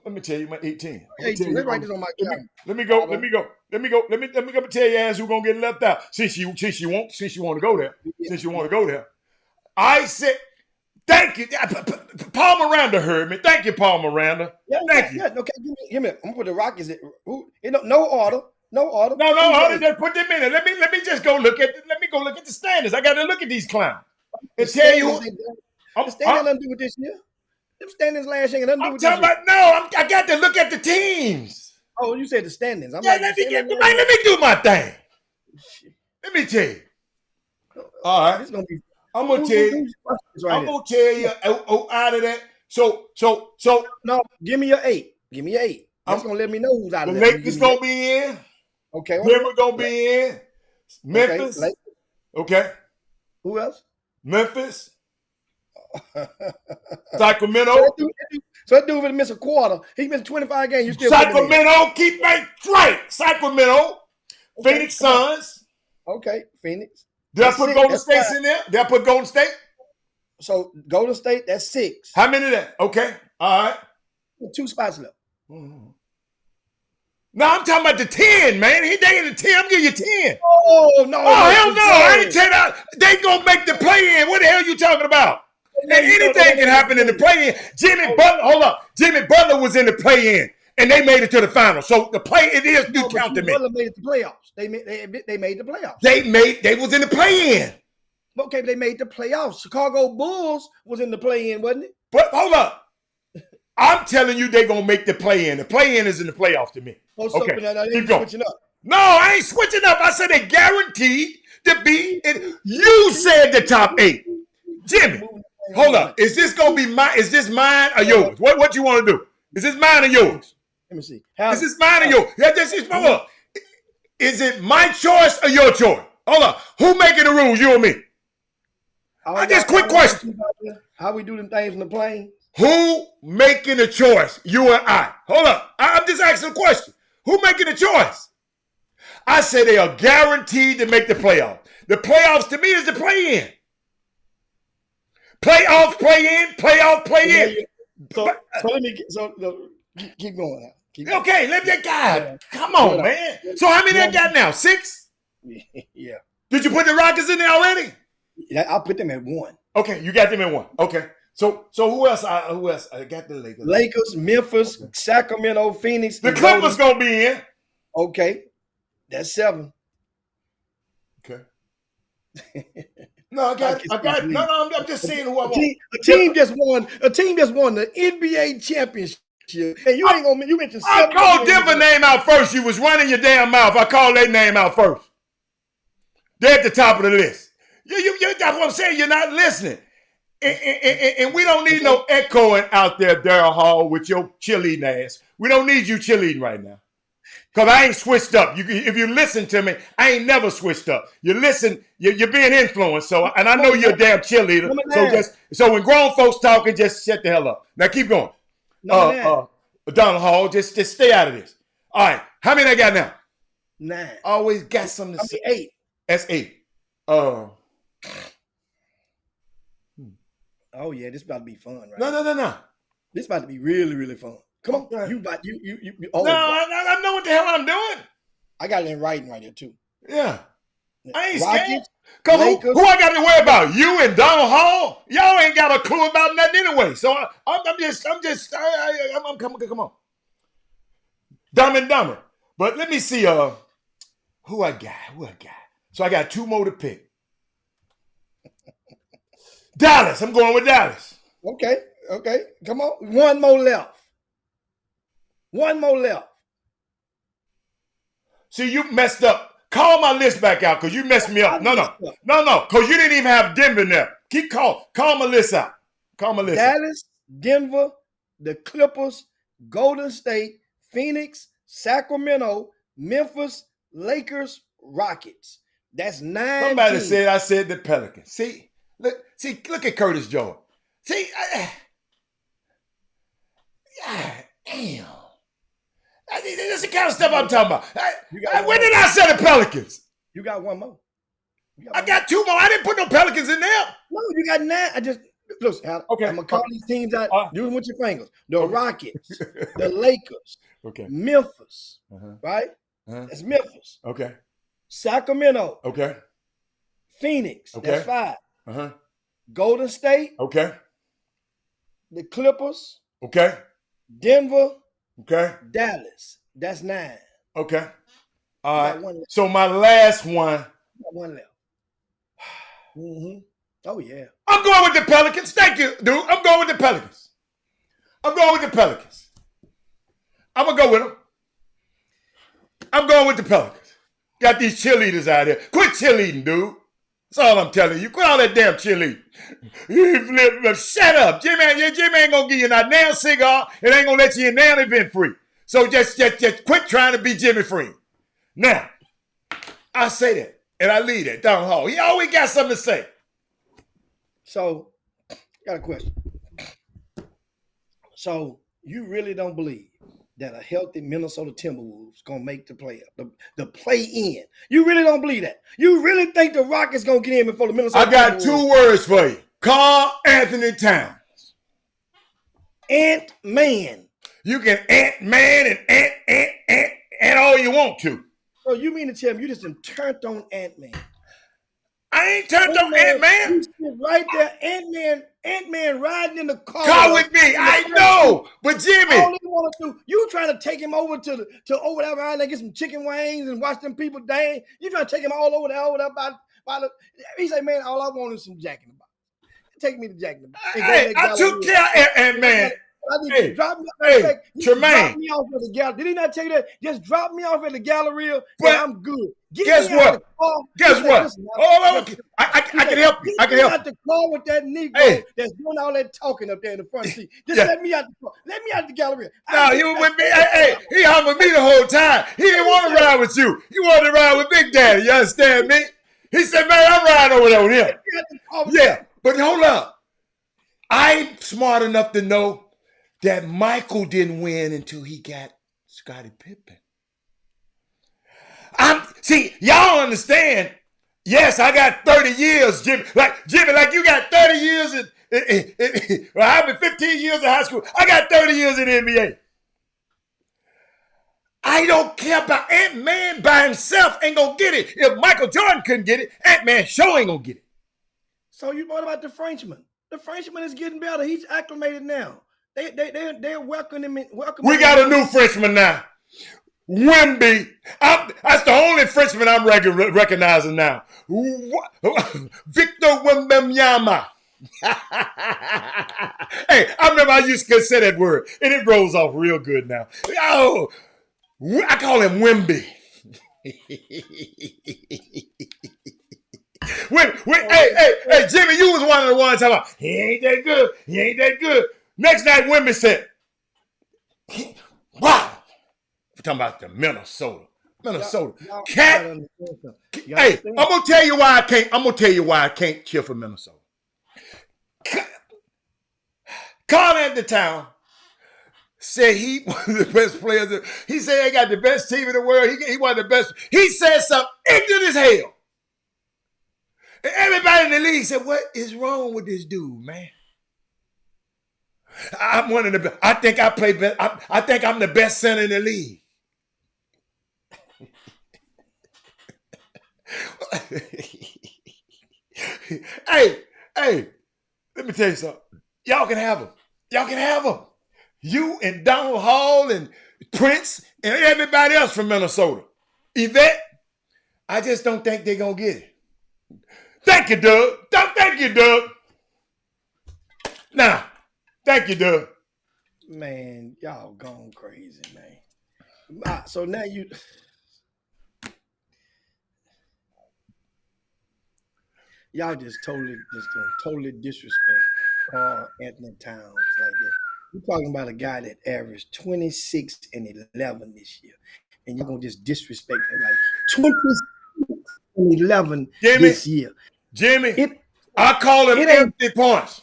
Let me tell you my 18. Let's write this on my calendar. Let me go. Let me tell you ass who's gonna get left out. Since you want to go there. I said thank you. Paul Miranda heard me. Thank you, Paul Miranda. Thank you. Yeah, okay, give me. I'm gonna put the Rockets. No order. No order. No. Just put them in there. Let me just go look at. Let me go look at the standards. I got to look at these clowns and tell you. The standings nothing to do with this year. Them standings last year nothing to do with this year. I got to look at the teams. Oh, you said the standings. Let me do my thing. Let me tell you. All right. It's gonna be. I'm gonna tell you. Out of that. So. No, give me your 8. That's gonna let me know who's out of there. The Lakers gonna be in. Okay. Denver gonna be in. Memphis. Okay. Who else? Memphis. Sacramento. So that dude would miss a quarter. He missed 25 games. You still Sacramento. Keep me right. Sacramento. Okay. Phoenix Suns. Okay. Phoenix. Did I put Golden State in there? Did I put Golden State? So Golden State, that's 6. How many of that? Okay. All right. 2 spots left. No, I'm talking about the 10, man. He taking the 10. I'm giving you 10. Oh, no. Oh, hell no. I ain't tell you that. They going to make the play-in. What the hell you talking about? And anything can happen in the play-in. Jimmy Butler, hold up. Jimmy Butler was in the play-in, and they made it to the final. So the play-in is do count to me. Butler made the playoffs. They made the playoffs. They was in the play-in. Okay, they made the playoffs. Chicago Bulls was in the play-in, wasn't it? But hold up. I'm telling you they're going to make the play-in. The play-in is in the playoffs to me. Okay, keep going. Switching up. No, I ain't switching up. I said they guaranteed to be in. You said the top 8. Jimmy, hold up. Is this going to be mine? Is this mine or yours? What you want to do? Is this mine or yours? Let me see. Is this mine or yours? Hold up. Is it my choice or your choice? Hold up. Who making the rules, you or me? Just quick question. How we do them things in the plane? Who making the choice? You and I. Hold up. I'm just asking a question. Who making the choice? I say they are guaranteed to make the playoffs. The playoffs to me is the play-in. Playoff, play-in, playoff, play-in. So let me keep going now. Okay, let that guy. Come on, man. So how many I got now? 6? Yeah. Did you put the Rockets in there already? I'll put them at 1. Okay, you got them at 1. Okay. So who else? I got the Lakers. Lakers, Memphis, okay. Sacramento, Phoenix. The Clippers gonna be in. Okay, that's 7. Okay. No, I got. No. I'm just saying who I want. A team just won the NBA championship, and you ain't gonna. You mentioned. I called Denver name out first. You was running your damn mouth. I called their name out first. They're at the top of the list. That's what I'm saying. You're not listening. And we don't need no echoing out there, Darryl Hall, with your cheerleading ass. We don't need you cheerleading right now. Because I ain't switched up. If you listen to me, I ain't never switched up. You listen, you're being influenced. And I know you're a damn cheerleader. So when grown folks talking, just shut the hell up. Now keep going. Donald Hall, just stay out of this. All right. How many I got now? 9. Always got something to say. 8. That's 8. Oh yeah, this about to be fun, right? No. This about to be really, really fun. Come on, okay. you. I know what the hell I'm doing. I got it in writing right here too. Yeah, I ain't Rockets, scared. Cause who I got to worry about? You and Donald Hall? Y'all ain't got a clue about nothing anyway. So I'm come on. Dumb and Dumber. But let me see. Who I got? So I got 2 more to pick. Dallas. I'm going with Dallas. Okay. Come on. 1 more left. See, you messed up. Call my list back out because you messed me up. No. Because you didn't even have Denver in there. Call my list out. Dallas, Denver, the Clippers, Golden State, Phoenix, Sacramento, Memphis, Lakers, Rockets. That's 9. Somebody teams. said I said the Pelicans. Look at Curtis Jordan. See, damn. That's the kind of stuff I'm talking about. When did I say the Pelicans? You got 1 more. I got 2 more. I didn't put no Pelicans in there. No, you got 9. I just look. Okay, I'm gonna call these teams out. Do it with your fingers. The Rockets, the Lakers, Memphis, right? That's Memphis. Okay. Sacramento. Okay. Phoenix. Okay. That's 5. Golden State. Okay. The Clippers. Okay. Denver. Okay. Dallas. That's 9. Okay. All right. So my last one. 1 left. Oh yeah. I'm going with the Pelicans. Thank you, dude. I'm going with the Pelicans. I'm going to go with them. I'm going with the Pelicans. Got these cheerleaders out here. Quit cheerleading, dude. That's all I'm telling you. Quit all that damn cheerleading. Shut up. Jimmy ain't gonna give you a damn cigar. It ain't gonna let you in damn event free. So just quit trying to be Jimmy Free. Now, I say that and I leave that down hall. He always got something to say. So, got a question. So, you really don't believe that a healthy Minnesota Timberwolves gonna make the playoff, the play-in? You really don't believe that? You really think the Rockets gonna get in before the Minnesota? I got Timberwolves? 2 words for you. Carl Anthony Towns. Ant-Man. You can Ant-Man and Ant all you want to. So you mean to tell me you just turned on Ant-Man? I ain't turned on Ant-Man. You sit right there, Ant-Man riding in the Car with me. I know. But Jimmy. All he want to do, you trying to take him over to over there and get some chicken wings and watch them people dance. You trying to take him all over there by the. He say, man, all I want is some Jack in the Box. Take me to Jack in the Box. Hey, I took care of Ant-Man. Hey, drop me, Tremaine. Drop me off at the gallery. Did he not tell you that? Just drop me off at the Galleria, but I'm good. Guess what? Guess what? I can help you. I can help you. Out the car with that Negro that's doing all that talking up there in the front seat. Just let me out the car. Let me out the Galleria. No, you with me. Hey, he hung with me the whole time. He didn't want to ride with you. He wanted to ride with Big Daddy. You understand me? He said, man, I'm riding over there with him. Yeah, but hold up. I'm smart enough to know that Michael didn't win until he got Scottie Pippen. See, y'all understand. Yes, I got 30 years, Jimmy. Like you got 30 years well, I've been 15 years in high school. I got 30 years in the NBA. I don't care about Ant-Man by himself ain't gonna get it. If Michael Jordan couldn't get it, Ant-Man sure ain't gonna get it. So you what about the Frenchman? The Frenchman is getting better. He's acclimated now. They're welcoming him. We got a new Frenchman now. Wemby. That's the only Frenchman I'm recognizing now. Victor Wembanyama. Hey, I remember I used to say that word, and it rolls off real good now. Oh, I call him Wemby. Hey, Jimmy, you was one of the ones talking about, he ain't that good. He ain't that good. Next night, Wemby said, wow. We're talking about the Minnesota. Cat. Hey, I'm gonna tell you why I can't cheer for Minnesota. Carl Anthony Towns said he one of the best players. He said he got the best team in the world. He one of the best. He said something ignorant as hell. And everybody in the league said, what is wrong with this dude, man? I'm one of the best. I think I play best. I think I'm the best center in the league. Hey, let me tell you something. Y'all can have them. You and Donald Hall and Prince and everybody else from Minnesota. Yvette, I just don't think they're going to get it. Thank you, Doug. Thank you, Doug. Now, thank you, Doug. Man, y'all gone crazy, man. So now y'all just totally disrespect Carl Anthony Towns like that. We're talking about a guy that averaged 26 and 11 this year, and you're gonna just disrespect him like 26 and 11 this year. Jimmy, I call him empty points.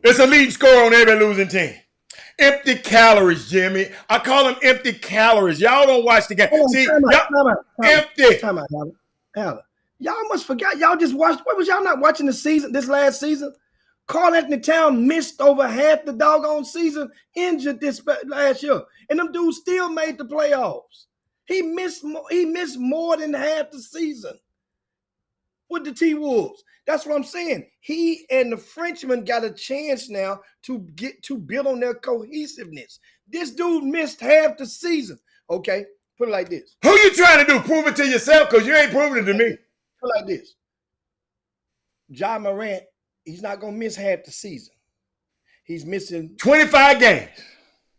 It's a leading scorer on every losing team. Empty calories, Jimmy. I call them empty calories. Y'all don't watch the game. Empty. Time out, Howard. Y'all must forget. Y'all just watched. What was y'all not watching this last season? Carl Anthony Towns missed over half the doggone season, injured this last year, and them dudes still made the playoffs. He missed more than half the season with the T-Wolves. That's what I'm saying. He and the Frenchman got a chance now to build on their cohesiveness. This dude missed half the season. Okay, put it like this. Who you trying to do? Prove it to yourself, because you ain't proving it to me. Put it like this. Ja Morant, he's not going to miss half the season. He's missing 25 games.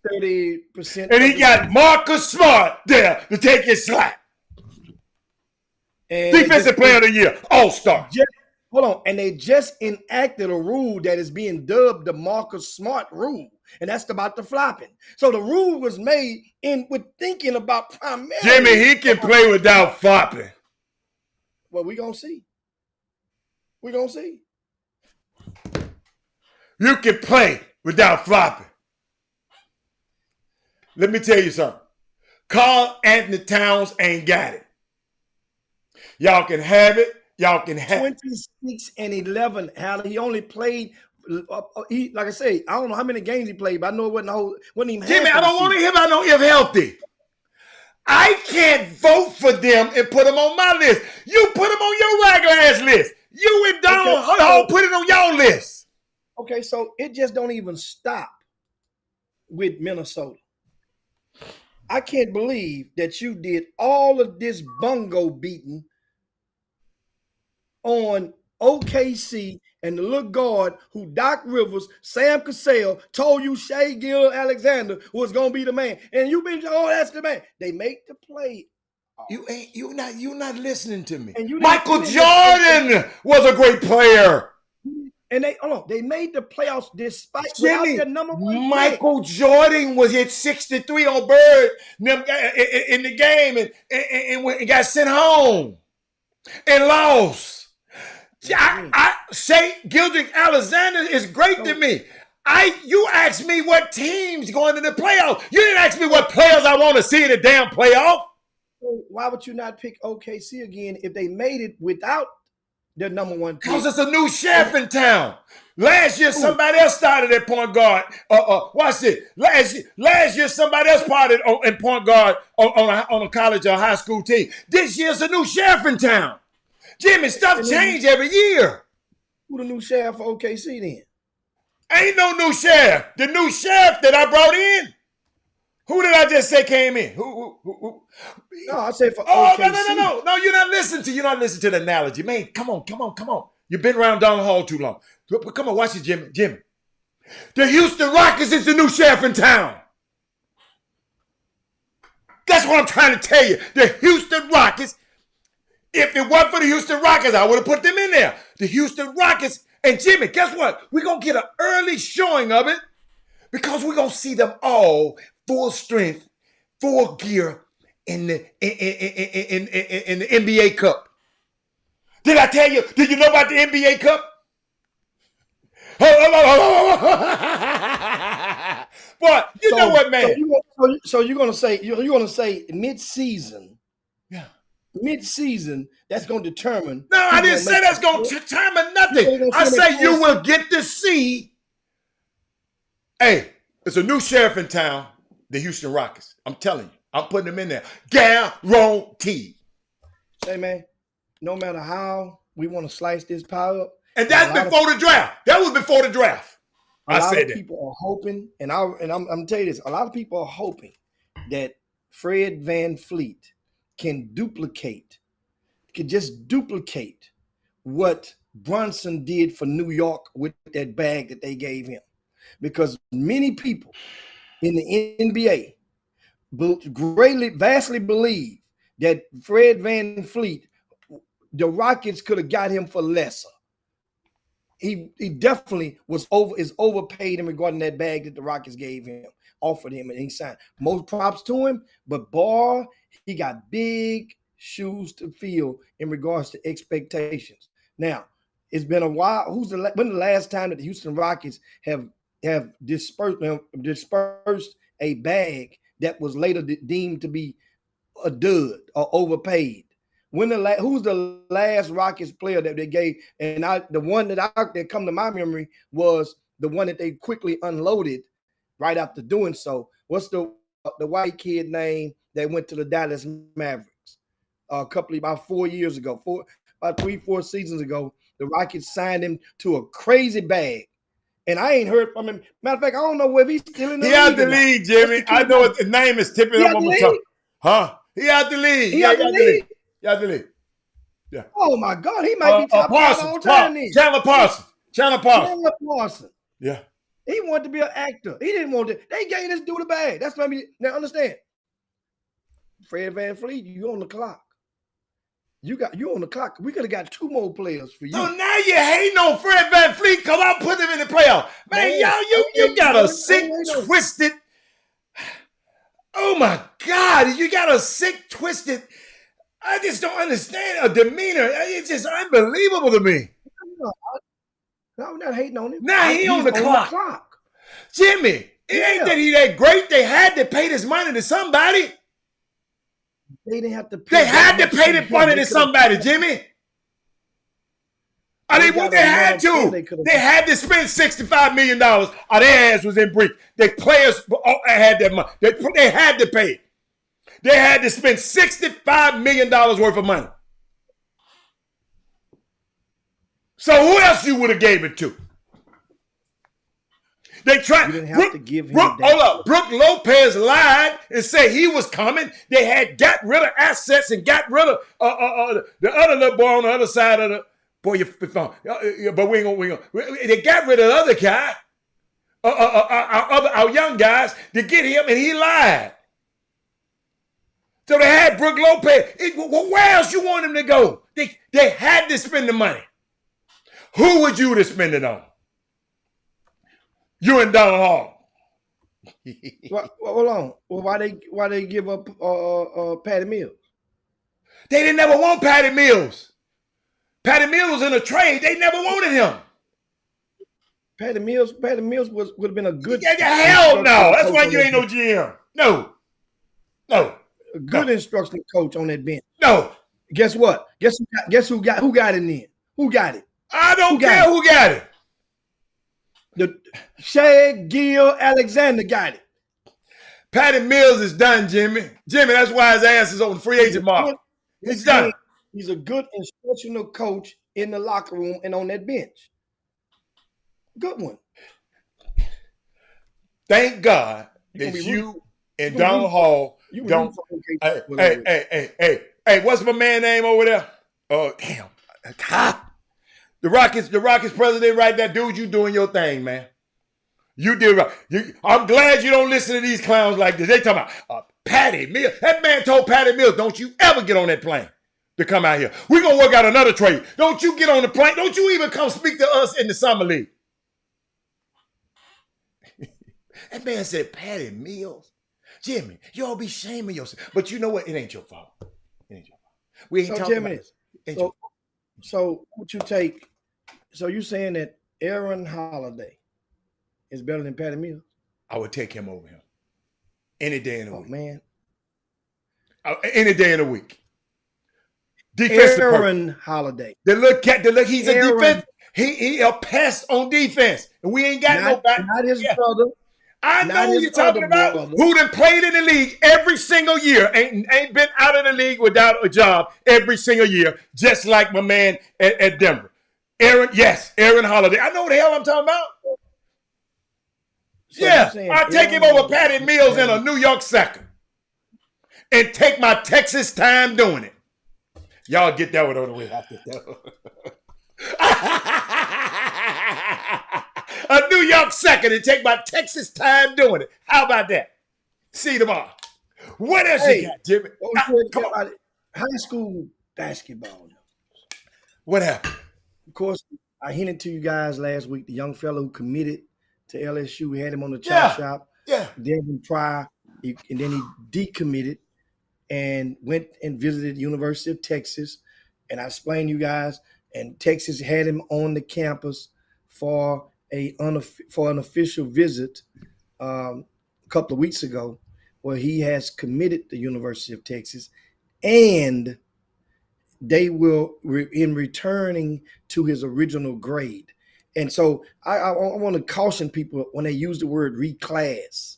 30%. And he got Marcus Smart there to take his slack. Defensive player of the year, all-star. Hold on. And they just enacted a rule that is being dubbed the Marcus Smart rule. And that's about the flopping. So the rule was made with thinking about primarily. Jimmy, he can play without flopping. Well, we're going to see. We're going to see. You can play without flopping. Let me tell you something. Carl Anthony Towns ain't got it. Y'all can have it. Y'all can have. 26-11. Hal, he only played. He, like I say, I don't know how many games he played, but I know it wasn't even Jimmy, half I of the don't want to season. hear about no if healthy. I can't vote for them and put them on my list. You put them on your regular ass list. You and Donald Hall put it on your list. Okay, so it just don't even stop with Minnesota. I can't believe that you did all of this bungo beating on OKC and the little guard who Doc Rivers, Sam Cassell told you Shea Gill Alexander was gonna be the man, and you been that's the man. They make the play. You're not listening to me. And Michael Jordan was a great player. And they made the playoffs despite Jimmy, without their number one Michael Jordan was hit 63 on Bird in the game and got sent home and lost. Shea Gildrick Alexander is great to me. You asked me what teams going to the playoffs. You didn't ask me what players I want to see in the damn playoff. So why would you not pick OKC again if they made it without their number one pick? Because it's a new sheriff in town. Last year, somebody else started at point guard. Watch it. Last year, somebody else started in point guard on a college or high school team. This year's a new sheriff in town. Jimmy, stuff change every year. Who the new sheriff for OKC then? Ain't no new sheriff. The new sheriff that I brought in. Who did I just say came in? Who? No, I said for OKC. No. You're not listening to the analogy, man. Come on. You've been around Donald Hall too long. Come on, watch it, Jimmy. The Houston Rockets is the new sheriff in town. That's what I'm trying to tell you. The Houston Rockets. If it wasn't for the Houston Rockets, I would have put them in there. The Houston Rockets. And Jimmy, guess what? We're going to get an early showing of it because we're going to see them all full strength, full gear in the NBA Cup. Did I tell you? Did you know about the NBA Cup? Boy, know what, man? So you're gonna say mid-season? Yeah, mid-season. That's gonna determine. No, I didn't say that's gonna determine nothing. I say you will get to see. Hey, there's a new sheriff in town. The Houston Rockets. I'm telling you, I'm putting them in there. Guaranteed. Hey man, no matter how we want to slice this pie up, and that's before the draft. That was before the draft. A lot of people are hoping, and I'm telling you this. A lot of people are hoping that Fred VanVleet can just duplicate what Brunson did for New York with that bag that they gave him, because many people in the NBA vastly believe that Fred VanVleet, the Rockets could have got him for lesser. He definitely is overpaid in regarding that bag that the Rockets gave him, offered him, and he signed. Most props to him, but boy, he got big shoes to fill in regards to expectations. Now, it's been a while. When the last time that the Houston Rockets have dispersed a bag that was later deemed to be a dud or overpaid? Who's the last Rockets player that they gave? And the one that come to my memory was the one that they quickly unloaded right after doing so. What's the white kid name that went to the Dallas Mavericks about 4 years ago, about 3-4 seasons ago? The Rockets signed him to a crazy bag, and I ain't heard from him. Matter of fact, I don't know whether he's still in the league. He out the league, Jimmy. I know what his name is tipping up on my tongue. Huh? He out the league. He out the league. Yeah, the league. Yeah. Oh my God, he might be top five all time. Chandler Parsons. Yeah. He wanted to be an actor. He didn't want to. They gave this dude a bag. That's what I mean. Now understand. Fred VanVleet, you on the clock. You on the clock. We could have got 2 more players for you. So now you're hating on Fred VanVleet because I put him in the playoff. Man, you got a sick, twisted. Oh my God, you got a sick, twisted. I just don't understand a demeanor. It's just unbelievable to me. No, I'm not hating on him. Now he's on the clock. Jimmy, ain't that he that great. They had to pay this money to somebody. They didn't have to pay. They had to pay the money to somebody, Jimmy. They got had another player to. could have. They had to spend $65 million. Their ass was in breach. The players had that money. They had to pay. They had to spend $65 million worth of money. So who else you would have gave it to? They tried. You didn't have to give him Hold up. Brook Lopez lied and said he was coming. They had got rid of assets and got rid of the other little boy on the other side of the boy. Your phone. But we ain't gonna. They got rid of the other guy, our young guys, to get him, and he lied. So they had Brook Lopez. Where else you want him to go? They had to spend the money. Who would you to spend it on? You and Donald Hall. Well, hold on. Well, why they give up Patty Mills? They didn't never want Patty Mills. Patty Mills was in a trade. They never wanted him. Patty Mills would have been a good. Hell no. That's why you ain't no GM. No. A good instructional coach on that bench. No. Guess what? Guess who got it in? Who got it? I don't care who got it. The Shea Gill Alexander got it. Patty Mills is done, Jimmy. That's why his ass is on the free agent market. He's done. He's a good instructional coach in the locker room and on that bench. Good one. Thank God that you and Donald Hall don't. Hey, what's my man name over there? Oh, damn. The Rockets president right there. Dude, you doing your thing, man. You did right. I'm glad you don't listen to these clowns like this. They talking about Patty Mills. That man told Patty Mills, don't you ever get on that plane to come out here. We're going to work out another trade. Don't you get on the plane. Don't you even come speak to us in the summer league. That man said, Patty Mills. Jimmy, you all be shaming yourself. But you know what? It ain't your fault. It ain't your fault. We ain't talking about this. So what you take? So you saying that Aaron Holiday is better than Patty Mills? I would take him over him any day in the week. Man, any day in the week. Defensive Aaron Holiday. The look, he's a defense. He a pest on defense, and we ain't got nobody. Not his brother. I know who you're talking about. Brother. Who done played in the league every single year, ain't been out of the league without a job every single year, just like my man at Denver. Aaron Holiday. I know what the hell I'm talking about. So I'll take him over Patty Mills in a New York second. And take my Texas time doing it. Y'all get that one on the way. A New York second and take my Texas time doing it. How about that? See you tomorrow. What else you got, Jimmy? Come on. High school basketball. What happened? Of course, I hinted to you guys last week, the young fellow who committed to LSU. We had him on the Chop Shop. Yeah. Then and then he decommitted and went and visited University of Texas. And I explained to you guys, and Texas had him on the campus for an official visit a couple of weeks ago, where he has committed to University of Texas, and they will in returning to his original grade. And so I want to caution people when they use the word reclass.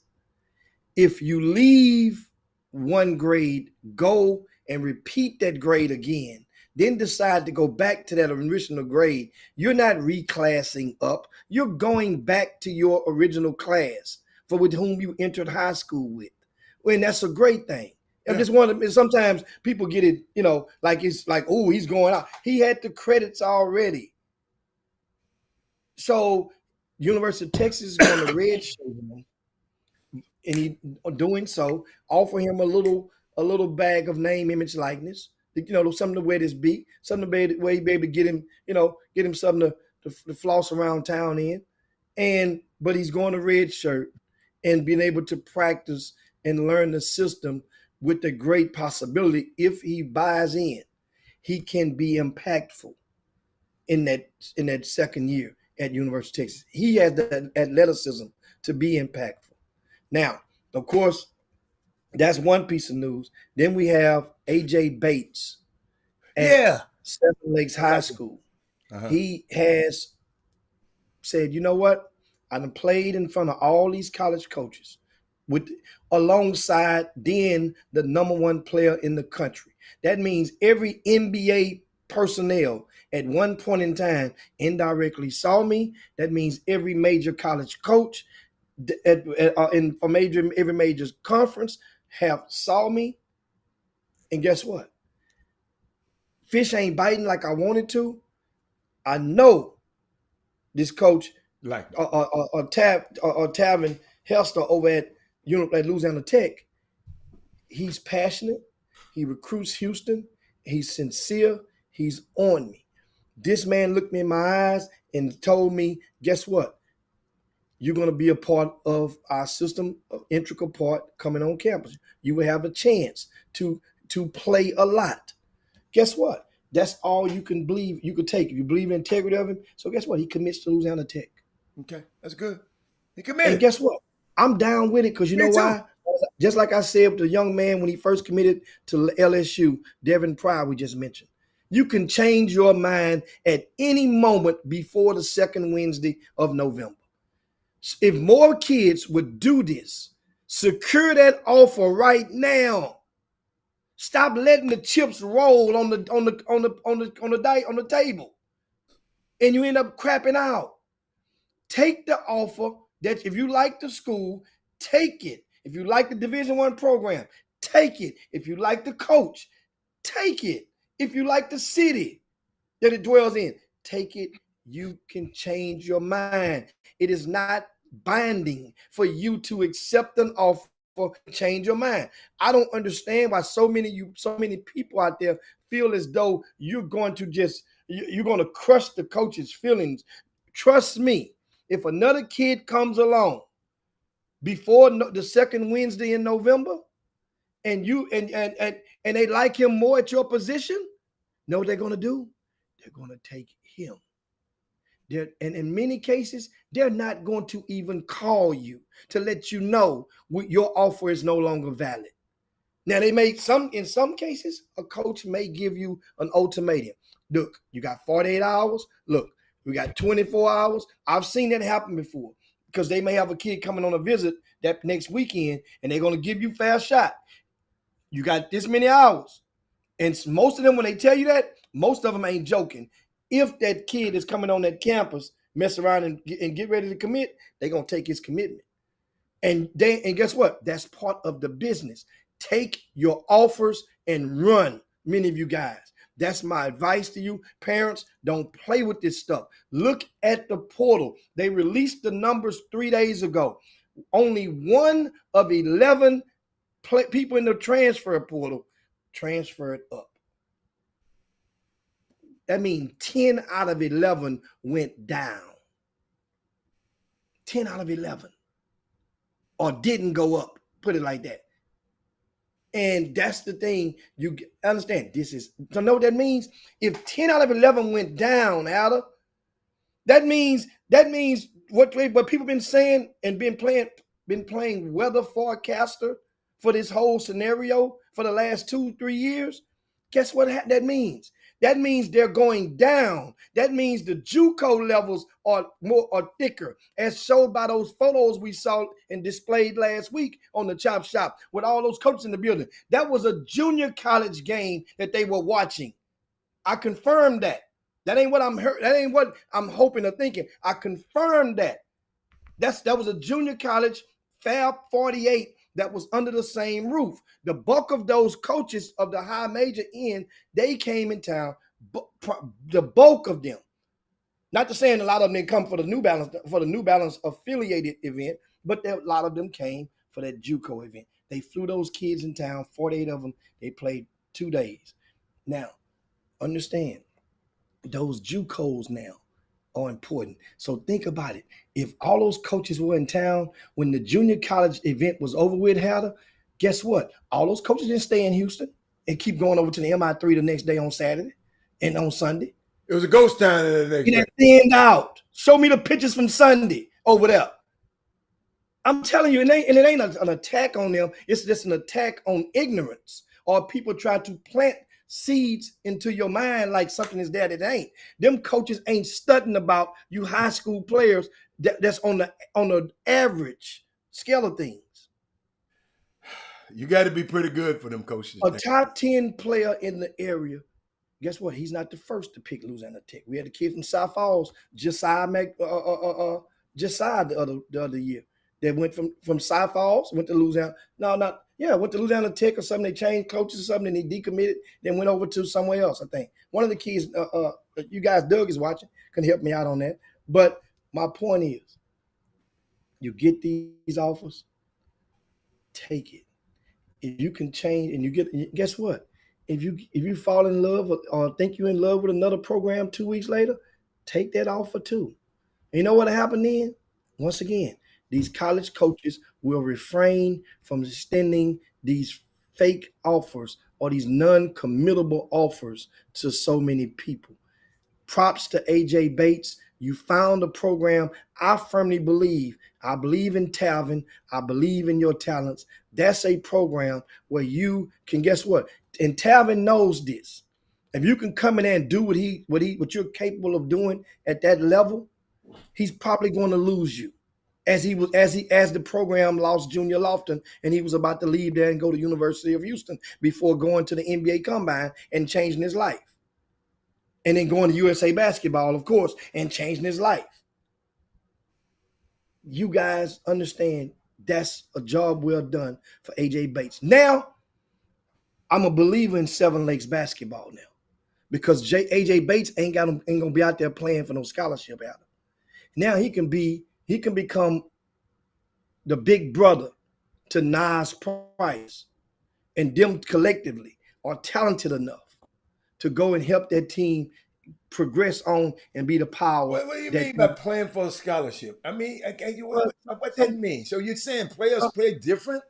If you leave one grade, go and repeat that grade again, then decide to go back to that original grade, you're not reclassing up. You're going back to your original class with whom you entered high school with. Well, and that's a great thing. I just want to, sometimes people get it, like it's like, oh, he's going out. He had the credits already. So University of Texas is going to redshirt him, and he doing so, offer him a little bag of name, image, likeness. Something to wear this beat, something to where he be able to get him something to floss around town in. But he's going to redshirt and being able to practice and learn the system with the great possibility, if he buys in, he can be impactful in that second year at University of Texas. He has the athleticism to be impactful. Now, of course, that's one piece of news. Then we have AJ Bates at Seven Lakes High School. He has said, you know what? I done played in front of all these college coaches with alongside then the number one player in the country. That means every NBA personnel at one point in time indirectly saw me. That means every major college coach in for every major conference have saw me. And guess what? Fish ain't biting like I wanted to. I know this coach Like Tavin Hester over at Louisiana Tech. He's passionate. He recruits Houston. He's sincere. He's on me. This man looked me in my eyes and told me, guess what? You're going to be a part of our system, an integral part coming on campus. You will have a chance to play a lot. Guess what? That's all you can believe you could take. If you believe in the integrity of him. So guess what? He commits to Louisiana Tech. okay, that's good. He committed. And guess what? I'm down with it because you know why? Just like I said with the young man when he first committed to LSU, Devin Pryor, we just mentioned. You can change your mind at any moment before the second Wednesday of November. If more kids would do this, secure that offer right now. Stop letting the chips roll on the table, and you end up crapping out. Take the offer that if you like the school, take it. If you like the Division I program, take it. If you like the coach, take it. If you like the city that it dwells in, take it. You can change your mind. It is not binding for you to accept an offer, change your mind. I don't understand why so many people out there feel as though you're going to crush the coach's feelings. Trust me. If another kid comes along before the second Wednesday in November, and they like him more at your position, know what they're going to do? They're going to take him. And in many cases, they're not going to even call you to let you know your offer is no longer valid. Now, in some cases, a coach may give you an ultimatum. Look, you got 48 hours. Look, we got 24 hours. I've seen that happen before because they may have a kid coming on a visit that next weekend and they're going to give you fair shot. You got this many hours. And most of them, when they tell you that, most of them ain't joking. If that kid is coming on that campus, mess around and get ready to commit, they're going to take his commitment. And guess what? That's part of the business. Take your offers and run, many of you guys. That's my advice to you. Parents, don't play with this stuff. Look at the portal. They released the numbers 3 days ago. Only 1 of 11 people in the transfer portal transferred up. That means 10 out of 11 went down. 10 out of 11. Or didn't go up. Put it like that. And that's the thing you understand. So know what that means? If 10 out of 11 went down, Ada, that means what people been saying and been playing weather forecaster for this whole scenario for the last 2-3 years. Guess what that means? That means they're going down. That means the JUCO levels are thicker, as showed by those photos we saw and displayed last week on the Chop Shop with all those coaches in the building. That was a junior college game that they were watching. I confirmed that. That ain't what I'm hoping or thinking. I confirmed that. That was a junior college Fab 48 that was under the same roof. The bulk of those coaches of the high major end, they came in town. The bulk of them, not to saying a lot of them didn't come for the New Balance affiliated event, but a lot of them came for that JUCO event. They flew those kids in town, 48 of them. They played 2 days. Now, understand, those JUCOs now are important. So think about it. If all those coaches were in town when the junior college event was over with, Hatter, guess what? All those coaches didn't stay in Houston and keep going over to the MI3 the next day on Saturday and on Sunday. It was a ghost town the next day. It thinned out. Show me the pictures from Sunday over there. I'm telling you, it ain't an attack on them. It's just an attack on ignorance, or people try to plant seeds into your mind like something is there that ain't. Them coaches ain't studying about you high school players that's on the average scale of things. You got to be pretty good for them coaches. A top 10 player in the area, guess what? He's not the first to pick Louisiana Tech. We had a kid from South Falls, Josiah the other year. That went from South Falls, went to Louisiana. Went to Louisiana Tech or something. They changed coaches or something, and he decommitted, then went over to somewhere else, I think. One of the kids, you guys, Doug is watching, can help me out on that. But my point is, you get these offers, take it. If you can change and you get, guess what? If you fall in love or think you're in love with another program 2 weeks later, take that offer too. And you know what happened then? Once again, these college coaches will refrain from extending these fake offers or these non-committable offers to so many people. Props to AJ Bates. You found a program. I firmly believe. I believe in Talvin. I believe in your talents. That's a program where you can, guess what? And Talvin knows this. If you can come in there and do what you're capable of doing at that level, he's probably going to lose you. As the program lost Junior Lofton, and he was about to leave there and go to University of Houston before going to the NBA Combine and changing his life. And then going to USA Basketball, of course, and changing his life. You guys understand that's a job well done for AJ Bates. Now, I'm a believer in Seven Lakes basketball now because AJ Bates ain't gonna be out there playing for no scholarship out. Now he can become the big brother to Nas Price, and them collectively are talented enough to go and help that team progress on and be the power. What do you mean by playing for a scholarship? I mean, what that mean? So you're saying players play different?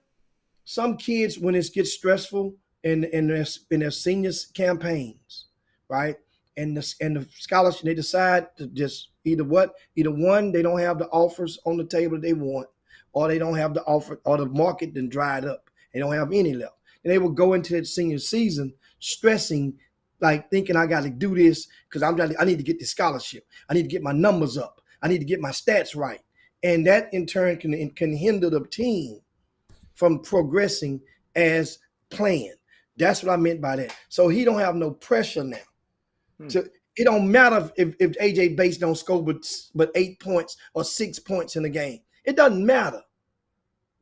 Some kids, when it gets stressful in their seniors campaigns, right? And the scholarship, they decide to just either one, they don't have the offers on the table they want, or they don't have the offer, or the market then dried up. They don't have any left. And they will go into that senior season stressing, like thinking I got to do this because I need to get the scholarship. I need to get my numbers up. I need to get my stats right. And that in turn can hinder the team from progressing as planned. That's what I meant by that. So he don't have no pressure now. It don't matter if AJ Bates don't score but 8 points or 6 points in the game. It doesn't matter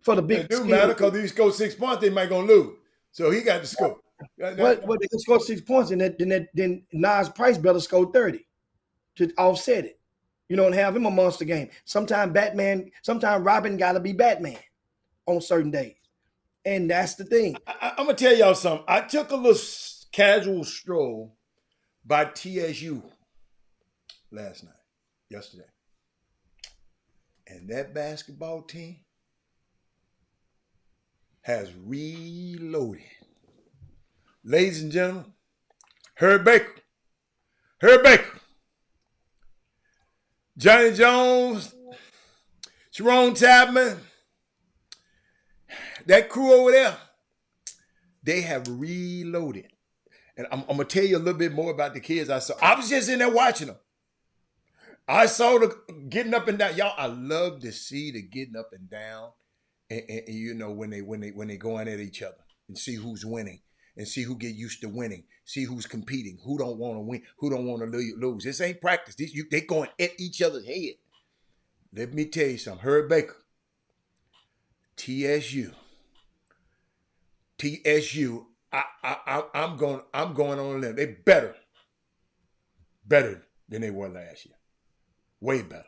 for the big. It do matter because if he scores 6 points, they might gonna lose. So he got to score. But they can score 6 points, and then Nas Price better score 30 to offset it. You know, and have him a monster game. Sometimes Robin got to be Batman on certain days. And that's the thing. I'm going to tell y'all something. I took a little casual stroll by TSU yesterday. And that basketball team has reloaded. Ladies and gentlemen, Herb Baker, Johnny Jones, Sharon Tapman, that crew over there, they have reloaded. And I'm going to tell you a little bit more about the kids I saw. I was just in there watching them. I saw the getting up and down. Y'all, I love to see the getting up and down. And you know, when they going at each other and see who's winning. And see who get used to winning. See who's competing. Who don't want to win. Who don't want to lose. This ain't practice. They going at each other's head. Let me tell you something. Herb Baker, TSU. I'm going on a limb. They better than they were last year. Way better.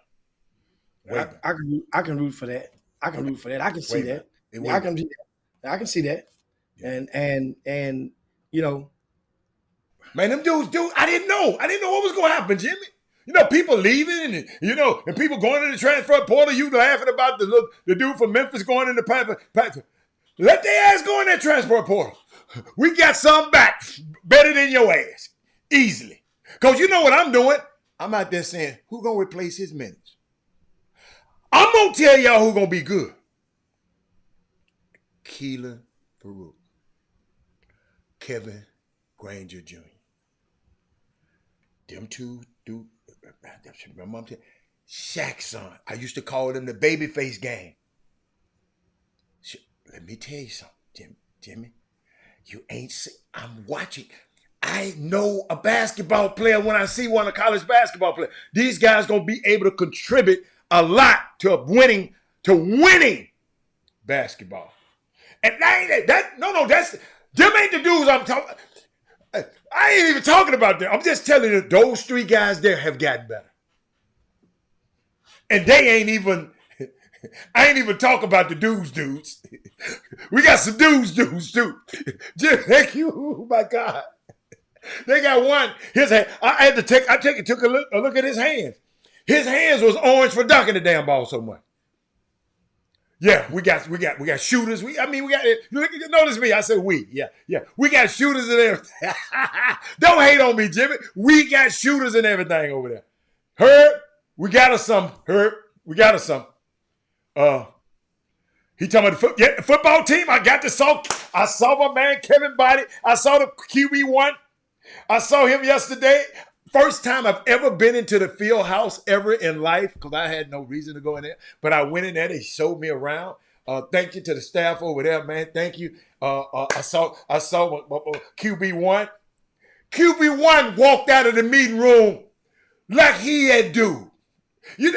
I can root for that. I can root for that. I can see that. I can see that. Yeah. And you know, man, them dudes, I didn't know what was going to happen, Jimmy. You know, people leaving, and people going to the transfer portal. You laughing about the dude from Memphis going in the Panther. Let their ass go in that transfer portal. We got some back better than your ass, easily. Because you know what I'm doing? I'm out there saying, who going to replace his minutes? I'm going to tell y'all who going to be good. Keelan Farouk. Kevin Granger Jr. Them two do. Remember, I'm telling Shaq's son. I used to call them the babyface gang. Let me tell you something, Jimmy. You ain't see. I'm watching. I know a basketball player when I see one, a college basketball player. These guys gonna be able to contribute a lot to winning basketball. And that's them ain't the dudes I'm talking. I ain't even talking about them. I'm just telling you, those three guys there have gotten better. And they ain't even, I ain't even talking about the dudes. We got some dudes too. Jim, thank you. Oh my God. They got one. His hand. I took a look at his hands. His hands was orange for dunking the damn ball so much. Yeah, we got shooters. We got. Notice me. I said we. Yeah. We got shooters and everything. Don't hate on me, Jimmy. We got shooters and everything over there. Herb, we got us some. Herb, we got us some. He talking about the football team. I saw my man Kevin Body. I saw the QB1. I saw him yesterday. First time I've ever been into the field house ever in life because I had no reason to go in there. But I went in there. They showed me around. Thank you to the staff over there, man. Thank you. I saw QB1. QB1 walked out of the meeting room like he had do. You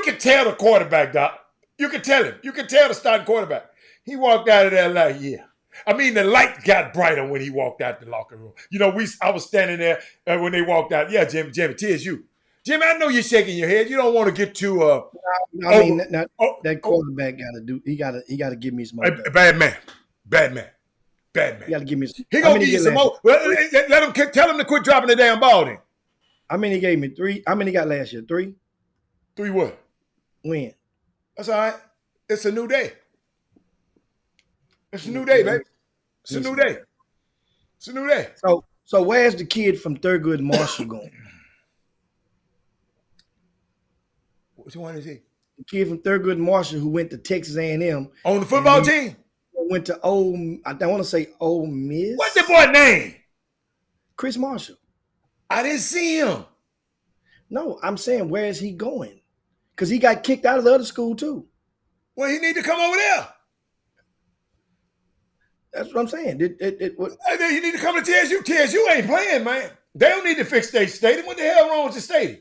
can tell the quarterback, Doc. You can tell him. You can tell the starting quarterback. He walked out of there like, yeah. I mean, the light got brighter when he walked out the locker room. I was standing there when they walked out. Yeah, Jimmy, TSU. Jimmy, I know you're shaking your head. You don't want to get too. That quarterback got to do. He got to give me some more. Bad man. You got to give me. He gonna give you some more. Well, tell him to quit dropping the damn ball. Then. How many gave me? 3. How many got last year? 3. 3 what? Win. That's all right. It's a new day. It's a new day, baby. It's a new day. It's a new day. So where's the kid from Thurgood Marshall going? Which one is he? The kid from Thurgood Marshall who went to Texas A&M. On the football team? Went to I want to say Ole Miss. What's the boy name? Chris Marshall. I didn't see him. No, I'm saying where is he going? Because he got kicked out of the other school too. Well, he need to come over there. That's what I'm saying. You need to come to TSU. TSU ain't playing, man. They don't need to fix their stadium. What the hell wrong with the stadium?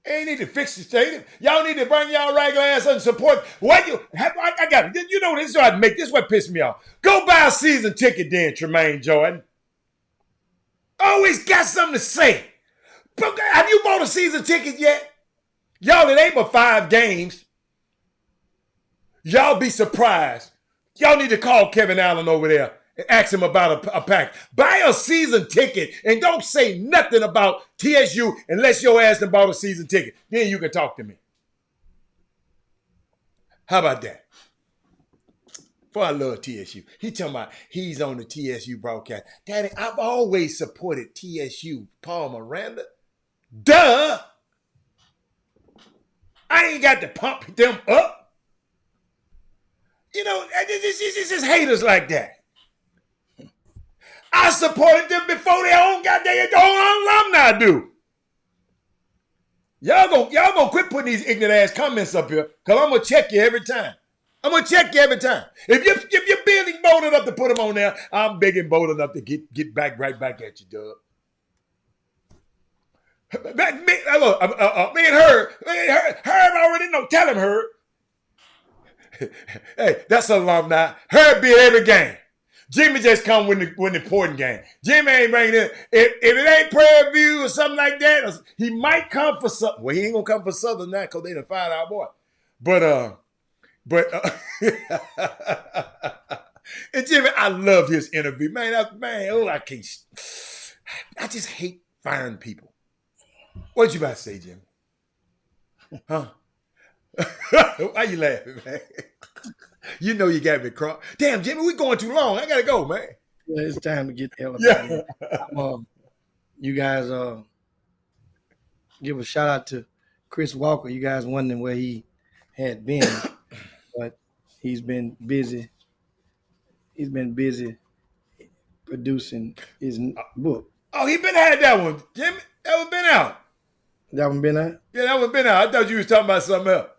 They ain't need to fix the stadium. Y'all need to bring y'all regular ass and support. I got it. You know this is what this is what pissed me off. Go buy a season ticket then, Tremaine Jordan. Always got something to say. Have you bought a season ticket yet? Y'all, it ain't but 5 games. Y'all be surprised. Y'all need to call Kevin Allen over there and ask him about a pack. Buy a season ticket and don't say nothing about TSU unless your ass done bought a season ticket. Then you can talk to me. How about that? For I love TSU. He talking about he's on the TSU broadcast. Daddy, I've always supported TSU. Paul Miranda. Duh. I ain't got to pump them up. It's just haters like that. I supported them before their own alumni do. Y'all gonna quit putting these ignorant ass comments up here, because I'm gonna check you every time. If you're being bold enough to put them on there, I'm big and bold enough to get right back at you, Doug. Me and Herb already know. Tell him, Herb. Hey, that's alumni. Herb be at every game. Jimmy just come when the important game. Jimmy ain't bringing it. If it ain't Prairie View or something like that, he might come for something. Well, he ain't gonna come for Southern now because they done fired our boy. But and Jimmy, I love his interview, man. I can't. I just hate firing people. What you about to say, Jimmy? Huh? Why you laughing, man? You know you got me crossed. Damn, Jimmy, we going too long. I gotta go, man. Yeah, it's time to get the hell out of here. You guys give a shout out to Chris Walker. You guys wondering where he had been, but he's been busy. He's been busy producing his book. Oh, he been had that one, Jimmy. That one been out. That one been out? Yeah, that one been out. I thought you was talking about something else.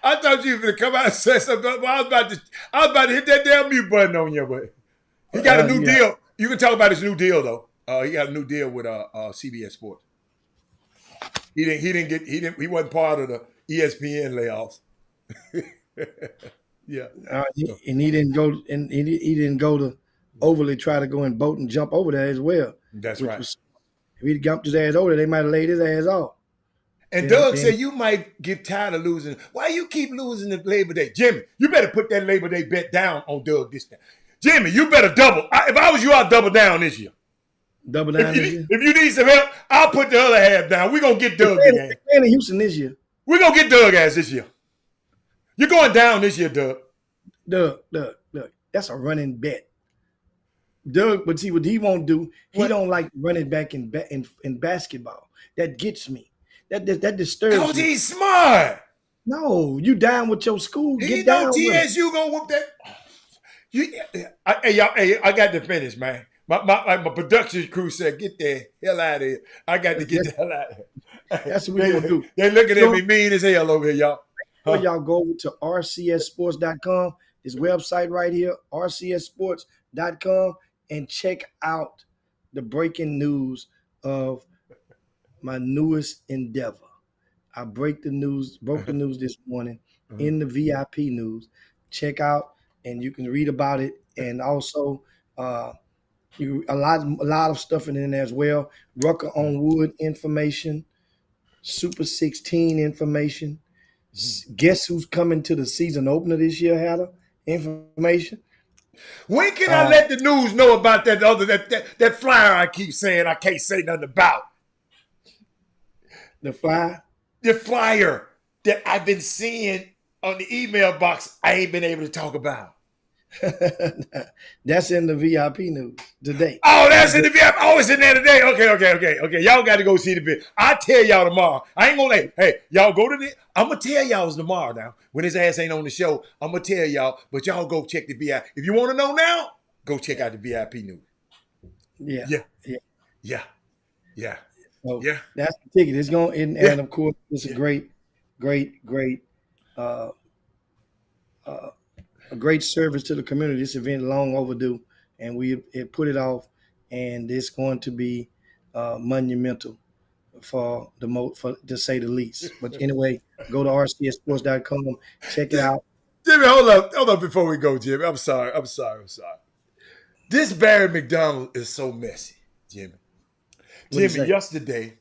I thought you were gonna come out and say something. Well, I was about to hit that damn mute button on you, but he got a new deal. You can talk about his new deal though. He got a new deal with CBS Sports. He wasn't part of the ESPN layoffs. Yeah. And he didn't go and he didn't go to overly try to go and boat and jump over there as well. That's right. If he'd jumped his ass over there, they might have laid his ass off. And Doug said you might get tired of losing. Why you keep losing the Labor Day? Jimmy, you better put that Labor Day bet down on Doug this time. Jimmy, you better double. If I was you, I'd double down this year. Double down this year? If you need some help, I'll put the other half down. We're going to get Doug again. In Houston this year. We're going to get Doug ass this year. You're going down this year, Doug. Doug. That's a running bet. Doug, but see what he won't do, he don't like running back in basketball. That gets me. That disturbs me. Because he's smart. No, you down with your school. Get down with it. TSU going to whoop that. Hey, I got to finish, man. My production crew said, get the hell out of here. I got to get the hell out of here. That's what we're going to do. They're looking at me mean as hell over here, y'all. Y'all go over to rcssports.com, this website right here, rcssports.com, and check out the breaking news of my newest endeavor. I broke the news this morning in the VIP news. Check out, and you can read about it, and also a lot of stuff in there as well. Rucker on Wood information, Super 16 information. Guess who's coming to the season opener this year, Hatter? Information. When can I let the news know about that flyer I keep saying I can't say nothing about? The flyer? The flyer that I've been seeing on the email box I ain't been able to talk about. That's in the VIP news today. Oh, that's in the VIP. Oh, it's in there today. Okay. Y'all got to go see the video. I'll tell y'all tomorrow. I ain't going to hey, y'all go to the, I'm going to tell y'all tomorrow now. When his ass ain't on the show, I'm going to tell y'all, but y'all go check the VIP. If you want to know now, go check out the VIP news. Yeah. So that's the ticket. It's going, and of course, it's a great a great service to the community. This event long overdue, and we put it off, and it's going to be monumental to say the least. But anyway, go to rcsports.com, check it out. Jimmy, hold up before we go, Jimmy. I'm sorry. This Barry McDonald is so messy, Jimmy. Jimmy, yesterday,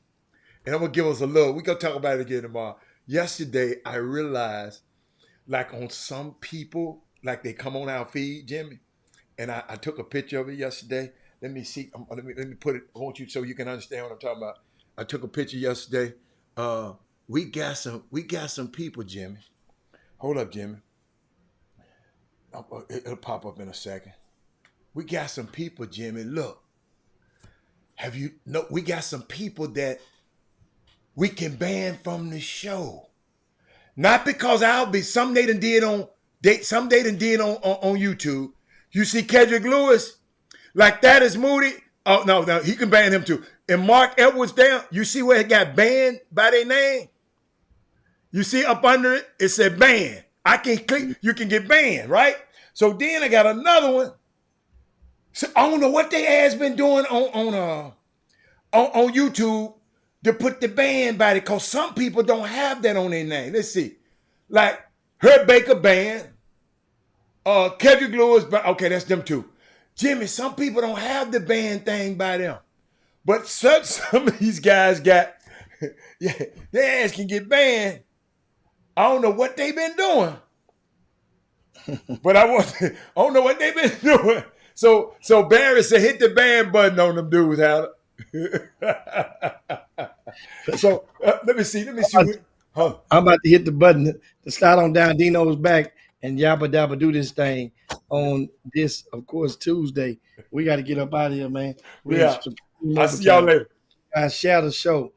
and I'm going to give us a look. We're going to talk about it again tomorrow. Yesterday, I realized, like on some people, like they come on our feed, Jimmy, and I took a picture of it yesterday. Let me see. Let me put it. I want you so you can understand what I'm talking about. I took a picture yesterday. We got some people, Jimmy. Hold up, Jimmy. It'll pop up in a second. We got some people, Jimmy. Look. We got some people that we can ban from the show. Not because some they done did on YouTube. You see Kedrick Lewis, like that is Moody. Oh, no, he can ban him too. And Mark Edwards down, you see where it got banned by their name? You see up under it, it said ban. I can click, you can get banned, right? So then I got another one. So I don't know what they has been doing on YouTube to put the ban by it, because some people don't have that on their name. Let's see. Like Herb Baker banned, Kedrick Lewis, okay, that's them too. Jimmy, some people don't have the ban thing by them. But some of these guys got, their ass can get banned. I don't know what they've been doing. But I don't know what they've been doing. So Barry said, hit the ban button on them dudes, Howard. So let me see. I'm about to hit the button to slide on down Dino's back and yabba dabba do this thing on this, of course, Tuesday. We got to get up out of here, man. I'll see y'all later. Guys, share the show.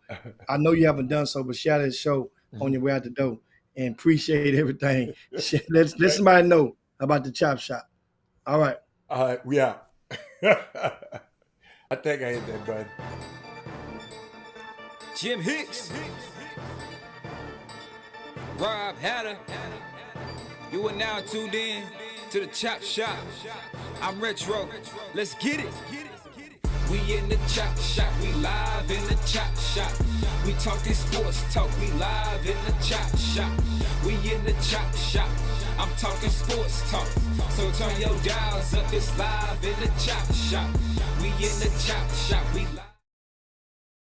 I know you haven't done so, but share the show on your way out the door, and appreciate everything. Let somebody know about the Chop Shop. All right. We out. I think I hit that button. Jim Hicks, Rob Hatter. You are now tuned in to the Chop Shop. I'm Retro. Let's get it. We in the Chop Shop. We live in the Chop Shop. We talking sports talk. We live in the Chop Shop. We in the Chop Shop. I'm talking sports talk. So turn your dials up. It's live in the Chop Shop. We in the Chop Shop. We live.